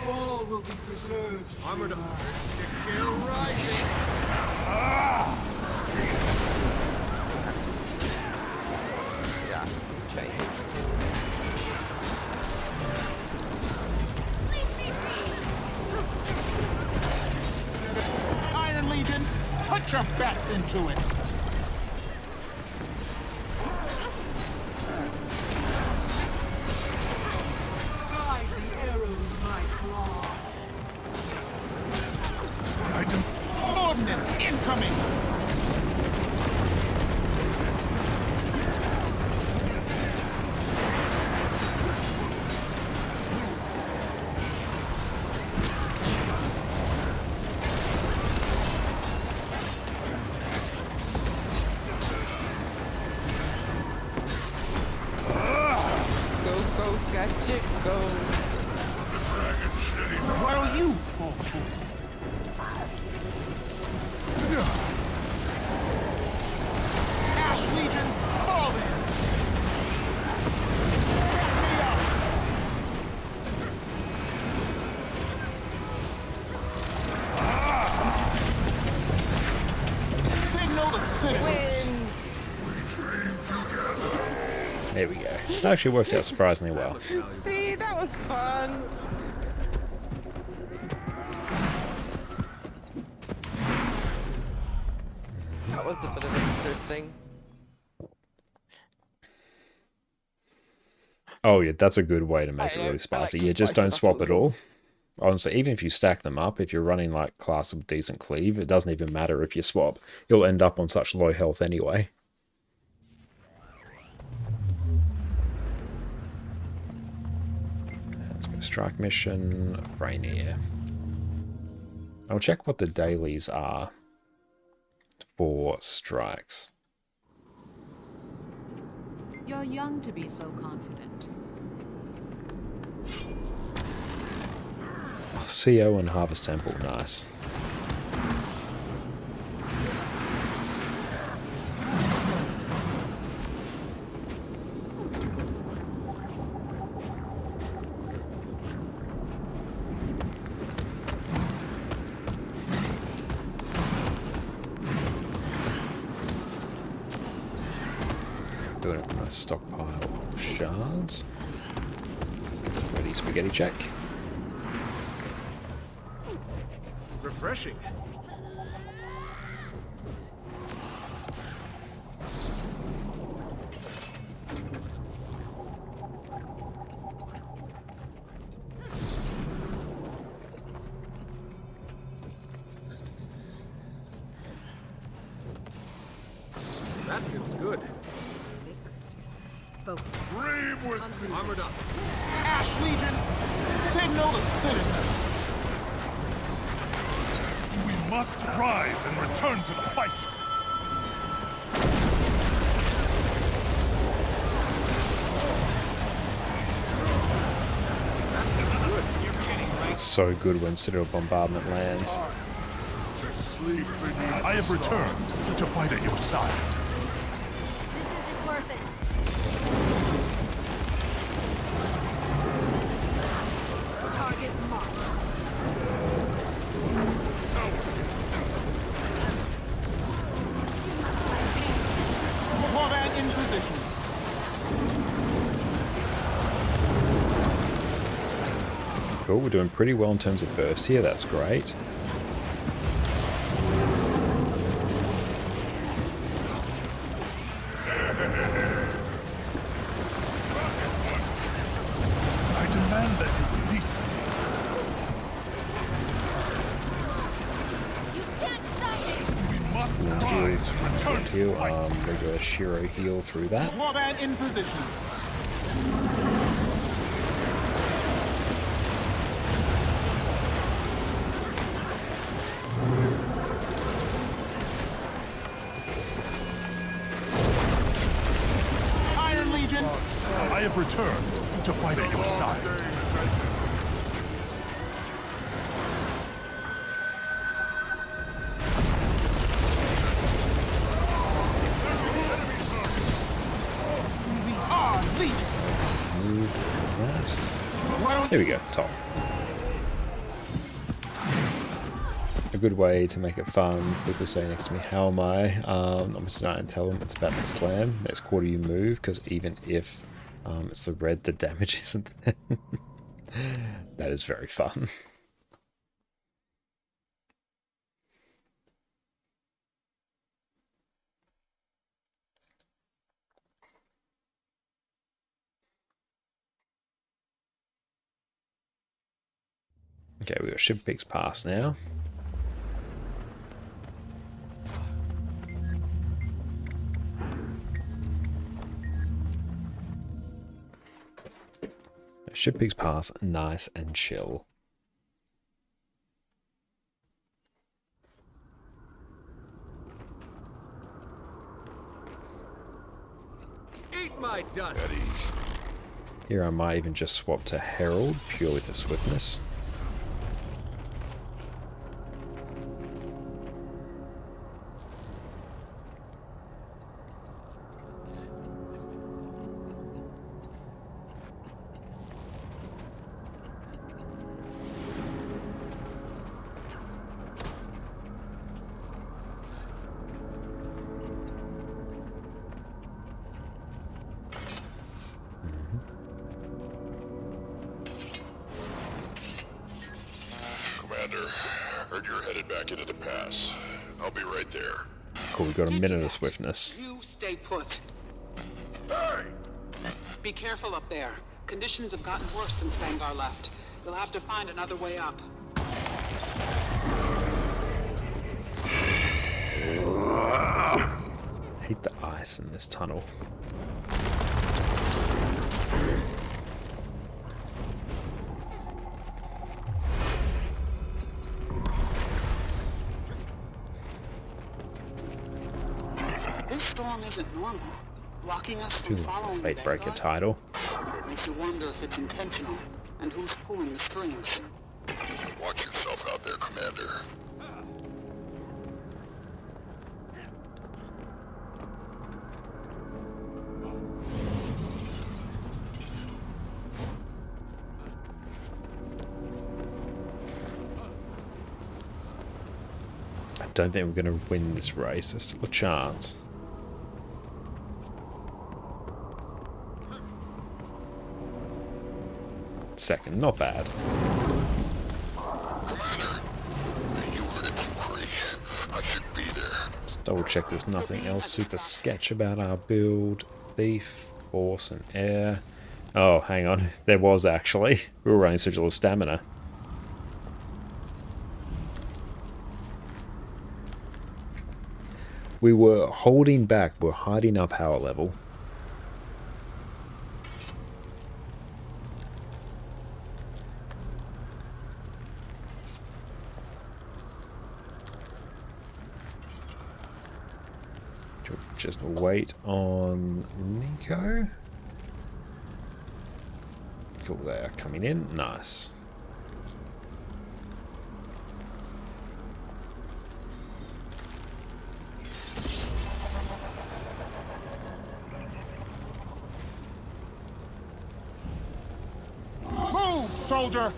S8: All will be preserved.
S3: Armored up. To kill rising.
S4: Yeah, change.
S10: Iron Legion, put your best into it.
S8: Guide the arrows, my claw.
S10: Ordnance incoming.
S4: Go, gadget, go.
S10: What'll you fall for? Ash Legion, fall in. Me up. Signal the city.
S14: There we go. It actually worked out surprisingly well.
S4: See, that was fun. That was a bit of interesting.
S14: Oh yeah, that's a good way to make it
S4: I
S14: really
S4: like
S14: spicy.
S4: to
S14: Yeah, just
S4: spice it
S14: don't
S4: up a
S14: swap at
S4: little.
S14: all. Honestly, even if you stack them up, if you're running like class of decent cleave, it doesn't even matter if you swap. You'll end up on such low health anyway. Let's go strike mission, Rainier. I'll check what the dailies are for strikes.
S12: You're young to be so confident.
S14: CO and Harvest Temple, nice. Building up a nice stockpile of shards. Let's get this ready, spaghetti check.
S3: Refreshing. That feels good.
S13: Brave with me.
S3: Armored up.
S10: Ash Legion, signal the citadel.
S13: We must rise and return to the fight.
S14: Feels so good when Citadel Bombardment lands.
S13: To sleep beneath. I have returned to fight at your side.
S2: This isn't worth it. Target marked.
S10: Warband in position.
S14: Cool, we're doing pretty well in terms of burst here, that's great. fast heal, regular Shiro heal through that.
S10: Warband in position. Iron Legion,
S8: I have returned to fight at your side.
S10: we are Legion.
S14: Move that. Here we go, top. A good way to make it fun. People say next to me, how am I? I'm just trying to tell them it's about the slam. Next quarter you move, because even if it's the red, the damage isn't there. That is very fun. Okay, we've got Ship Peaks Pass now. Ship Peaks Pass, nice and chill.
S5: Eat my dust.
S14: Here I might even just swap to Herald, purely for swiftness.
S13: Commander, heard you're headed back into the pass. I'll be right there.
S14: Cool, we've got a minute of swiftness.
S16: You stay put. Be careful up there. Conditions have gotten worse since Vanguard left. You'll have to find another way up.
S14: I hate the ice in this tunnel.
S16: This storm isn't normal. Blocking us
S14: To
S16: from following
S14: Fate Breaker
S16: Vanguard
S14: title.
S16: makes you wonder if it's intentional and who's pulling the strings.
S13: Watch yourself out there, Commander.
S14: I don't think we're going to win this race. There's still a chance. Second, not bad.
S13: You heard it from Cree. I should be there.
S14: Let's double check there's nothing else super sketch about our build. Thief, Force, and Air. Oh, hang on. There was actually. We were running Sigil of Stamina. We were holding back. We're hiding our power level. Just wait on Nico. Cool, they are coming in. Nice.
S10: Move, soldier!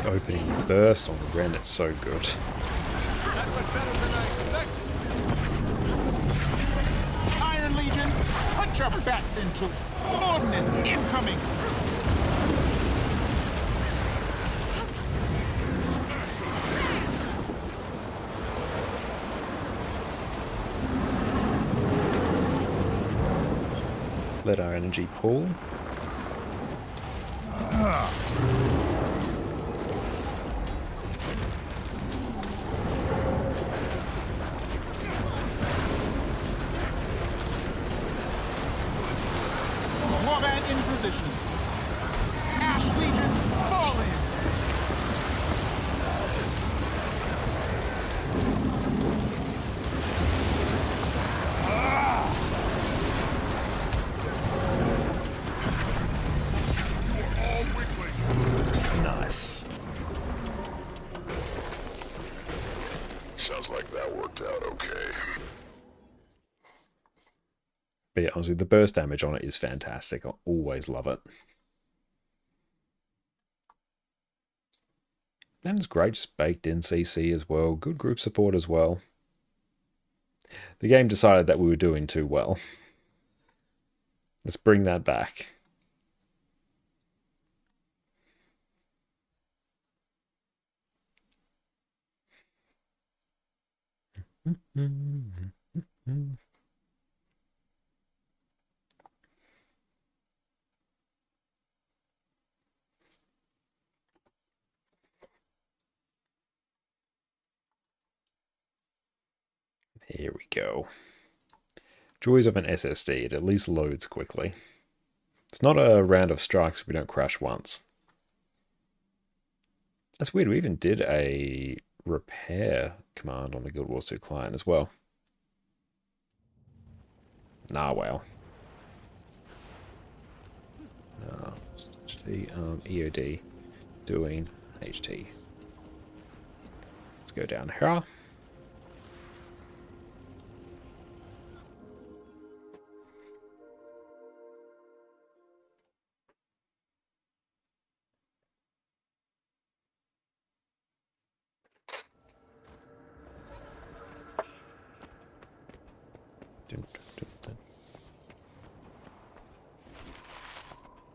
S14: Opening burst on the Ren, it's so good.
S5: That went better than I expected.
S10: Iron Legion, put your bats into it. Ordnance incoming!
S14: Let our energy pool.
S10: Warband in position. Ash Legion, fall in.
S14: Nice.
S13: Sounds like that worked out okay.
S14: But yeah, honestly, the burst damage on it is fantastic. I always love it. And it's great, just baked in CC as well. Good group support as well. The game decided that we were doing too well. Let's bring that back. Here we go. Joys of an SSD. It at least loads quickly. It's not a round of strikes if we don't crash once. That's weird. We even did a repair command on the Guild Wars 2 client as well. Nah, well. EOD doing HT. Let's go down here.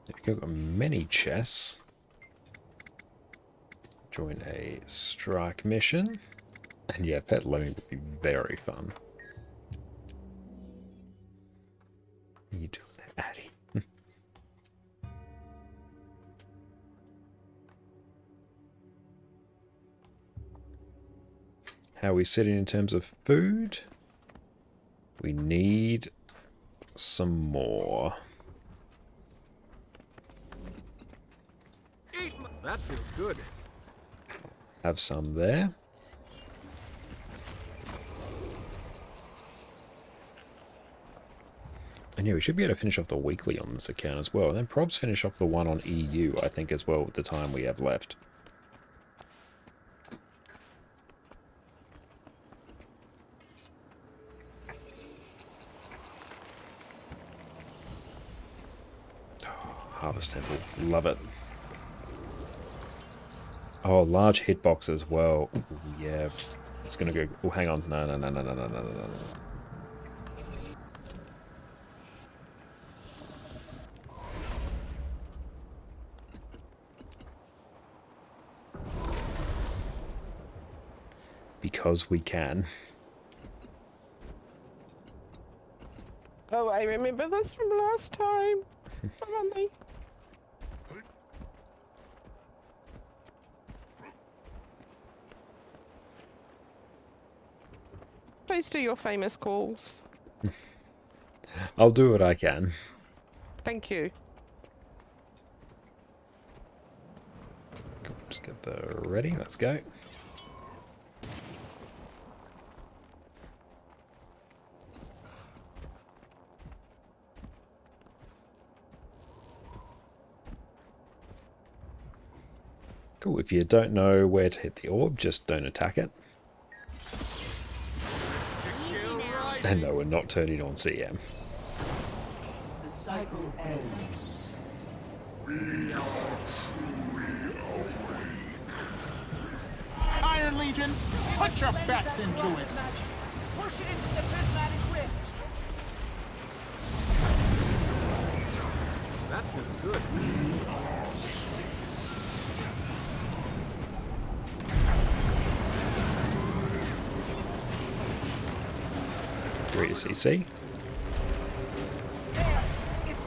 S14: There we go, got many chests. Join a strike mission. And yeah, pet loaming would be very fun. What are you doing there, Addy? How are we sitting in terms of food? We need some more.
S3: That feels good.
S14: Have some there. And yeah, we should be able to finish off the weekly on this account as well. And then probs finish off the one on EU, I think, as well, with the time we have left. Harvest Temple. Love it. Oh, large hitbox as well. Ooh, yeah. It's going to go... Oh, hang on. No. Because we can.
S4: Oh, I remember this from last time. Money. Please do your famous calls.
S14: I'll do what I can.
S4: Thank you.
S14: Cool, just get the ready. Let's go. Cool, if you don't know where to hit the orb, just don't attack it. And no, we're not turning on CM.
S17: The cycle ends.
S13: We are truly awake.
S10: Iron Legion, put your best into it.
S5: Push it into the prismatic rift.
S3: That feels good.
S14: Ready to CC.
S5: There, it's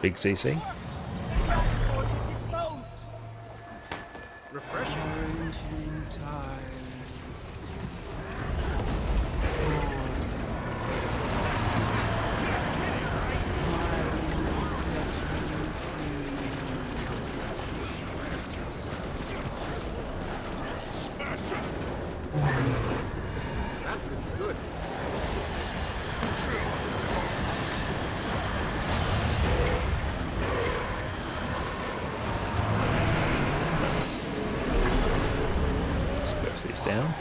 S14: Big CC.
S3: Refreshing. That feels good.
S14: Nice. Let's burst these down.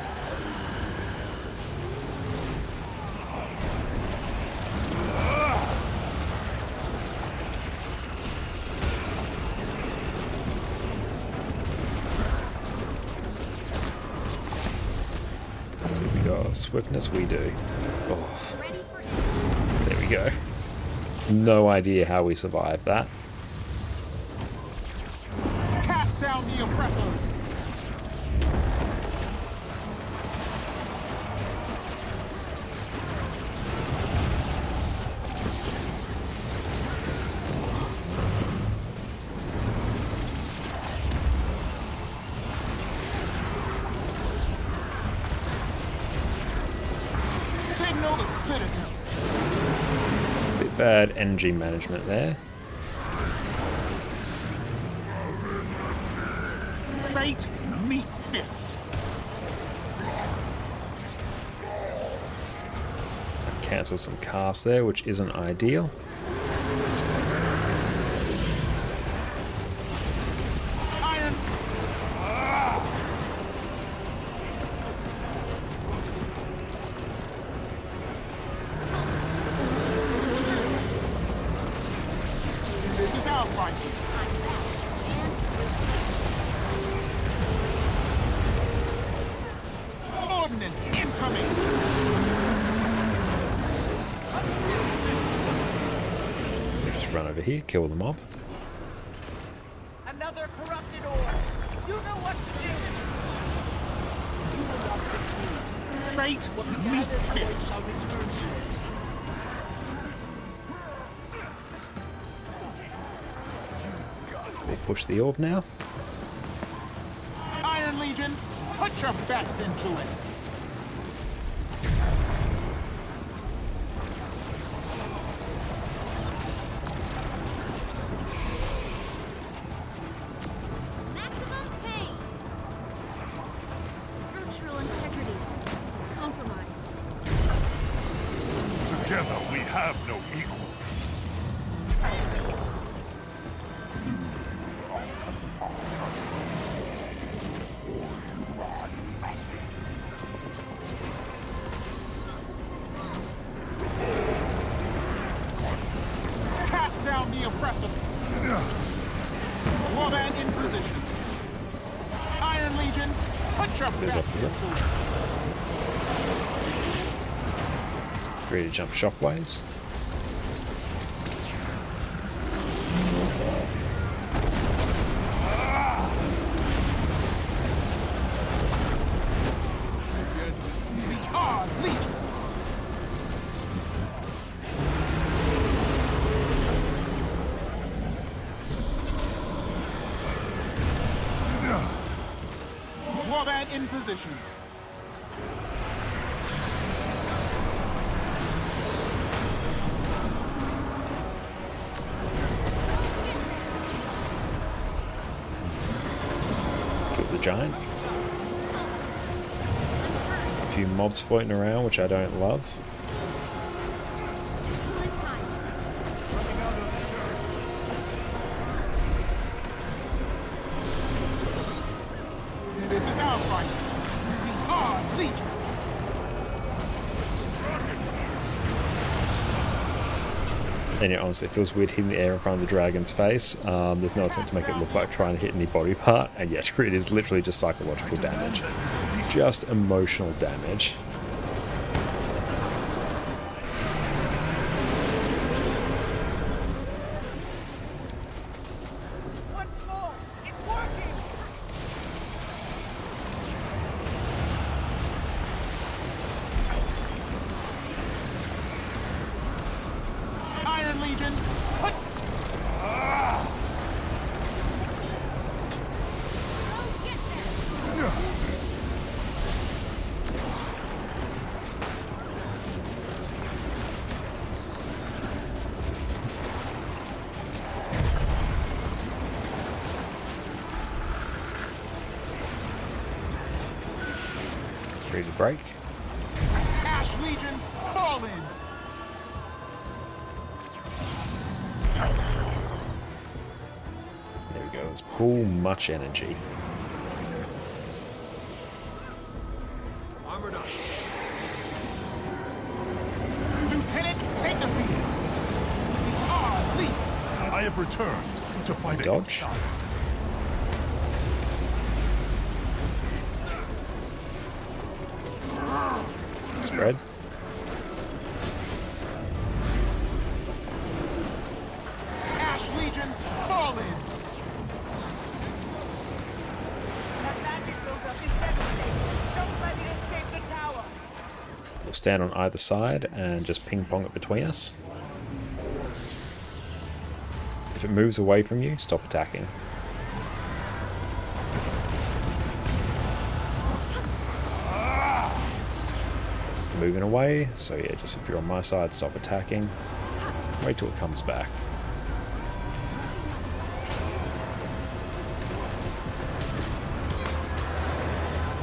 S14: So we got swiftness, we do. Oh. There we go. No idea how we survived that.
S10: Cast down the oppressors! Signal the citadel!
S14: Bit bad energy management there.
S10: Fate, meet fist!
S14: Cancel some casts there, which isn't ideal.
S10: Iron! This is our fight! Ordnance incoming!
S14: We'll just run over here, kill the mob.
S5: Another corrupted ore. You know what to do.
S10: Fate, meet fist!
S14: We'll push the orb now.
S10: Iron Legion, put your best into it!
S6: Maximum pain. Structural integrity compromised.
S13: Together we have no equal.
S10: Cast down the oppressor! Warband in position! Iron Legion, put your
S14: There's
S10: best
S14: off the
S10: into it!
S14: Ready to jump shockwaves.
S10: We are Legion! Warband in position.
S14: Kill the giant. A few mobs floating around, which I don't love.
S6: Excellent time.
S10: This is our fight. We are Legion.
S14: And it honestly feels weird hitting the air in front of the dragon's face. There's no attempt to make it look like trying to hit any body part, and yet it is literally just psychological damage. Just emotional damage.
S5: Once more. It's working.
S10: Iron Legion, put...
S14: break.
S10: Ash Legion, fall in!
S14: There we go. Let's pull much energy.
S3: Armored up.
S10: Lieutenant, take the field! We are leaving!
S13: I have returned to fight
S14: Dodge. Spread.
S10: Ash Legion, fall in!
S5: That magic buildup is devastating. Don't let it escape the tower.
S14: We'll stand on either side and just ping pong it between us. If it moves away from you, stop attacking. It's moving away, so yeah, just if you're on my side, stop attacking. Wait till it comes back.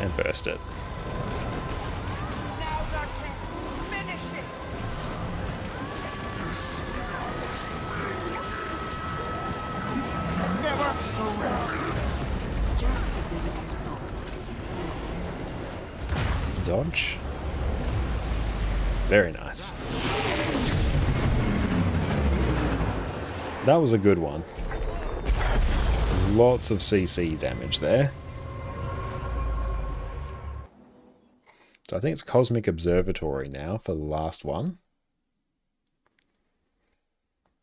S14: And burst it.
S5: Now's our chance. Finish it.
S10: Never surrender!
S12: Just a bit of your soul. Is it?
S14: Dodge. Very nice. That was a good one. Lots of CC damage there. So I think it's Cosmic Observatory now for the last one.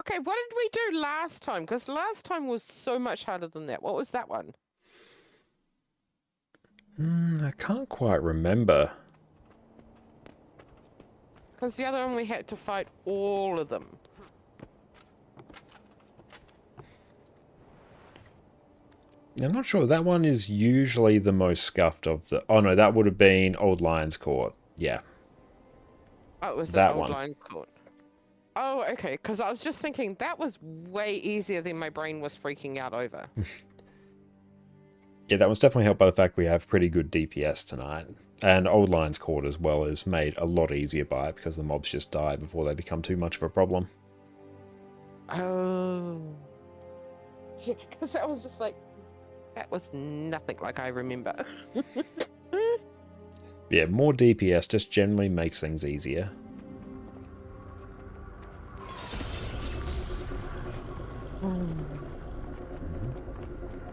S4: Okay, what did we do last time? Because last time was so much harder than that. What was that one?
S14: I can't quite remember.
S4: Because the other one we had to fight all of them.
S14: I'm not sure. That one is usually the most scuffed of the... Oh no, that would have been Old Lion's Court. Yeah.
S4: Oh, it was
S14: that
S4: the
S14: one.
S4: Old Lion's Court. Oh, okay. Because I was just thinking that was way easier than my brain was freaking out over.
S14: Yeah, that was definitely helped by the fact we have pretty good DPS tonight. And Old Lion's Court as well is made a lot easier by it because the mobs just die before they become too much of a problem.
S4: Oh. Yeah, because I was just like, that was nothing like I remember.
S14: Yeah, more DPS just generally makes things easier.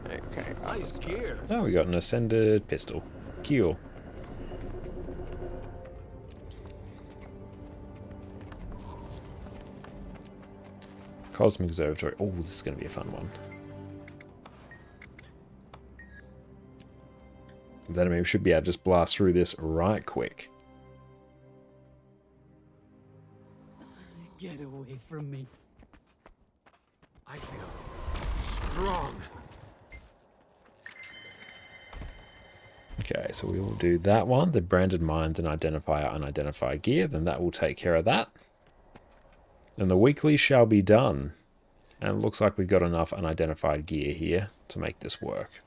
S4: Okay.
S3: Nice gear.
S14: Oh, we got an Ascended Pistol. Cool. Cosmic Observatory. Oh, this is going to be a fun one. Then I mean, we should be able to just blast through this right quick.
S17: Get away from me.
S3: I feel strong.
S14: Okay, so we will do that one. The branded mines and identify unidentified gear. Then that will take care of that. And the weekly shall be done. And it looks like we've got enough unidentified gear here to make this work.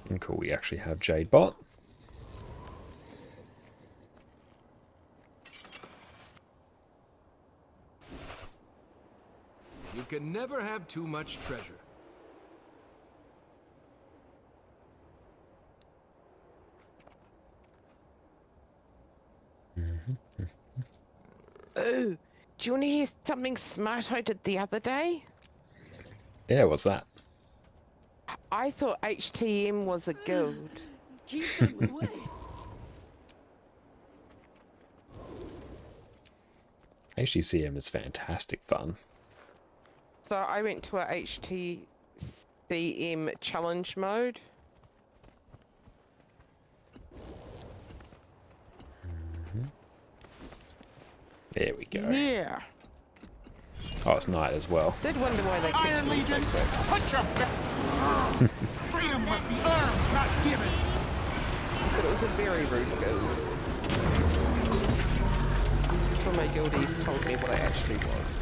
S14: And cool, we actually have Jade Bot.
S3: You can never have too much treasure.
S4: Oh, do you want to hear something smart I did the other day?
S14: Yeah, what's that?
S4: I thought HTM was a guild.
S17: Keep them away.
S14: HTCM is fantastic fun.
S4: So I went to a HTCM challenge mode.
S14: There we go.
S4: Yeah.
S14: Oh, it's night as well.
S4: Did wonder why they kept
S10: Iron
S4: me so
S10: Legion,
S4: quick.
S10: put your back. Freedom must be earned, not given.
S4: But it was a very rude guild. So my guildies told me what I actually was.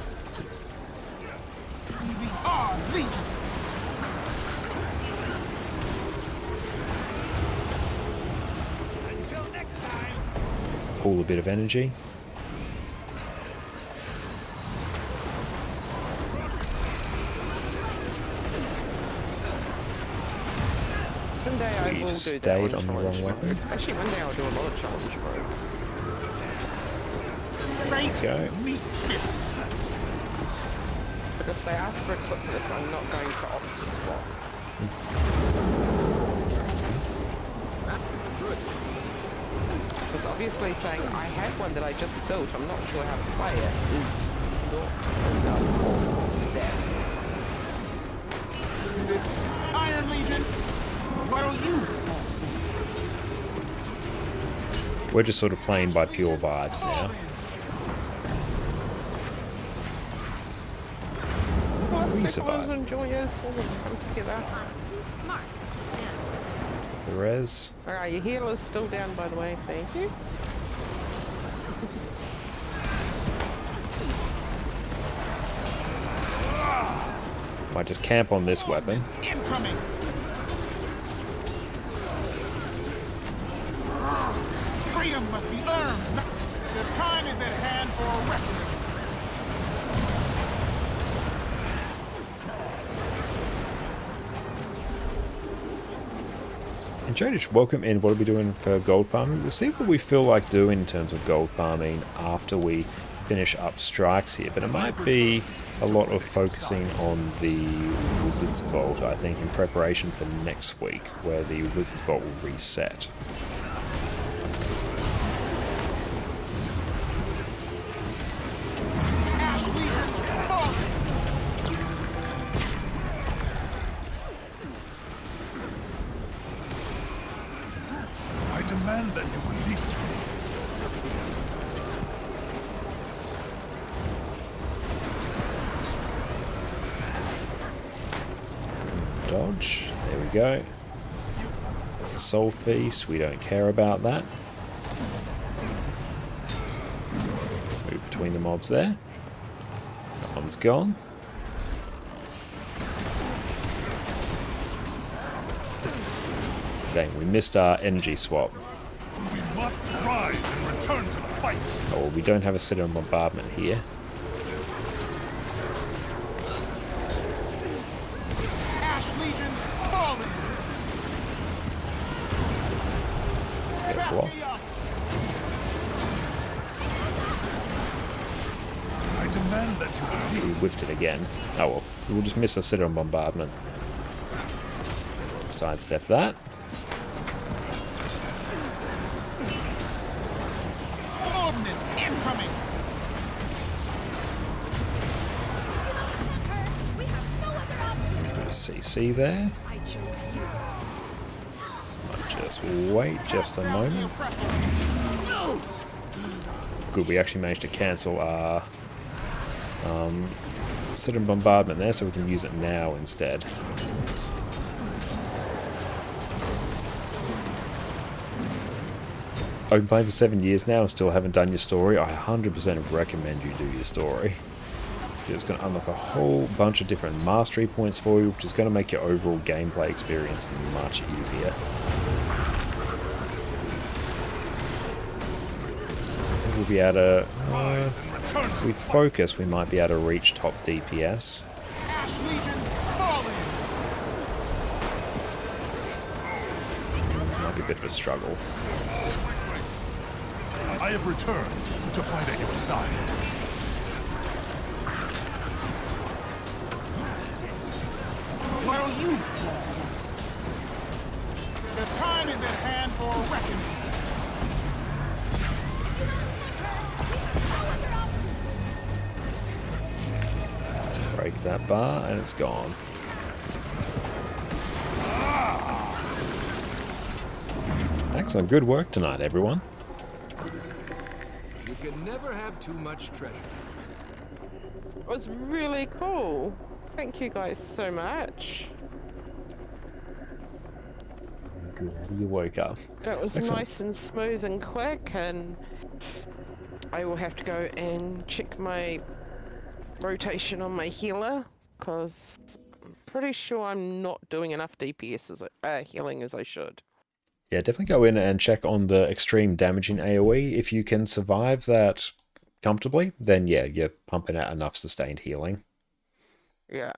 S10: We are Legion.
S14: pull a bit of energy.
S4: One day I will do that
S14: Stayed on the wrong
S4: challenge
S14: weapon.
S4: mode. Actually, one day I'll do a lot of challenge modes.
S10: Fate, meet fist.
S4: But if they ask for equipment, I'm not going to opt to swap. Because obviously saying I have one that I just built, I'm not sure how to play it, is not enough for them.
S10: Iron Legion, what'll you?
S14: We're just sort of playing by pure vibes now. We survive.
S4: Enjoyers all the time together.
S6: I'm too smart. Yeah.
S14: The res.
S4: Alright, your healer's still down, by the way. Thank you.
S14: Might just camp on this weapon.
S10: Incoming. Freedom must be earned. The time is at hand for a reckoning.
S14: And Jodish, welcome in. What are we doing for gold farming? We'll see what we feel like doing in terms of gold farming after we finish up strikes here. But it might be a lot of focusing on the Wizard's Vault, I think, in preparation for next week, where the Wizard's Vault will reset.
S8: I demand that you release me.
S14: Dodge. There we go. It's a soul feast. We don't care about that. Move between the mobs there. That one's gone. Dang, we missed our energy swap.
S8: We must rise and return to the fight.
S14: Oh, well, we don't have a Citadel bombardment here.
S10: Ash Legion falling.
S14: Let's get a block.
S8: I demand that you
S14: We
S8: release me.
S14: whiffed it again. Oh well, we'll just miss a Citadel bombardment. Sidestep that.
S10: Ordnance incoming.
S14: CC there.
S12: I chose you.
S14: I'll just wait just a moment. Good, we actually managed to cancel our Citadel bombardment there, so we can use it now instead. I've been playing for 7 years now and still haven't done your story. I 100% recommend you do your story. It's going to unlock a whole bunch of different mastery points for you, which is going to make your overall gameplay experience much easier. I think we'll be able to, if we focus, we might be able to reach top DPS.
S10: Ash Legion falling.
S14: Might be a bit of a struggle.
S8: I have returned to fight at your side.
S10: What'll you? The time is at hand for a reckoning.
S14: Break that bar and it's gone. Excellent, good work tonight, everyone.
S3: You can never have too much treasure.
S4: It was really cool. Thank you guys so much.
S14: Good, you woke up.
S4: It was
S14: Excellent.
S4: nice and smooth and quick, and I will have to go and check my rotation on my healer, because I'm pretty sure I'm not doing enough DPS as healing as I should.
S14: Yeah, definitely go in and check on the extreme damaging AoE. If you can survive that comfortably, then yeah, you're pumping out enough sustained healing.
S4: Yeah.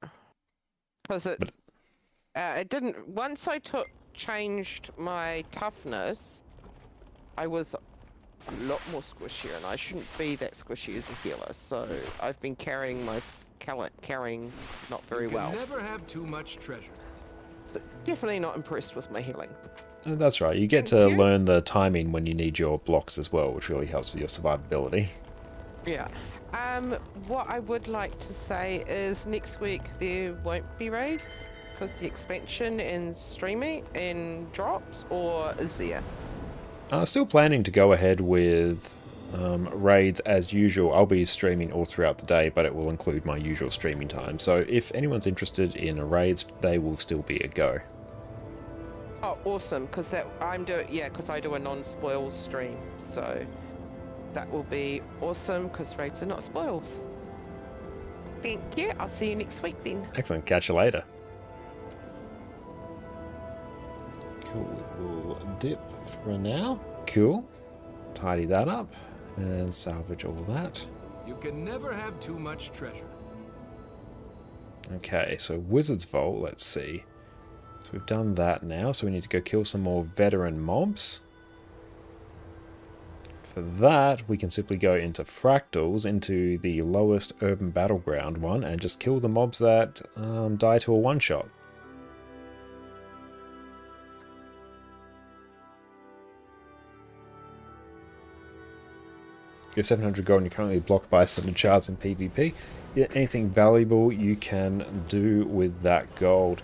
S4: Because it didn't... Once I changed my toughness, I was a lot more squishier, and I shouldn't be that squishy as a healer, so I've been carrying my... carrying not very well.
S3: Never have too much treasure.
S4: So definitely not impressed with my healing.
S14: That's right, you get to learn the timing when you need your blocks as well, which really helps with your survivability.
S4: Yeah. What I would like to say is next week there won't be raids because the expansion in streaming in drops, or is there?
S14: Still planning to go ahead with raids as usual. I'll be streaming all throughout the day, but it will include my usual streaming time. So if anyone's interested in raids, they will still be a go.
S4: Oh, awesome! Because because I do a non-spoils stream, so that will be awesome. Because raids are not spoils. Thank you. I'll see you next week then.
S14: Excellent. Catch you later. Cool. We'll dip for now. Cool. Tidy that up and salvage all that.
S3: You can never have too much treasure.
S14: Okay, so Wizard's Vault, let's see. So we've done that now, so we need to go kill some more veteran mobs. For that, we can simply go into Fractals, into the lowest urban battleground one, and just kill the mobs that die to a one-shot. You have 700 gold and you're currently blocked by 7 shards in PvP. Anything valuable you can do with that gold.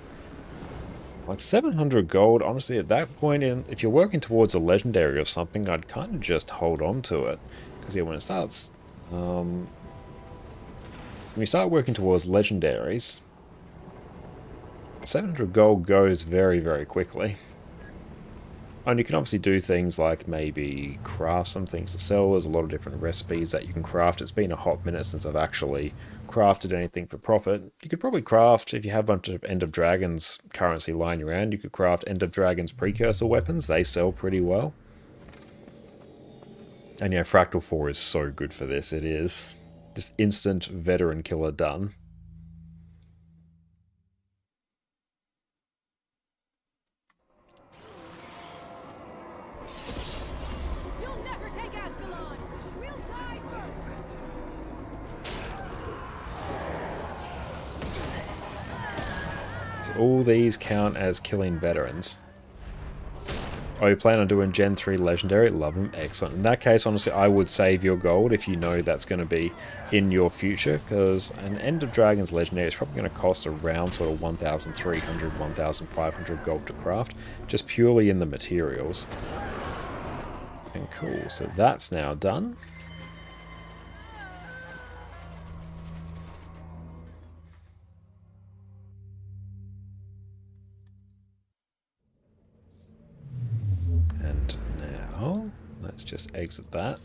S14: Like 700 gold, honestly, at that point, if you're working towards a legendary or something, I'd kind of just hold on to it. Because yeah, when it starts... when you start working towards legendaries, 700 gold goes very, very quickly. And you can obviously do things like maybe craft some things to sell. There's a lot of different recipes that you can craft. It's been a hot minute since I've actually crafted anything for profit. You could probably craft, if you have a bunch of End of Dragons currency lying around, you could craft End of Dragons precursor weapons. They sell pretty well. And yeah, Fractal 4 is so good for this. It is. Just instant veteran killer done. All these count as killing veterans. Oh, you plan on doing Gen 3 Legendary? Love them. Excellent. In that case, honestly, I would save your gold if you know that's going to be in your future, because an End of Dragons Legendary is probably going to cost around sort of 1,300, 1,500 gold to craft, just purely in the materials. And cool, so that's now done. And now, let's just exit that.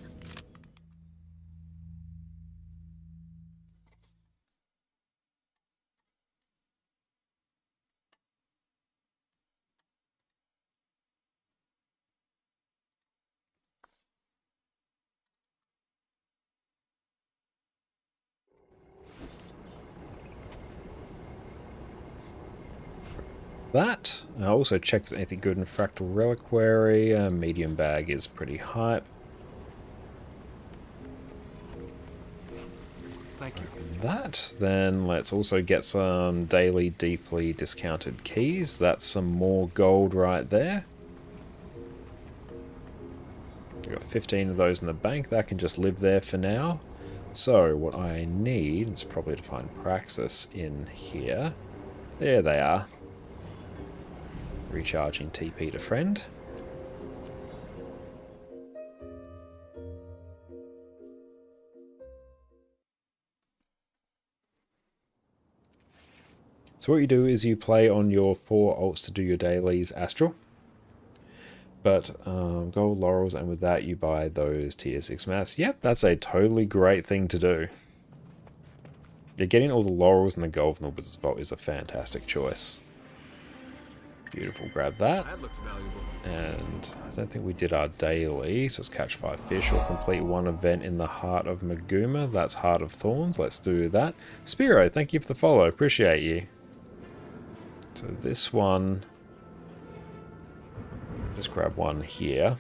S14: That. I also checked if there's anything good in Fractal Reliquary. Medium bag is pretty hype.
S3: Thank you.
S14: That. Then let's also get some daily deeply discounted keys. That's some more gold right there. We've got 15 of those in the bank. That can just live there for now. So what I need is probably to find Praxis in here. There they are. Recharging TP to friend. So what you do is you play on your 4 alts to do your dailies Astral. But gold laurels, and with that you buy those tier 6 mats. Yep, that's a totally great thing to do. Yeah, getting all the laurels and the gold from the Wizard's Vault is a fantastic choice. Beautiful, grab that.
S3: That looks valuable.
S14: And I don't think we did our daily, so let's catch 5 fish or complete one event in the Heart of Maguma. That's Heart of Thorns. Let's do that. Spiro, thank you for the follow. Appreciate you. So this one, just grab one here.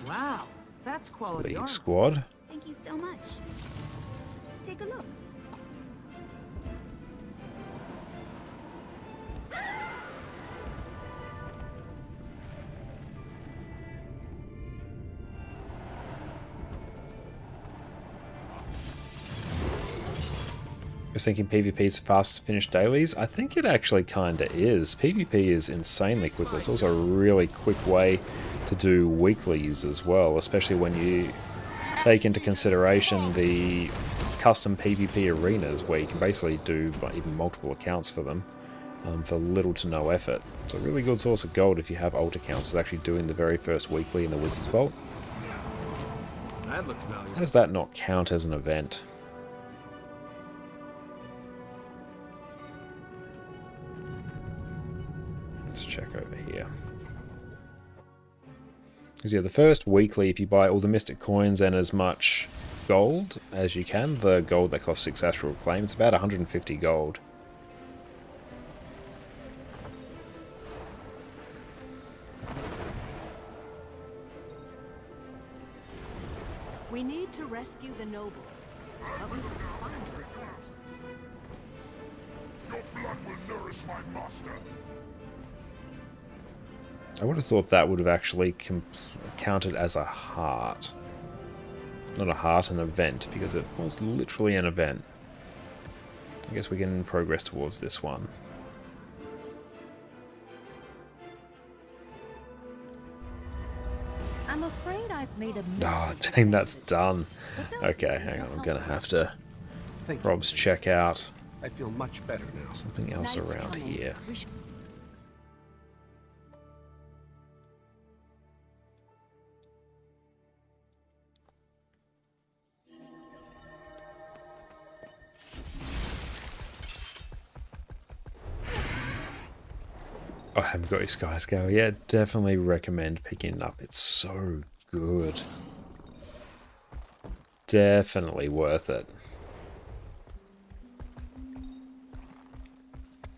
S17: Wow, that's quality
S14: League
S17: art.
S14: squad.
S2: Thank you so much. Take a look.
S14: I was thinking PvP's fast finish dailies. I think it actually kinda is. PvP is insanely quick. It's also a really quick way to do weeklies as well, especially when you take into consideration the custom PvP arenas where you can basically do even multiple accounts for them for little to no effort. It's a really good source of gold if you have alt accounts, is actually doing the very first weekly in the Wizard's Vault.
S3: That looks valuable.
S14: How does that not count as an event? Let's check over here. Because yeah, the first weekly, if you buy all the Mystic Coins and as much gold as you can, the gold that costs 6 Astral Claim, it's about 150 gold.
S12: We need to rescue the noble. But we have to find her first.
S13: Your blood will nourish my master.
S14: I would have thought that would have actually counted as a heart. Not a heart, an event, because it was literally an event. I guess we can progress towards this one.
S6: I'm afraid I've made a mess.
S14: Oh, dang, that's done. Okay, hang on, I'm gonna have to Rob's check out
S18: I feel much better now.
S14: something else around here. Oh, I haven't got your Sky Scale yet. Definitely recommend picking it up. It's so good. Definitely worth it.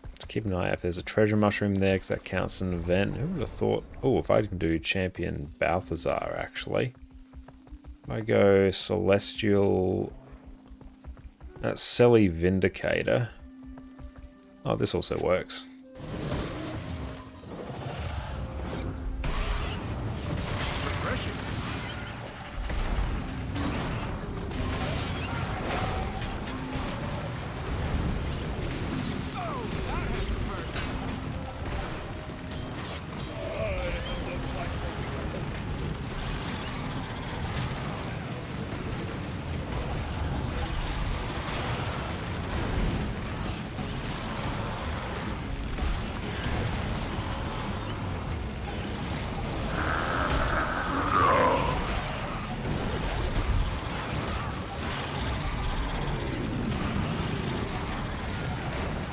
S14: Let's keep an eye out if there's a treasure mushroom there, because that counts as an event. Who would have thought? Oh, if I can do Champion Balthazar, actually. If I go Celestial... That's Selly Vindicator. Oh, this also works.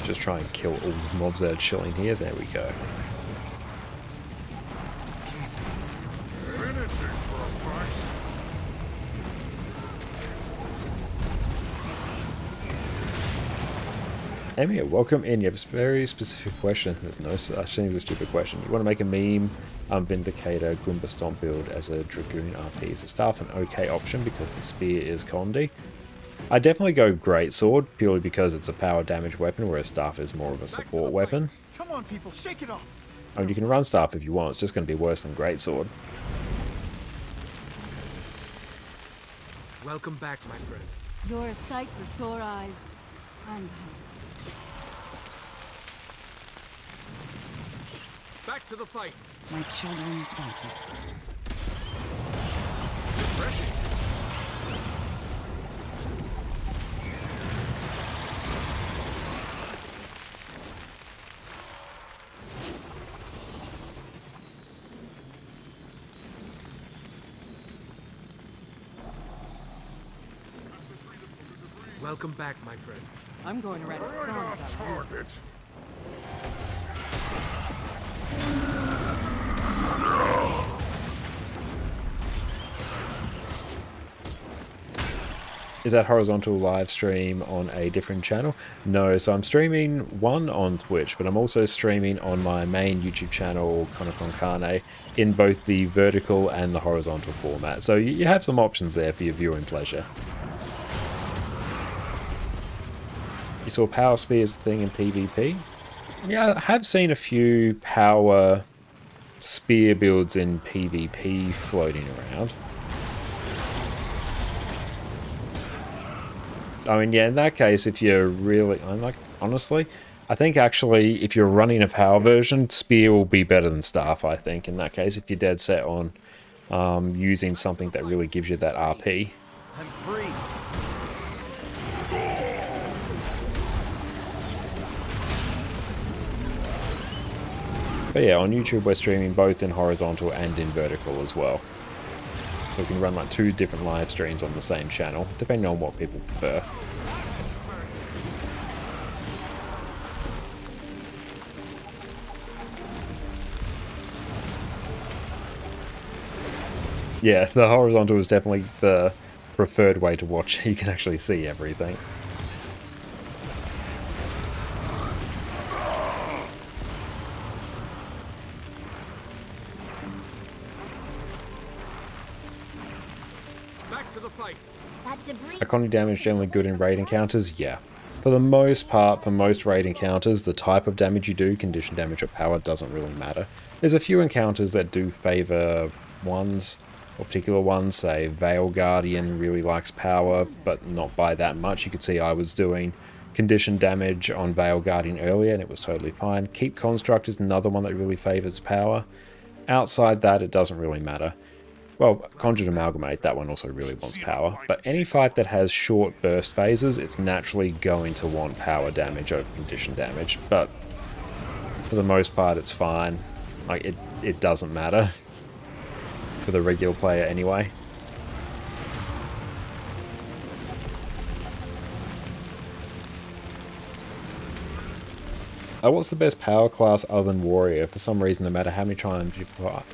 S14: Just try and kill all the mobs that are chilling here. There we go. Emia, welcome in. You have a very specific question. There's no such thing as a stupid question. You want to make a meme, Vindicator, Goomba Stomp build as a Dragoon RP. Is the staff an okay option because the spear is Condi? I definitely go Greatsword, purely because it's a power damage weapon, whereas staff is more of a support weapon.
S10: Come on, people, shake it off.
S14: I mean, you can run staff if you want, it's just going to be worse than Greatsword.
S3: Welcome back, my friend.
S17: You're a sight for sore eyes. And
S3: Back to the fight.
S17: my children, thank you.
S3: Refreshing. Welcome back, my friend.
S5: I'm going to write a song about
S13: Target.
S14: Is that horizontal live stream on a different channel? No, so I'm streaming one on Twitch, but I'm also streaming on my main YouTube channel, ConnorConCarne, in both the vertical and the horizontal format. So you have some options there for your viewing pleasure. You saw power spears thing in PvP? Yeah, I have seen a few power spear builds in PvP floating around. I mean, yeah, in that case, if you're really, honestly, I think actually if you're running a power version, spear will be better than staff, I think, in that case, if you're dead set on using something that really gives you that RP.
S10: I'm free.
S14: But yeah, on YouTube we're streaming both in horizontal and in vertical as well. So we can run like 2 different live streams on the same channel, depending on what people prefer. Yeah, the horizontal is definitely the preferred way to watch. You can actually see everything. Iconic damage generally good in raid encounters? Yeah. For the most part, for most raid encounters, the type of damage you do, condition damage or power, doesn't really matter. There's a few encounters that do favour ones, or particular ones, say Veil Guardian really likes power, but not by that much. You could see I was doing condition damage on Veil Guardian earlier and it was totally fine. Keep Construct is another one that really favours power. Outside that, it doesn't really matter. Well, Conjured Amalgamate, that one also really wants power. But any fight that has short burst phases, it's naturally going to want power damage over condition damage. But for the most part, it's fine. Like, it doesn't matter. For the regular player anyway. What's the best power class other than Warrior? For some reason, no matter how many times you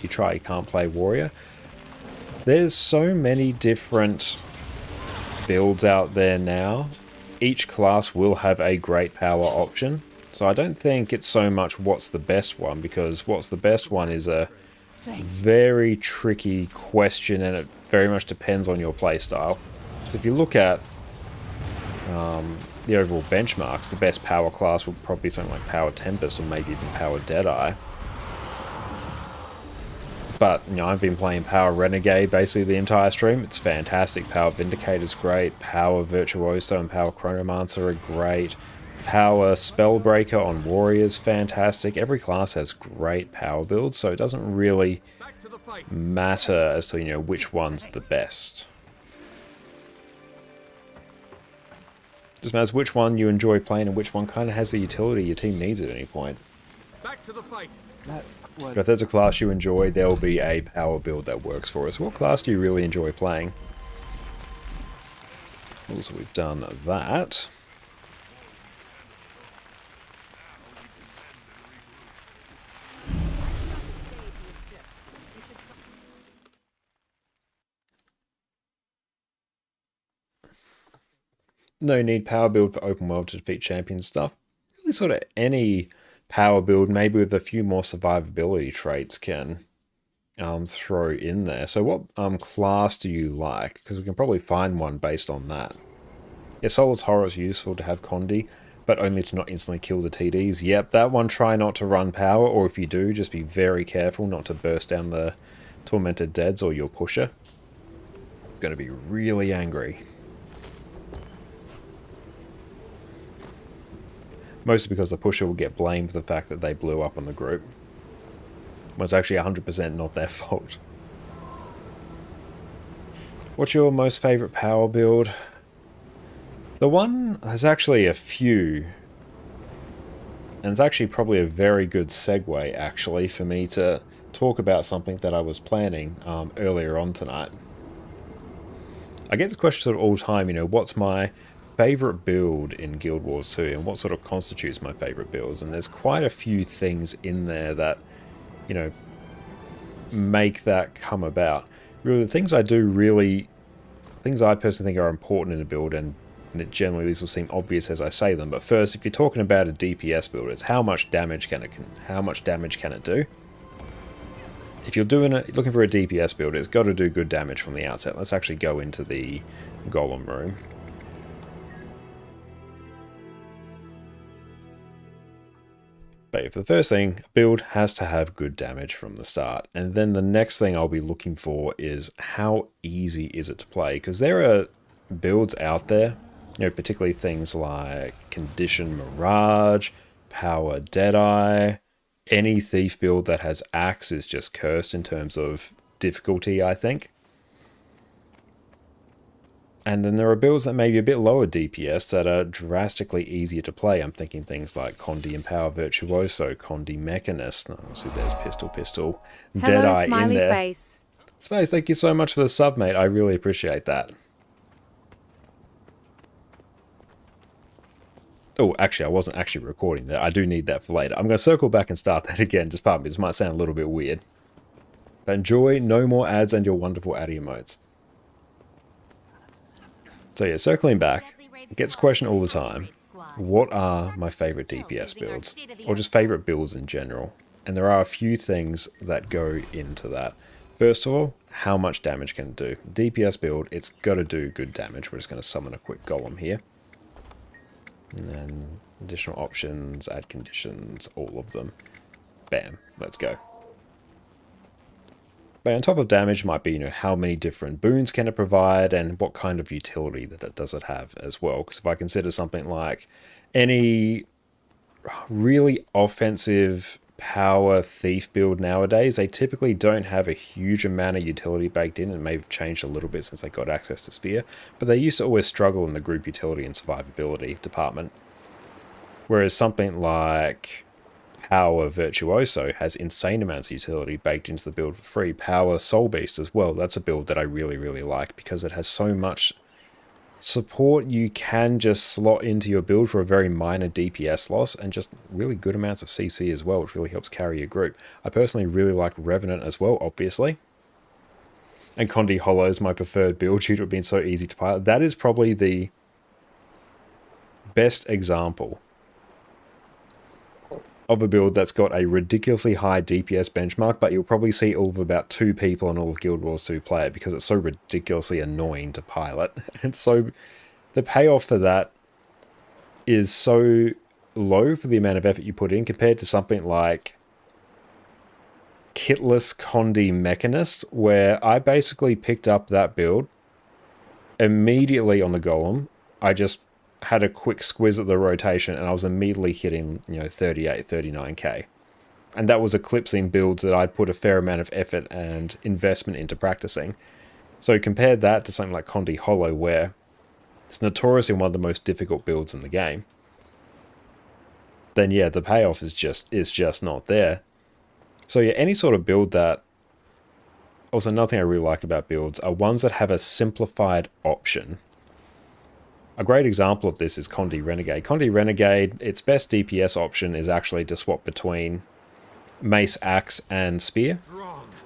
S14: try, you can't play Warrior. There's so many different builds out there now. Each class will have a great power option. So I don't think it's so much what's the best one, because what's the best one is a very tricky question and it very much depends on your playstyle. So if you look at the overall benchmarks, the best power class would probably be something like Power Tempest or maybe even Power Deadeye. But, you know, I've been playing Power Renegade basically the entire stream. It's fantastic. Power Vindicator's great. Power Virtuoso and Power Chronomancer are great. Power Spellbreaker on Warrior's fantastic. Every class has great power builds, so it doesn't really matter as to, you know, which one's the best. Just matters which one you enjoy playing and which one kind of has the utility your team needs at any point.
S3: Back to the fight.
S14: But if there's a class you enjoy, there'll be a power build that works for us. What class do you really enjoy playing? Also, we've done that. No need power build for open world to defeat champion stuff. Really sort of any power build, maybe with a few more survivability traits, can throw in there. So what class do you like? Because we can probably find one based on that. Yeah, Soulless Horror is useful to have Condi, but only to not instantly kill the TDs. Yep, that one, try not to run power, or if you do, just be very careful not to burst down the Tormented Deads or your pusher. It's going to be really angry. Mostly because the pusher will get blamed for the fact that they blew up on the group. Well, it's actually 100% not their fault. What's your most favourite power build? The one, there's actually a few. And it's actually probably a very good segue, actually, for me to talk about something that I was planning earlier on tonight. I get this question sort of all the time, you know, what's my favorite build in Guild Wars 2 and what sort of constitutes my favorite builds, and there's quite a few things in there that, you know, make that come about. Really, the things I personally think are important in a build, and that generally these will seem obvious as I say them, but first, if you're talking about a DPS build, it's how much damage can it do. If you're looking for a DPS build, it's got to do good damage from the outset. Let's actually go into the Golem room. But for the first thing, a build has to have good damage from the start. And then the next thing I'll be looking for is how easy is it to play? Because there are builds out there, you know, particularly things like Condition Mirage, Power Deadeye. Any thief build that has Axe is just cursed in terms of difficulty, I think. And then there are builds that may be a bit lower DPS that are drastically easier to play. I'm thinking things like Condi Empower Virtuoso, Condi Mechanist. Obviously there's Pistol, Deadeye in there.
S19: Face.
S14: Space, thank you so much for the sub, mate. I really appreciate that. Oh, actually, I wasn't actually recording that. I do need that for later. I'm going to circle back and start that again. Just pardon me, this might sound a little bit weird. But enjoy, no more ads, and your wonderful ad emotes. So yeah, circling back, it gets questioned all the time. What are my favorite DPS builds? Or just favorite builds in general? And there are a few things that go into that. First of all, how much damage can it do? DPS build, it's got to do good damage. We're just going to summon a quick golem here. And then additional options, add conditions, all of them. Bam, let's go. But on top of damage might be, you know, how many different boons can it provide and what kind of utility that does it have as well. Because if I consider something like any really offensive power thief build nowadays, they typically don't have a huge amount of utility baked in. It may have changed a little bit since they got access to Spear, but they used to always struggle in the group utility and survivability department. Whereas something like Power Virtuoso has insane amounts of utility baked into the build for free. Power Soul Beast as well, that's a build that I really, really like because it has so much support you can just slot into your build for a very minor DPS loss and just really good amounts of CC as well, which really helps carry your group. I personally really like Revenant as well, obviously. And Condi Hollow is my preferred build due to it being so easy to pilot. That is probably the best example of a build that's got a ridiculously high DPS benchmark, but you'll probably see all of about 2 people in all of Guild Wars 2 play it because it's so ridiculously annoying to pilot. And so the payoff for that is so low for the amount of effort you put in compared to something like Kitless Condi Mechanist, where I basically picked up that build immediately on the Golem. I just had a quick squiz at the rotation and I was immediately hitting, you know, 38, 39k. And that was eclipsing builds that I'd put a fair amount of effort and investment into practicing. So compare that to something like Condi Hollow, where it's notoriously one of the most difficult builds in the game. Then yeah, the payoff is just not there. So yeah, any sort of build that... Also, another thing I really like about builds are ones that have a simplified option. A great example of this is Condi Renegade. Condi Renegade, its best DPS option is actually to swap between Mace, Axe, and Spear.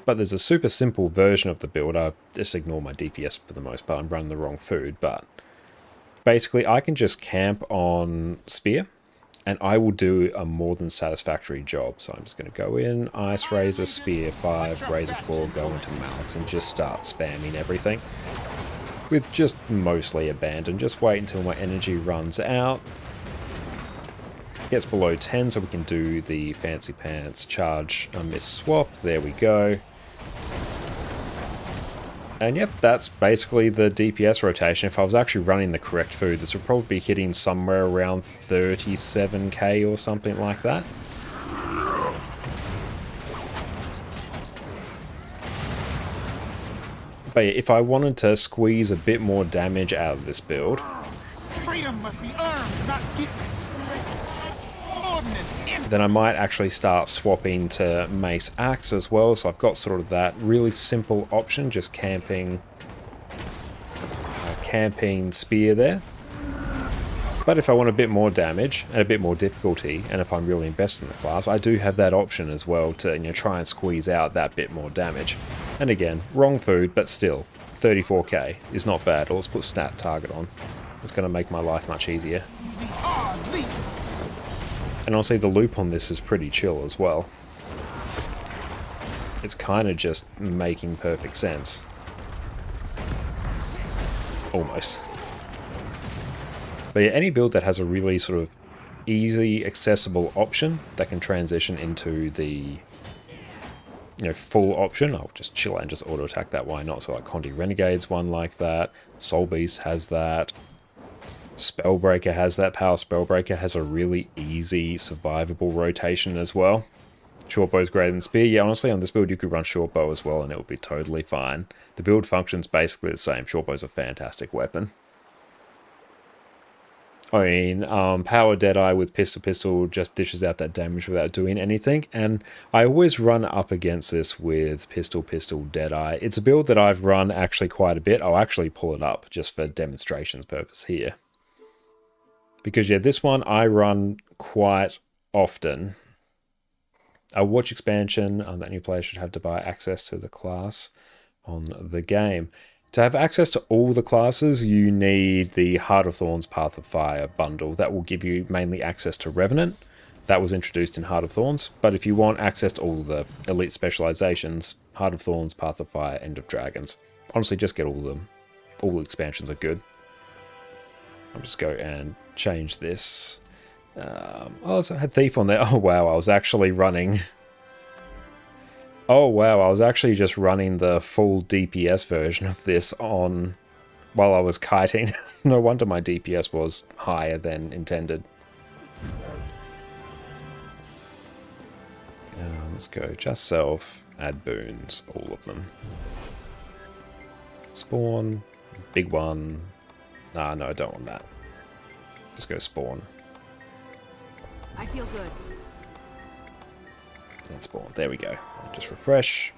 S14: But there's a super simple version of the build. I just ignore my DPS for the most part. I'm running the wrong food. But basically, I can just camp on Spear, and I will do a more than satisfactory job. So I'm just going to go in, Ice Razor, Spear 5, Razor Claw, go into Mount, and just start spamming everything. With just mostly Abandon. Just wait until my energy runs out. Gets below 10 so we can do the Fancy Pants Charge Miss Swap. There we go. And yep, that's basically the DPS rotation. If I was actually running the correct food, this would probably be hitting somewhere around 37k or something like that. But if I wanted to squeeze a bit more damage out of this build,
S10: Freedom must be earned, not given.
S14: then I might actually start swapping to Mace Axe as well. So I've got sort of that really simple option, just camping Spear there. But if I want a bit more damage and a bit more difficulty, and if I'm really invested in the class, I do have that option as well to, you know, try and squeeze out that bit more damage. And again, wrong food, but still, 34k is not bad. Let's put stat target on. It's going to make my life much easier. And honestly, the loop on this is pretty chill as well. It's kind of just making perfect sense. Almost. But yeah, any build that has a really sort of easy, accessible option that can transition into the, you know, full option. I'll just chill out and just auto attack that. Why not? So like Conti Renegade's one like that. Soul Beast has that. Spellbreaker has that. Power Spellbreaker has a really easy, survivable rotation as well. Shortbow's greater than Spear. Yeah, honestly, on this build you could run Shortbow as well and it would be totally fine. The build function's basically the same. Shortbow's a fantastic weapon. I mean, Power Deadeye with Pistol just dishes out that damage without doing anything, and I always run up against this with Pistol Deadeye. It's a build that I've run actually quite a bit. I'll actually pull it up just for demonstration's purpose here. Because yeah, this one I run quite often. A watch expansion that new player should have to buy access to the class on the game. To have access to all the classes, you need the Heart of Thorns Path of Fire bundle. That will give you mainly access to Revenant. That was introduced in Heart of Thorns. But if you want access to all the elite specializations, Heart of Thorns, Path of Fire, End of Dragons. Honestly, just get all of them. All the expansions are good. I'll just go and change this. Oh, so I had Thief on there. Oh wow, I was actually running... Oh wow, I was actually just running the full DPS version of this on while I was kiting. No wonder my DPS was higher than intended. Let's go just self, add boons, all of them. Spawn, big one. Nah, no, I don't want that. Just go spawn.
S12: I feel good.
S14: And spawn. There we go. Just refresh.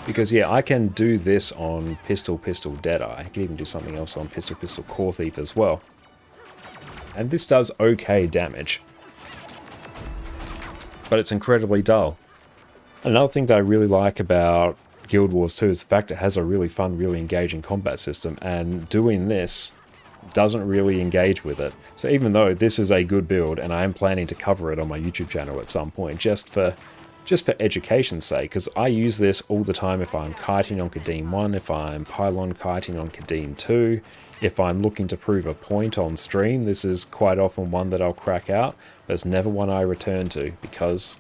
S14: Because yeah, I can do this on Pistol Deadeye. I can even do something else on Pistol Core Thief as well. And this does okay damage. But it's incredibly dull. Another thing that I really like about Guild Wars 2 is the fact it has a really fun, really engaging combat system. And doing this doesn't really engage with it. So even though this is a good build and I am planning to cover it on my YouTube channel at some point just for education's sake, because I use this all the time if I'm kiting on Kadim 1, if I'm pylon kiting on Kadim 2, if I'm looking to prove a point on stream, this is quite often one that I'll crack out, but it's never one I return to because...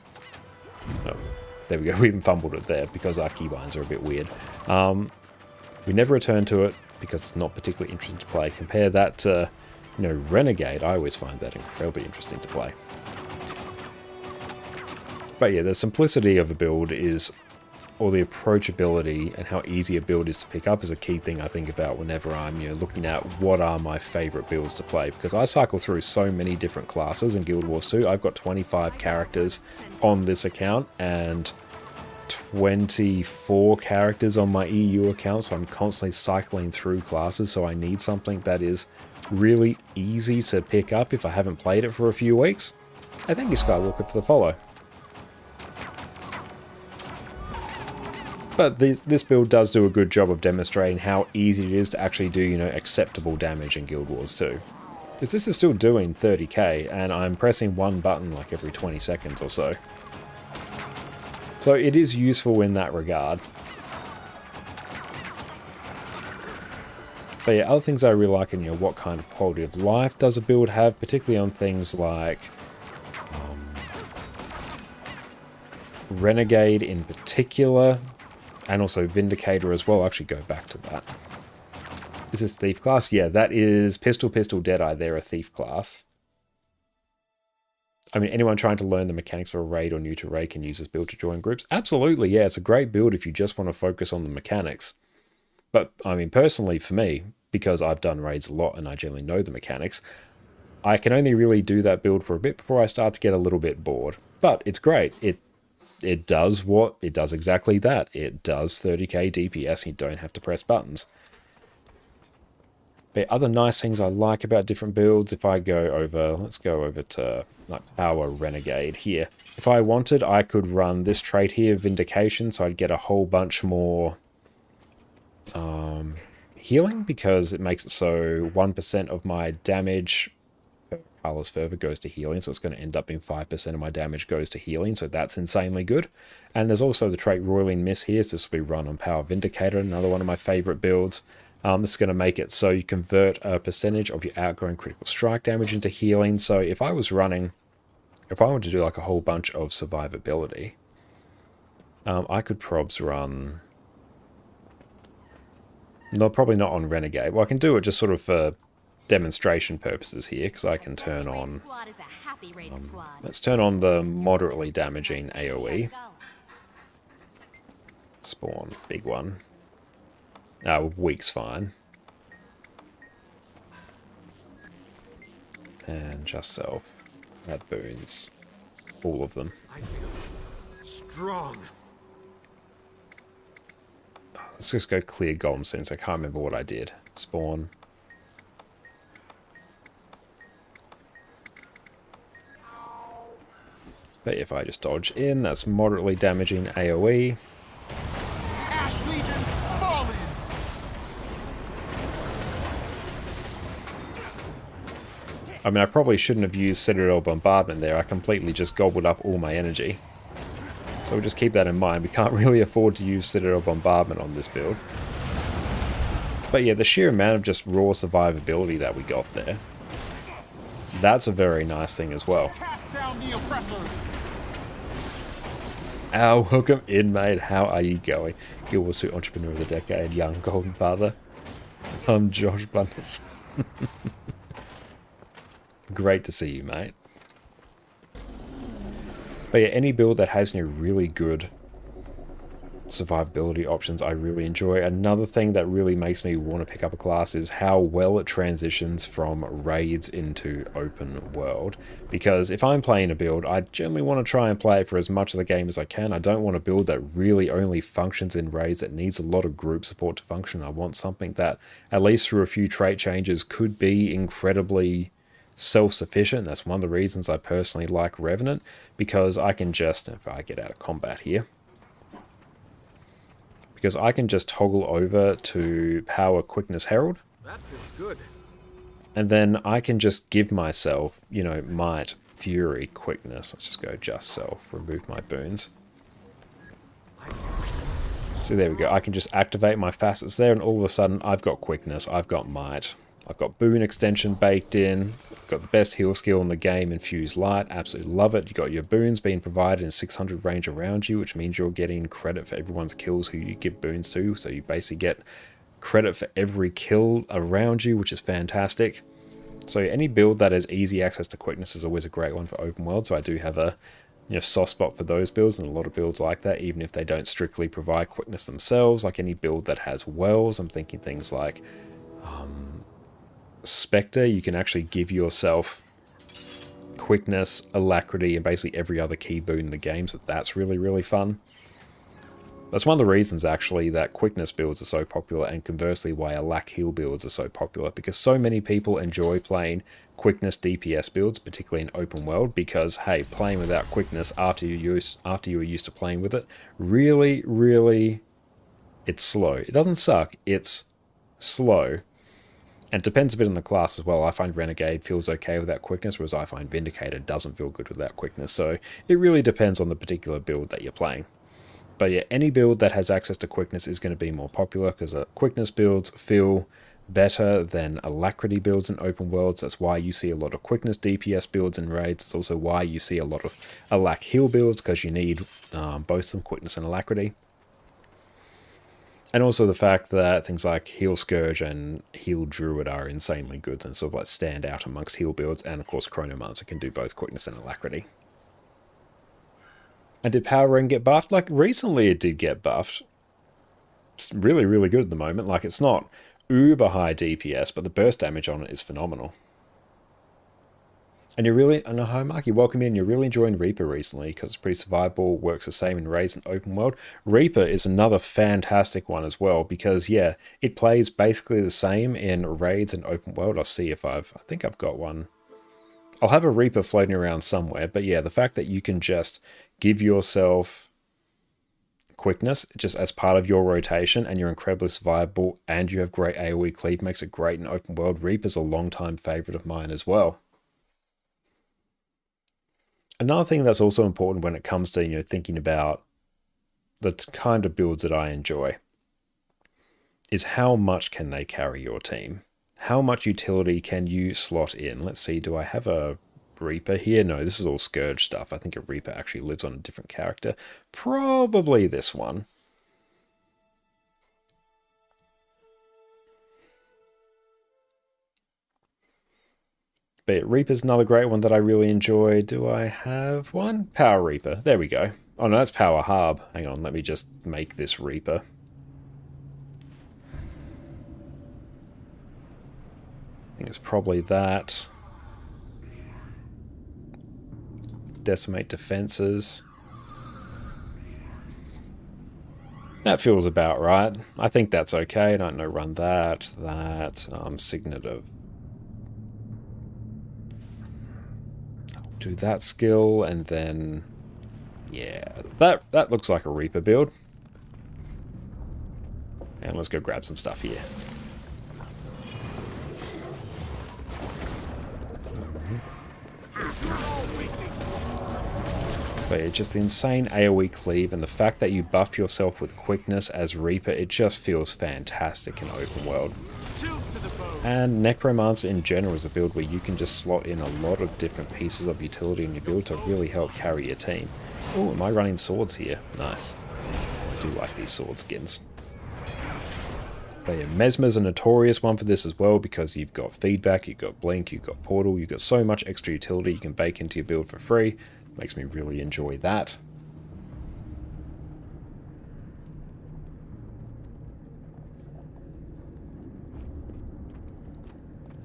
S14: Oh, there we go, we even fumbled it there because our keybinds are a bit weird. We never return to it because it's not particularly interesting to play. Compare that to, you know, Renegade. I always find that incredibly interesting to play. But yeah, the simplicity of a build is, or the approachability and how easy a build is to pick up is a key thing I think about whenever I'm, you know, looking at what are my favorite builds to play. Because I cycle through so many different classes in Guild Wars 2. I've got 25 characters on this account and 24 characters on my EU account, so I'm constantly cycling through classes, so I need something that is really easy to pick up if I haven't played it for a few weeks. I thank you, Skywalker, for the follow. But this build does do a good job of demonstrating how easy it is to actually do, you know, acceptable damage in Guild Wars 2. Because this is still doing 30k, and I'm pressing one button like every 20 seconds or so. So it is useful in that regard. But yeah, other things I really like, and you know, what kind of quality of life does a build have, particularly on things like Renegade in particular, and also Vindicator as well. I'll actually go back to that. Is this Thief class? Yeah, that is Pistol Deadeye. They're a Thief class. I mean, anyone trying to learn the mechanics for a raid or new to raid can use this build to join groups. Absolutely, yeah, it's a great build if you just want to focus on the mechanics. But, I mean, personally for me, because I've done raids a lot and I generally know the mechanics, I can only really do that build for a bit before I start to get a little bit bored. But it's great. It does exactly that. It does 30k DPS and you don't have to press buttons. But other nice things I like about different builds, if I go over, let's go over to like Power Renegade here. If I wanted, I could run this trait here, Vindication, so I'd get a whole bunch more healing, because it makes it so 1% of my damage Carla's Fervor goes to healing, so it's going to end up being 5% of my damage goes to healing, so that's insanely good. And there's also the trait Roiling Miss here, so this will be run on Power Vindicator, another one of my favourite builds. This is going to make it so you convert a percentage of your outgoing critical strike damage into healing, so if I was running, if I wanted to do like a whole bunch of survivability, I could probs run... No, probably not on Renegade. Well, I can do it just sort of for demonstration purposes here, because I can turn on... let's turn on the moderately damaging AoE. Spawn, big one. Weak's fine. And just self. That boons. All of them.
S18: I feel strong.
S14: Let's just go clear Golem since I can't remember what I did. Spawn. But if I just dodge in, that's moderately damaging AoE.
S10: Ash Legion, fall in!
S14: I mean, I probably shouldn't have used Citadel Bombardment there. I completely just gobbled up all my energy. So we'll just keep that in mind. We can't really afford to use Citadel Bombardment on this build. But yeah, the sheer amount of just raw survivability that we got there, that's a very nice thing as well.
S10: Cast down the oppressors!
S14: Ow, welcome in, mate. How are you going? Guild Wars 2 Entrepreneur of the Decade, young golden father. I'm Josh Bundes. Great to see you, mate. But yeah, any build that has really good survivability options I really enjoy. Another thing that really makes me want to pick up a class is how well it transitions from raids into open world. Because if I'm playing a build, I generally want to try and play it for as much of the game as I can. I don't want a build that really only functions in raids, that needs a lot of group support to function. I want something that, at least through a few trait changes, could be incredibly self-sufficient. That's one of the reasons I personally like Revenant, because I can just, if I get out of combat here, because I can just toggle over to Power Quickness Herald.
S18: That feels good.
S14: And then I can just give myself, you know, Might, Fury, Quickness. Let's just go just self, remove my boons. So there we go. I can just activate my facets there, and all of a sudden I've got Quickness, I've got Might, I've got Boon Extension baked in, got the best heal skill in the game, Infuse Light, absolutely love it. You got your boons being provided in 600 range around you, which means you're getting credit for everyone's kills who you give boons to, so you basically get credit for every kill around you, which is fantastic. So any build that has easy access to quickness is always a great one for open world, so I do have a soft spot for those builds, and a lot of builds like that, even if they don't strictly provide quickness themselves. Like any build that has wells, I'm thinking things like Spectre, you can actually give yourself quickness, alacrity, and basically every other key boon in the game, so that's really, really fun. That's one of the reasons, actually, that quickness builds are so popular, and conversely why alac heal builds are so popular, because so many people enjoy playing quickness DPS builds, particularly in open world, because, hey, playing without quickness after you were used to playing with it, really, really, it's slow. It doesn't suck, it's slow. And it depends a bit on the class as well. I find Renegade feels okay without quickness, whereas I find Vindicator doesn't feel good without quickness. So it really depends on the particular build that you're playing. But yeah, any build that has access to quickness is going to be more popular, because quickness builds feel better than alacrity builds in open worlds. That's why you see a lot of quickness DPS builds in raids. It's also why you see a lot of alac heal builds, because you need both some quickness and alacrity. And also the fact that things like Heal Scourge and Heal Druid are insanely good and sort of like stand out amongst heal builds, and of course Chronomancer can do both quickness and alacrity. And did Power Ring get buffed? Like, recently it did get buffed. It's really, really good at the moment. Like, it's not uber high DPS, but the burst damage on it is phenomenal. And you're really, and hi Marky, welcome in. You're really enjoying Reaper recently because it's pretty survivable, works the same in raids and open world. Reaper is another fantastic one as well because yeah, it plays basically the same in raids and open world. I'll see if I think I've got one. I'll have a Reaper floating around somewhere, but yeah, the fact that you can just give yourself quickness just as part of your rotation and you're incredibly survivable and you have great AoE cleave makes it great in open world. Reaper's a long-time favorite of mine as well. Another thing that's also important when it comes to, thinking about the kind of builds that I enjoy is how much can they carry your team? How much utility can you slot in? Let's see, do I have a Reaper here? No, this is all Scourge stuff. I think a Reaper actually lives on a different character. Probably this one. But Reaper's another great one that I really enjoy. Do I have one? Power Reaper. There we go. Oh no, that's Power Harb. Hang on, let me just make this Reaper. I think it's probably that. Decimate defenses. That feels about right. I think that's okay. I don't know, run that. Signet of... I'll do that skill, and then... Yeah, that looks like a Reaper build. And let's go grab some stuff here. But yeah, just the insane AoE cleave and the fact that you buff yourself with quickness as Reaper, it just feels fantastic in open world. And Necromancer in general is a build where you can just slot in a lot of different pieces of utility in your build to really help carry your team. Oh, am I running swords here? Nice. I do like these sword skins. But yeah, Mesmer's a notorious one for this as well because you've got feedback, you've got blink, you've got portal, you've got so much extra utility you can bake into your build for free. Makes me really enjoy that.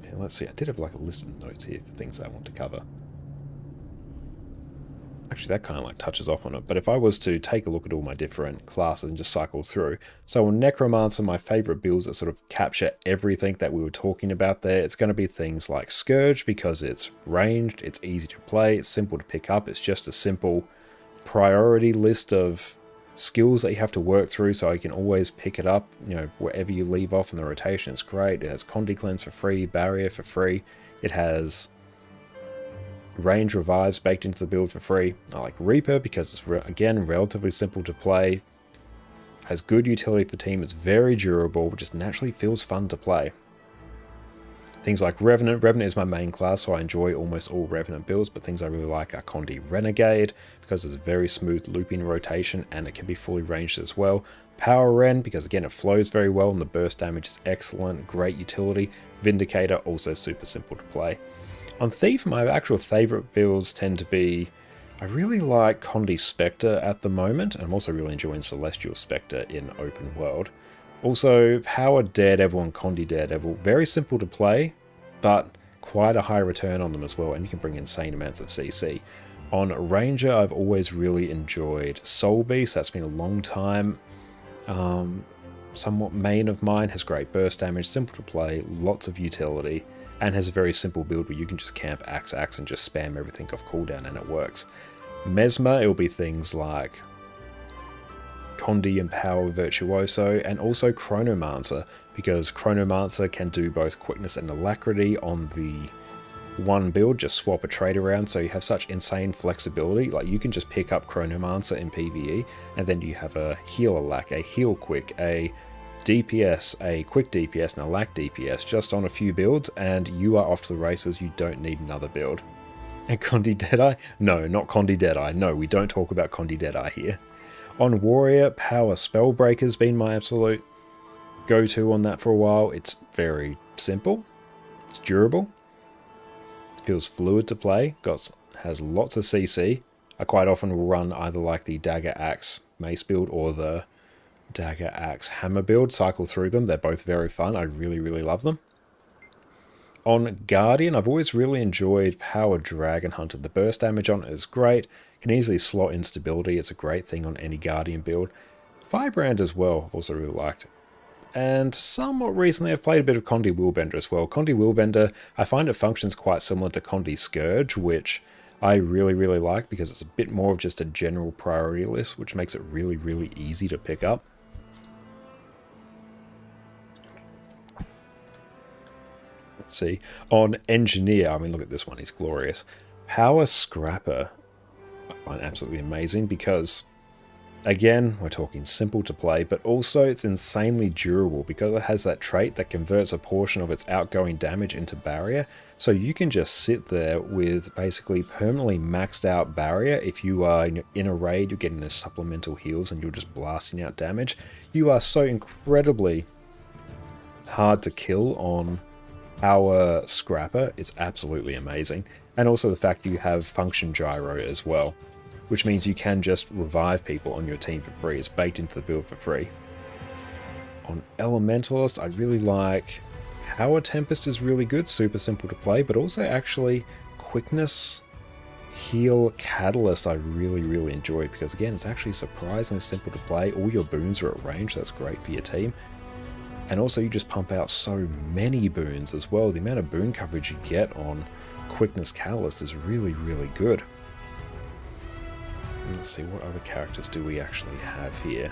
S14: Okay, let's see. I did have like a list of notes here for things that I want to cover. Actually, that kind of like touches off on it. But if I was to take a look at all my different classes and just cycle through. So on Necromancer, my favorite builds that sort of capture everything that we were talking about there, it's going to be things like Scourge because it's ranged, it's easy to play, it's simple to pick up. It's just a simple priority list of skills that you have to work through so you can always pick it up, wherever you leave off in the rotation. It's great. It has Condi Cleanse for free, Barrier for free. It has range revives baked into the build for free. I like Reaper because it's, again, relatively simple to play. Has good utility for the team. It's very durable, just naturally feels fun to play. Things like Revenant. Revenant is my main class, so I enjoy almost all Revenant builds, but things I really like are Condi Renegade, because it's a very smooth looping rotation, and it can be fully ranged as well. Power Ren, because again, it flows very well, and the burst damage is excellent, great utility. Vindicator, also super simple to play. On Thief, my actual favourite builds tend to be... I really like Condi Spectre at the moment, and I'm also really enjoying Celestial Spectre in open world. Also, Power Daredevil and Condi Daredevil, very simple to play, but quite a high return on them as well, and you can bring insane amounts of CC. On Ranger, I've always really enjoyed Soul Beast. That's been a long time. Somewhat main of mine, has great burst damage, simple to play, lots of utility, and has a very simple build where you can just camp axe and just spam everything off cooldown and it works. Mesmer, it'll be things like Condi and Power Virtuoso, and also Chronomancer, because Chronomancer can do both quickness and alacrity on the one build, just swap a trait around, so you have such insane flexibility. Like, you can just pick up Chronomancer in PvE, and then you have a heal alac, a heal quick, a DPS, a quick DPS, and a lack DPS just on a few builds, and you are off to the races. You don't need another build. And Condi Deadeye? No, not Condi Deadeye. No, we don't talk about Condi Deadeye here. On Warrior, Power Spellbreaker's been my absolute go-to on that for a while. It's very simple. It's durable. It feels fluid to play. Has lots of CC. I quite often will run either like the Dagger Axe Mace build or the Dagger Axe Hammer build. Cycle through them. They're both very fun. I really, really love them. On Guardian, I've always really enjoyed Power Dragon Hunter. The burst damage on it is great. Can easily slot instability. It's a great thing on any Guardian build. Firebrand as well, I've also really liked. And somewhat recently I've played a bit of Condi Willbender as well. Condi Willbender, I find it functions quite similar to Condi Scourge, which I really, really like because it's a bit more of just a general priority list, which makes it really, really easy to pick up. Let's see. On Engineer, I mean, look at this one, he's glorious. Power Scrapper, I find absolutely amazing because, again, we're talking simple to play, but also it's insanely durable because it has that trait that converts a portion of its outgoing damage into barrier. So you can just sit there with basically permanently maxed out barrier. If you are in a raid, you're getting the supplemental heals and you're just blasting out damage. You are so incredibly hard to kill on Power Scrapper. It's absolutely amazing. And also the fact you have function gyro as well, which means you can just revive people on your team for free. It's baked into the build for free. On Elementalist, I really like Power Tempest is really good, super simple to play, but also actually Quickness Heal Catalyst I really, really enjoy because again, it's actually surprisingly simple to play. All your boons are at range, that's great for your team. And also you just pump out so many boons as well. The amount of boon coverage you get on Quickness Catalyst is really, really good. Let's see, what other characters do we actually have here?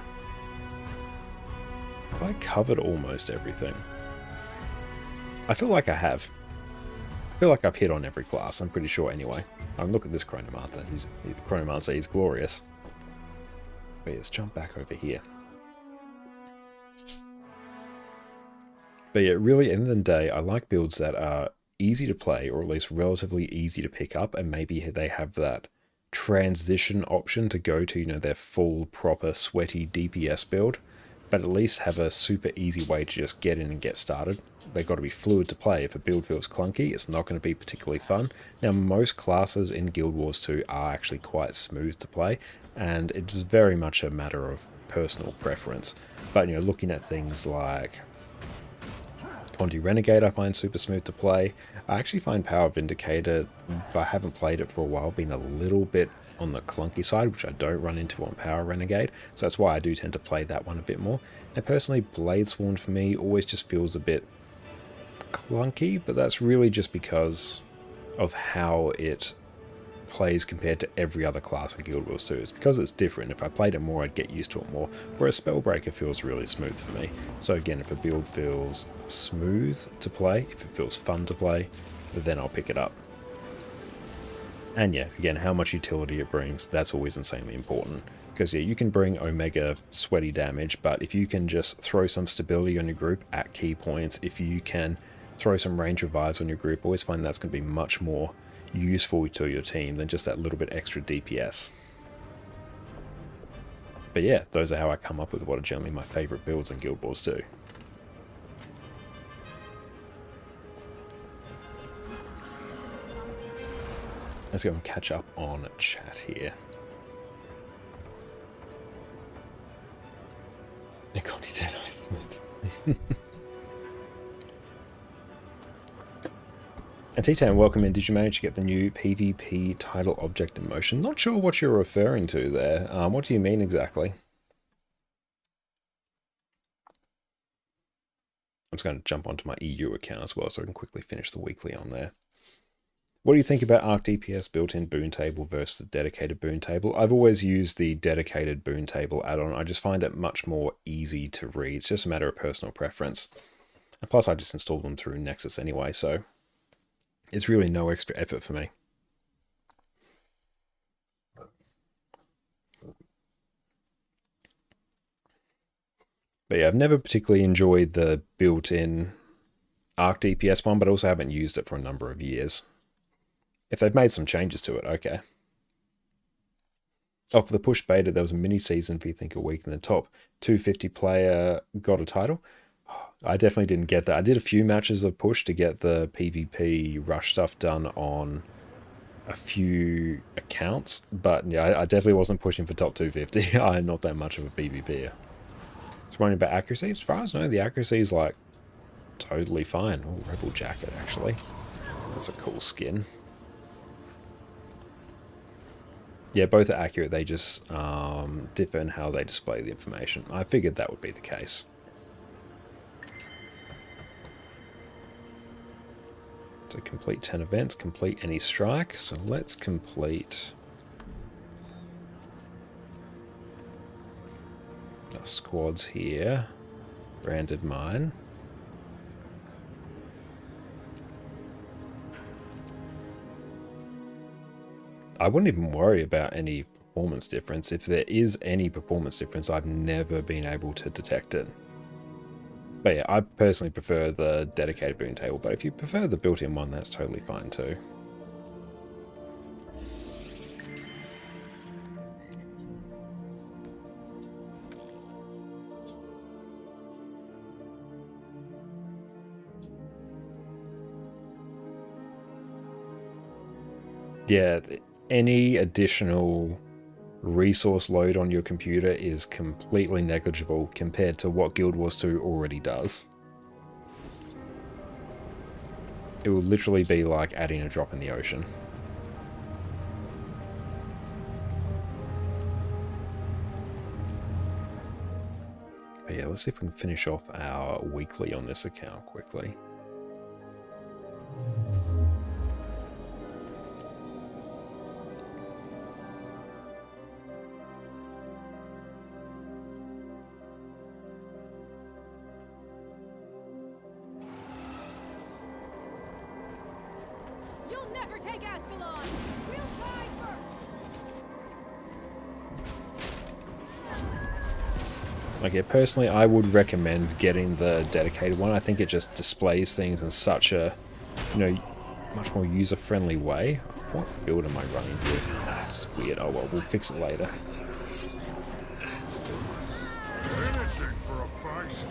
S14: Have I covered almost everything? I feel like I have. I feel like I've hit on every class, I'm pretty sure anyway. Look at this Chronomancer, he's glorious. But let's jump back over here. But yeah, really, at the end of the day, I like builds that are easy to play, or at least relatively easy to pick up, and maybe they have that transition option to go to, their full, proper, sweaty DPS build, but at least have a super easy way to just get in and get started. They've got to be fluid to play. If a build feels clunky, it's not going to be particularly fun. Now, most classes in Guild Wars 2 are actually quite smooth to play, and it's very much a matter of personal preference. But, looking at things like Condi Renegade I find super smooth to play. I actually find Power Vindicator, if I haven't played it for a while, being a little bit on the clunky side, which I don't run into on Power Renegade, so that's why I do tend to play that one a bit more. And personally, Bladesworn for me always just feels a bit clunky, but that's really just because of how it plays compared to every other class in Guild Wars 2. It's because it's different. If I played it more, I'd get used to it more, whereas Spellbreaker feels really smooth for me. So again, if a build feels smooth to play, if it feels fun to play, then I'll pick it up. And yeah, again, how much utility it brings, that's always insanely important. Because yeah, you can bring Omega sweaty damage, but if you can just throw some stability on your group at key points, if you can throw some range revives on your group, I always find that's going to be much more useful to your team than just that little bit extra DPS. But yeah, those are how I come up with what are generally my favourite builds in Guild Wars 2. Let's go and catch up on chat here. And T-Tan, welcome in. Did you manage to get the new PvP title object in motion? Not sure what you're referring to there. What do you mean exactly? I'm just going to jump onto my EU account as well so I can quickly finish the weekly on there. What do you think about Arc DPS built-in boon table versus the dedicated boon table? I've always used the dedicated boon table add-on. I just find it much more easy to read. It's just a matter of personal preference. And plus I just installed them through Nexus anyway, so it's really no extra effort for me. But yeah, I've never particularly enjoyed the built-in Arc DPS one, but also haven't used it for a number of years. If they've made some changes to it, okay. Oh, for the push beta, there was a mini-season for, you think, a week, and the top 250 player got a title. I definitely didn't get that. I did a few matches of push to get the PvP rush stuff done on a few accounts, but yeah, I definitely wasn't pushing for top 250. I'm not that much of a PvPer. It's worrying about accuracy. As far as I know, the accuracy is like totally fine. Oh, Rebel Jacket, actually. That's a cool skin. Yeah, both are accurate. They just differ in how they display the information. I figured that would be the case. So complete 10 events, complete any strike. So let's complete our squads here. Branded mine. I wouldn't even worry about any performance difference. If there is any performance difference, I've never been able to detect it. But yeah, I personally prefer the dedicated boon table, but if you prefer the built-in one, that's totally fine too. Yeah, any additional resource load on your computer is completely negligible compared to what Guild Wars 2 already does. It will literally be like adding a drop in the ocean. But yeah, let's see if we can finish off our weekly on this account quickly.
S12: You'll never take Ascalon! We'll die first!
S14: Like, yeah, personally, I would recommend getting the dedicated one. I think it just displays things in such a, you know, much more user-friendly way. What build am I running here? That's weird. Oh well, we'll fix it later.
S13: Managing for a fight.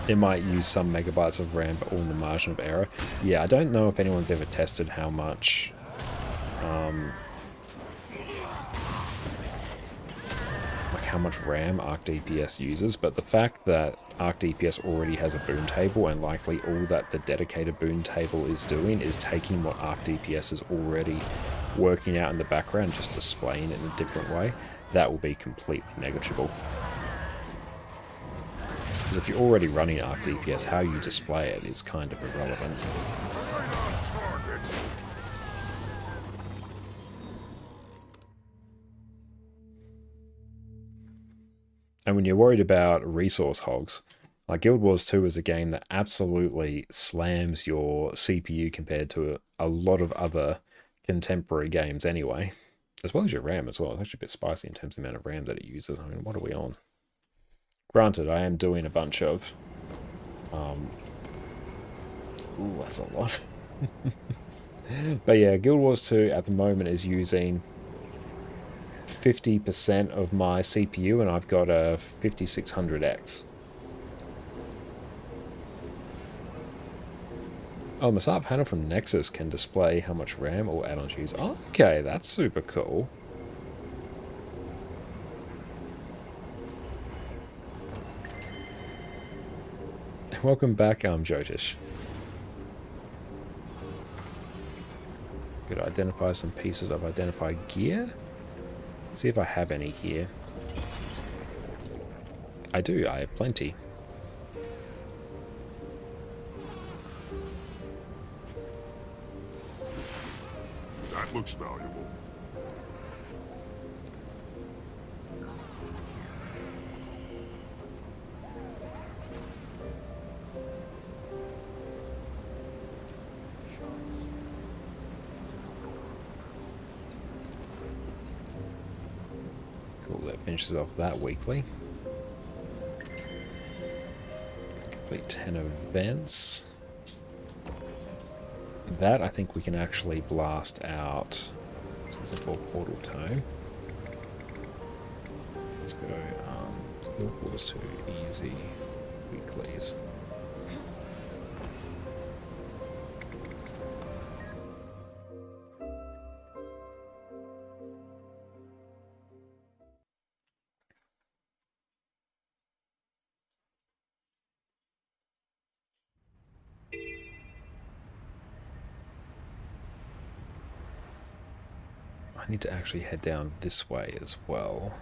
S14: It might use some megabytes of RAM, but all in the margin of error. Yeah, I don't know if anyone's ever tested how much like how much RAM Arc DPS uses, but the fact that Arc DPS already has a boon table, and likely all that the dedicated boon table is doing is taking what Arc DPS is already working out in the background, just displaying it in a different way, that will be completely negligible. Because if you're already running Arc DPS, how you display it is kind of irrelevant. And when you're worried about resource hogs, like Guild Wars 2 is a game that absolutely slams your CPU compared to a lot of other contemporary games anyway. As well as your RAM as well. It's actually a bit spicy in terms of the amount of RAM that it uses. I mean, what are we on? Granted, I am doing a bunch of... ooh, that's a lot. But yeah, Guild Wars 2 at the moment is using 50% of my CPU, and I've got a 5600X. Oh, the Masat panel from Nexus can display how much RAM or add-ons use. Oh, okay, that's super cool. Welcome back, Jotish. Good, identify some pieces of identified gear. Let's see if I have any here. I do, I have plenty.
S13: That looks valuable.
S14: Cool, that finishes off that weekly. Complete 10 events. that, I think we can actually blast out. This is a portal tome. Let's go. Guild Wars 2 easy weeklies. I need to actually head down this way as well.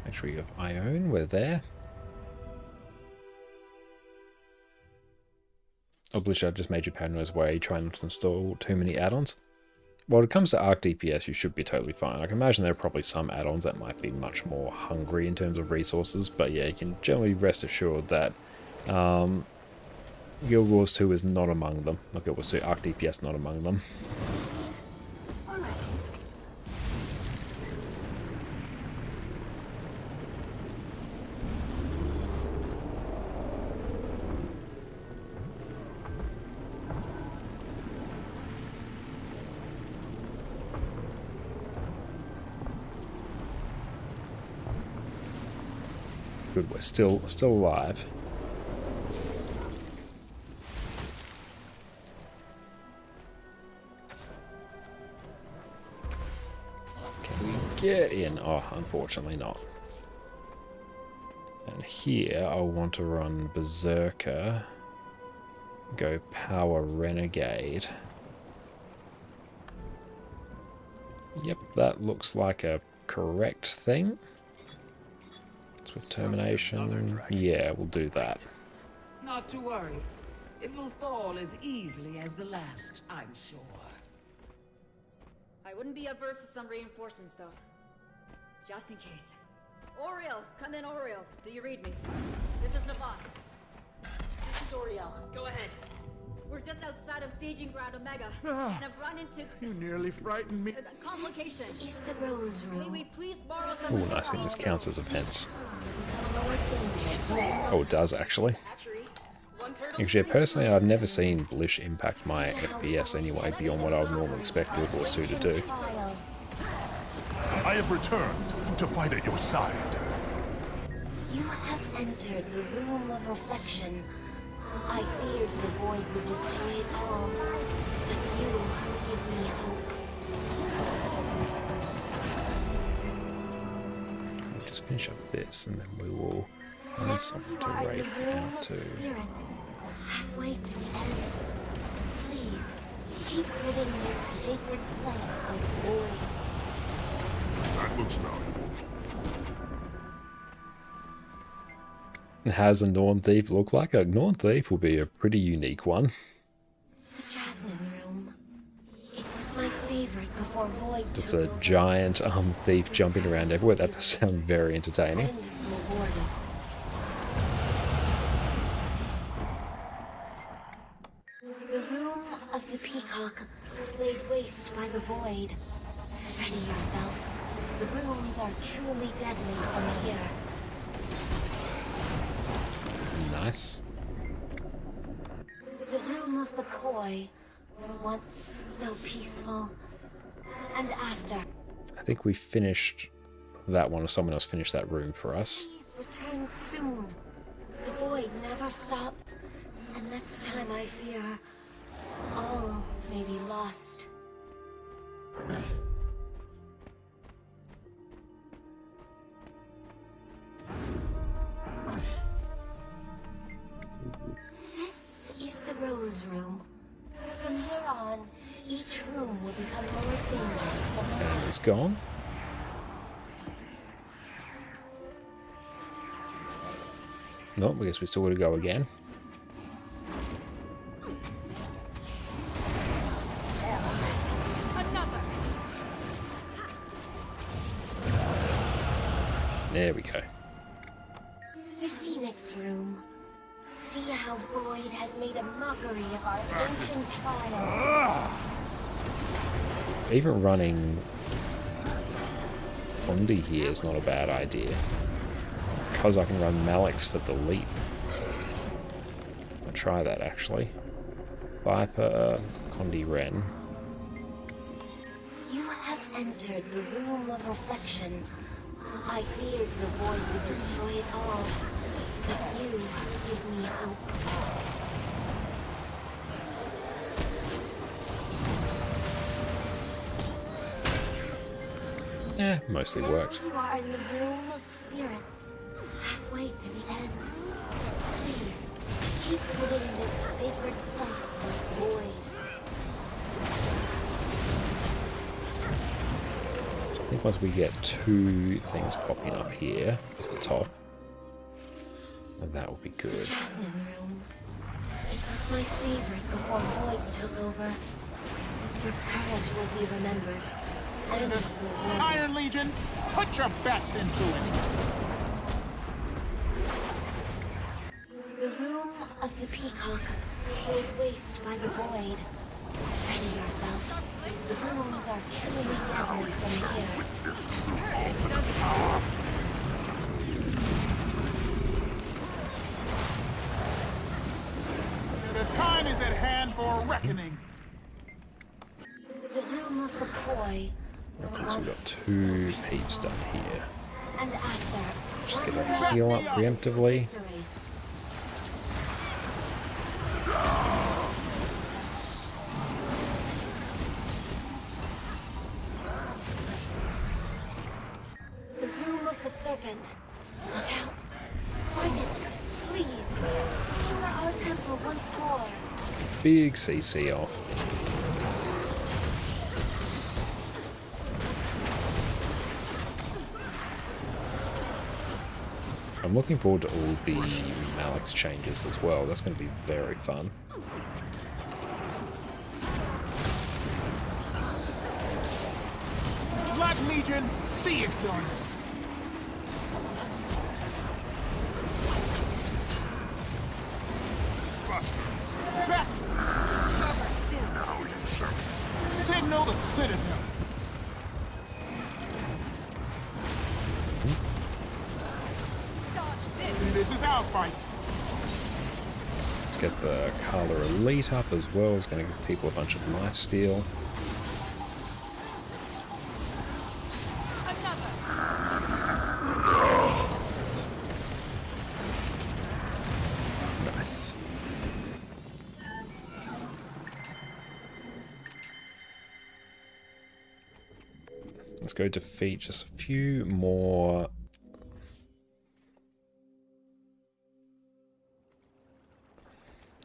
S14: Make sure you have Ione, we're there. Obviously, I just made you paranoid way, trying not to install too many add-ons. Well, when it comes to Arc DPS, you should be totally fine. I can imagine there are probably some add-ons that might be much more hungry in terms of resources, but yeah, you can generally rest assured that Guild Wars 2 is not among them. Not Guild Wars 2, Arc DPS not among them. Good, we're still alive. Can we get in? Oh, unfortunately not. And here I'll want to run Berserker, go power Renegade. Yep, that looks like a correct thing. With termination, yeah, we'll do that.
S5: Not to worry. It will fall as easily as the last, I'm sure.
S19: I wouldn't be averse to some reinforcements, though. Just in case. Oriel! Come in, Oriel. Do you read me? This is Navan. This is Oriel. Go ahead. We're just outside of Staging Ground Omega, and I've run into...
S10: You nearly frightened me.
S19: A complication.
S2: This is the Rose Room.
S19: May we please borrow some...
S14: Oh, nice thing. This counts as events. Oh, it does, actually. Actually, personally, I've never seen Blish impact my FPS anyway, beyond what I would normally expect Guild Wars 2 to do.
S13: I have returned to fight at your side.
S2: You have entered the Room of Reflection. I feared the void would destroy it all, but you give me hope.
S14: We'll just finish up this, and then we will find something to raid out to.
S2: Spirits, halfway to the end. Please, keep ridding this sacred place of void.
S13: That looks valuable.
S14: How does a Norn Thief look like? A Norn Thief will be a pretty unique one.
S2: The Jasmine Room. It was my favorite before Void.
S14: Just a giant thief jumping around everywhere. That does sound very entertaining.
S2: The Room of the Peacock, laid waste by the Void. Ready yourself. The rooms are truly deadly from here.
S14: Nice.
S2: The Room of the Koi, once so peaceful, and after.
S14: I think we finished that one, or someone else finished that room for us.
S2: Please return soon. The void never stops, and next time I fear, all may be lost. This is the Rose Room. From here on, each room will become more dangerous than the
S14: And
S2: last.
S14: it's gone. Nope, I guess we still got to go again. There we go.
S2: The Phoenix Room. See how Void has made a mockery of our ancient trial.
S14: Even running Bondi here is not a bad idea. Because I can run Malix for the leap. I'll try that actually. Viper, Condi Ren.
S2: You have entered the room of reflection. I feared the void would destroy it all, but you give me hope.
S14: Mostly worked.
S2: Now you are in the room of spirits, halfway to the end. Please, keep putting this sacred place of void.
S14: So I think once we get 2 things popping up here at the top, then that will be good.
S2: The Jasmine Room. It was my favorite before void took over. Your courage will be remembered. And rewarded.
S10: Iron Legion, put your best into it.
S2: The room of the peacock, laid waste by the void. Ready yourself. The rooms are truly deadly from here.
S10: The time is at hand for reckoning.
S2: The room of the koi.
S14: Okay, so we've got 2 peeps done here.
S2: And after,
S14: Just get a heal up preemptively.
S2: The room of the serpent. Look out. Find it. Please. Restore our temple once more.
S14: Big CC off. I'm looking forward to all the Malix changes as well. That's going to be very fun.
S10: Black Legion, see it done. Back. Signal the Citadel. This is our fight.
S14: Let's get the Carla Elite up as well. It's going to give people a bunch of lifesteal. Nice. Let's go defeat just a few more.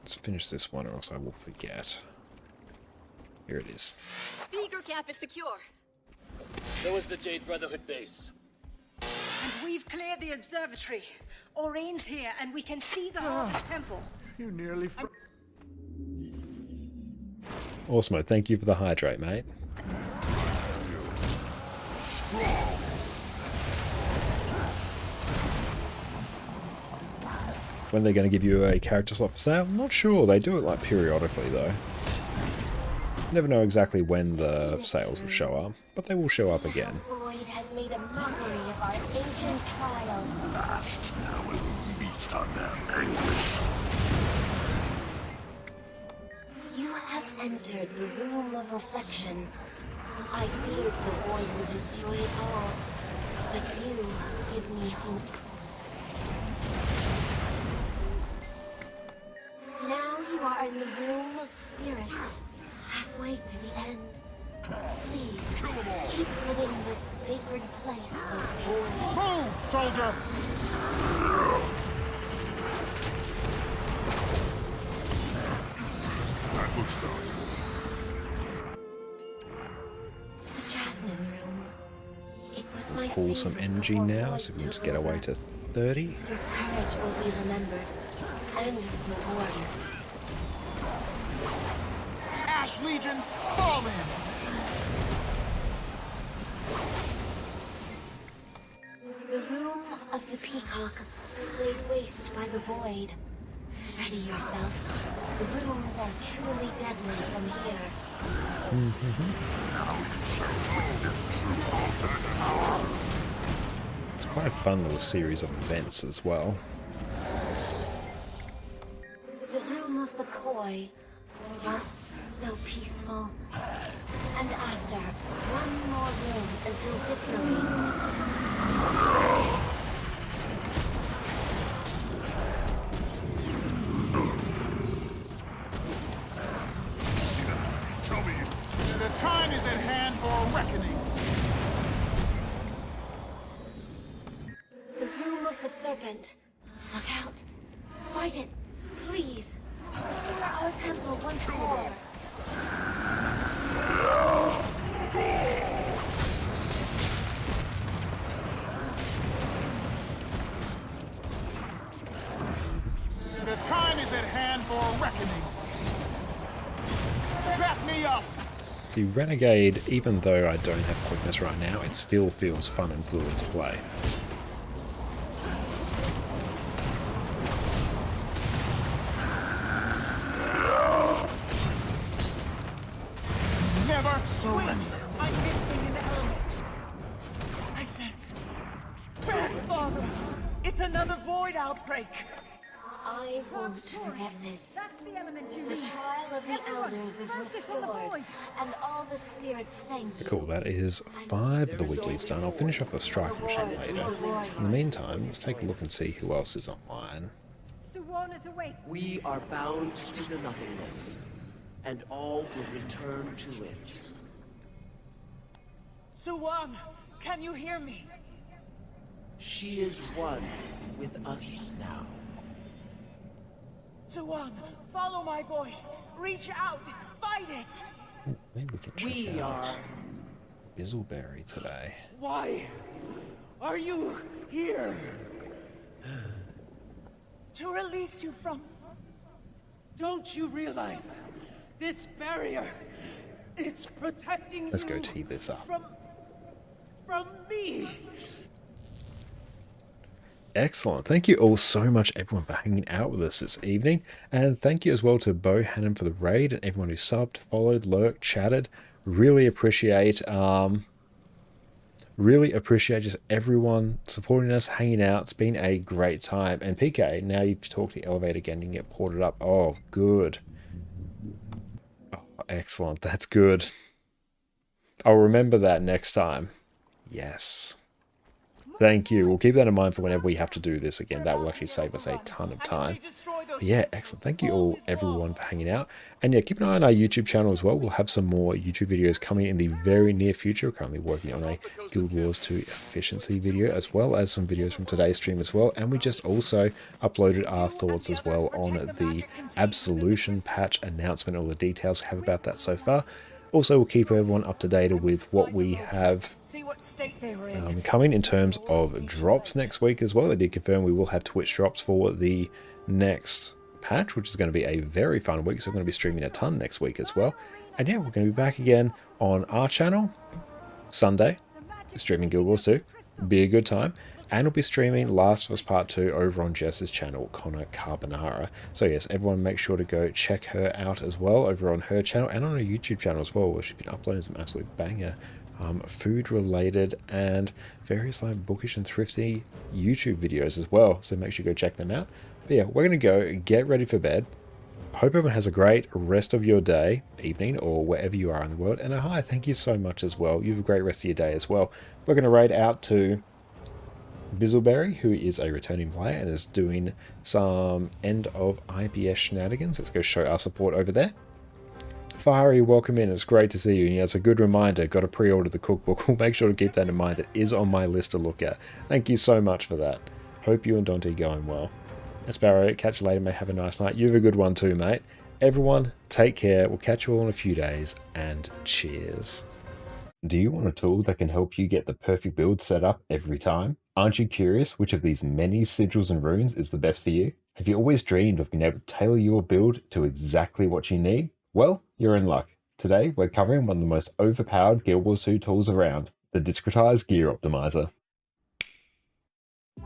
S14: Let's finish this one or else I will forget. Here it is.
S19: Beaker camp is secure.
S20: So is the Jade Brotherhood base.
S17: And we've cleared the observatory. Aureen's here, and we can see the whole temple.
S8: You nearly...
S14: Awesome, thank you for the hydrate, mate. When they're going to give you a character slot for sale? Not sure. They do it like periodically though. Never know exactly when the sales will show up, but they will show up again.
S2: Void has made a mockery of our ancient trial.
S13: Last now will feast on their anguish.
S2: You have entered the room of reflection. I feared the void would destroy it all, but you give me hope. Now you are in the room of spirits, halfway to the end. Please, keep putting this sacred place of void.
S10: Move, soldier!
S13: That looks done.
S2: The Jasmine Room. It was my
S14: Pull some
S2: favorite
S14: energy
S2: before
S14: now,
S2: void
S14: so we can
S2: took
S14: just get away
S2: over.
S14: to 30.
S2: Your courage will be remembered and rewarded.
S10: Ash Legion, fall in!
S2: The room of the peacock, laid waste by the void. Ready yourself. The rooms are truly deadly from here.
S14: It's quite a fun little series of events as well.
S2: The room of the koi, once so peaceful. And after, one more room until victory.
S10: Tell me. The time is at hand for a reckoning.
S2: The room of the serpent. Look out. Fight it, please. Restore our temple once more.
S10: The time is at hand for a reckoning. Back me up.
S14: See, Renegade, even though I don't have quickness right now, it still feels fun and fluid to play.
S10: Never surrender.
S17: I'm missing an element. I sense. Grandfather! It's another void outbreak.
S2: I won't forget this.
S17: That's the element you
S2: The
S17: need.
S2: trial of the elders is restored, and all the spirits thank you.
S14: Cool, that is 5 of the weeklies done. I'll finish off the strike machine later. In the meantime, let's take a look and see who else is online.
S17: Suwon is awake.
S20: We are bound to the nothingness, and all will return to it.
S17: Suwon, can you hear me?
S20: She is one with us now.
S17: Suwon, follow my voice. Reach out. Fight it.
S14: Maybe we can check out Bizzleberry today.
S20: Why are you here?
S17: To release you from...
S20: Don't you realize this barrier, it's protecting
S14: Let's
S20: you
S14: go tee this up.
S20: from me.
S14: Excellent. Thank you all so much, everyone, for hanging out with us this evening. And thank you as well to Bo Hannon for the raid and everyone who subbed, followed, lurked, chatted. Really appreciate just everyone supporting us, hanging out. It's been a great time. And PK, now you've talked to the elevator again and get ported up. Oh, good. Oh, excellent. That's good. I'll remember that next time. Yes. Thank you. We'll keep that in mind for whenever we have to do this again. That will actually save us a ton of time. But yeah, excellent. Thank you all, everyone, for hanging out. And yeah, keep an eye on our YouTube channel as well. We'll have some more YouTube videos coming in the very near future. We're currently working on a Guild Wars 2 efficiency video, as well as some videos from today's stream as well. And we just also uploaded our thoughts as well on the Absolution patch announcement, all the details we have about that so far. Also, we'll keep everyone up to date with what we have coming in terms of drops next week as well. I did confirm we will have Twitch drops for the next patch, which is going to be a very fun week. So we're going to be streaming a ton next week as well. And yeah, we're going to be back again on our channel Sunday, streaming Guild Wars 2. Be a good time. And we'll be streaming Last of Us Part 2 over on Jess's channel, ConnorConCarne. So yes, everyone make sure to go check her out as well over on her channel and on her YouTube channel as well, where she's been uploading some absolute banger food related and various like bookish and thrifty YouTube videos as well. So make sure you go check them out. But yeah, we're going to go get ready for bed. Hope everyone has a great rest of your day, evening, or wherever you are in the world. And hi, thank you so much as well. You have a great rest of your day as well. We're going to raid out to Bizzleberry, who is a returning player and is doing some end of IBS shenanigans. Let's go show our support over there. Fiery, welcome in. It's great to see you. And yeah, it's a good reminder. Got to pre-order the cookbook. We'll make sure to keep that in mind. It is on my list to look at. Thank you so much for that. Hope you and Dante are going well. And Sparrow, catch you later, mate. Have a nice night. You have a good one too, mate. Everyone, take care. We'll catch you all in a few days. And cheers. Do you want a tool that can help you get the perfect build set up every time? Aren't you curious which of these many sigils and runes is the best for you? Have you always dreamed of being able to tailor your build to exactly what you need? Well, you're in luck. Today, we're covering one of the most overpowered Guild Wars 2 tools around, the Discretized Gear Optimizer.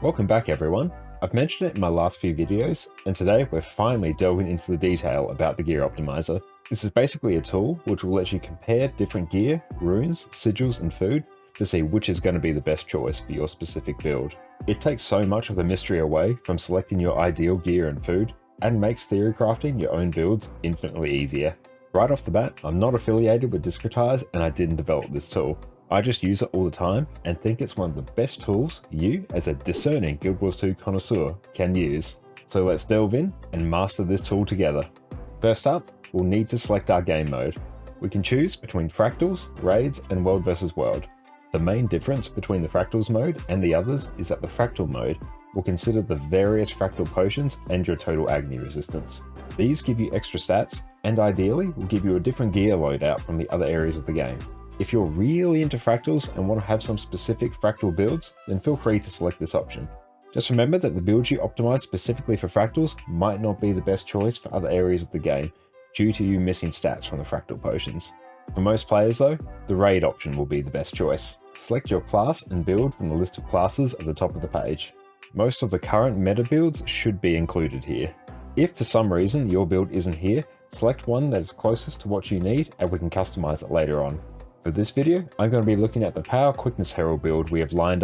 S14: Welcome back, everyone. I've mentioned it in my last few videos, and today we're finally delving into the detail about the Gear Optimizer. This is basically a tool which will let you compare different gear, runes, sigils, and food to see which is going to be the best choice for your specific build. It takes so much of the mystery away from selecting your ideal gear and food, and makes theory crafting your own builds infinitely easier. Right off the bat, I'm not affiliated with Discretize and I didn't develop this tool. I just use it all the time and think it's one of the best tools you, as a discerning Guild Wars 2 connoisseur, can use. So let's delve in and master this tool together. First up, we'll need to select our game mode. We can choose between fractals, raids, and world versus world. The main difference between the fractals mode and the others is that the fractal mode will consider the various fractal potions and your total agony resistance. These give you extra stats and ideally will give you a different gear loadout from the other areas of the game. If you're really into fractals and want to have some specific fractal builds, then feel free to select this option. Just remember that the builds you optimize specifically for fractals might not be the best choice for other areas of the game, due to you missing stats from the fractal potions. For most players though, the raid option will be the best choice. Select your class and build from the list of classes at the top of the page. Most of the current meta builds should be included here. If for some reason your build isn't here, select one that is closest to what you need and we can customize it later on. For this video, I'm going to be looking at the Power Quickness Herald build we have lined up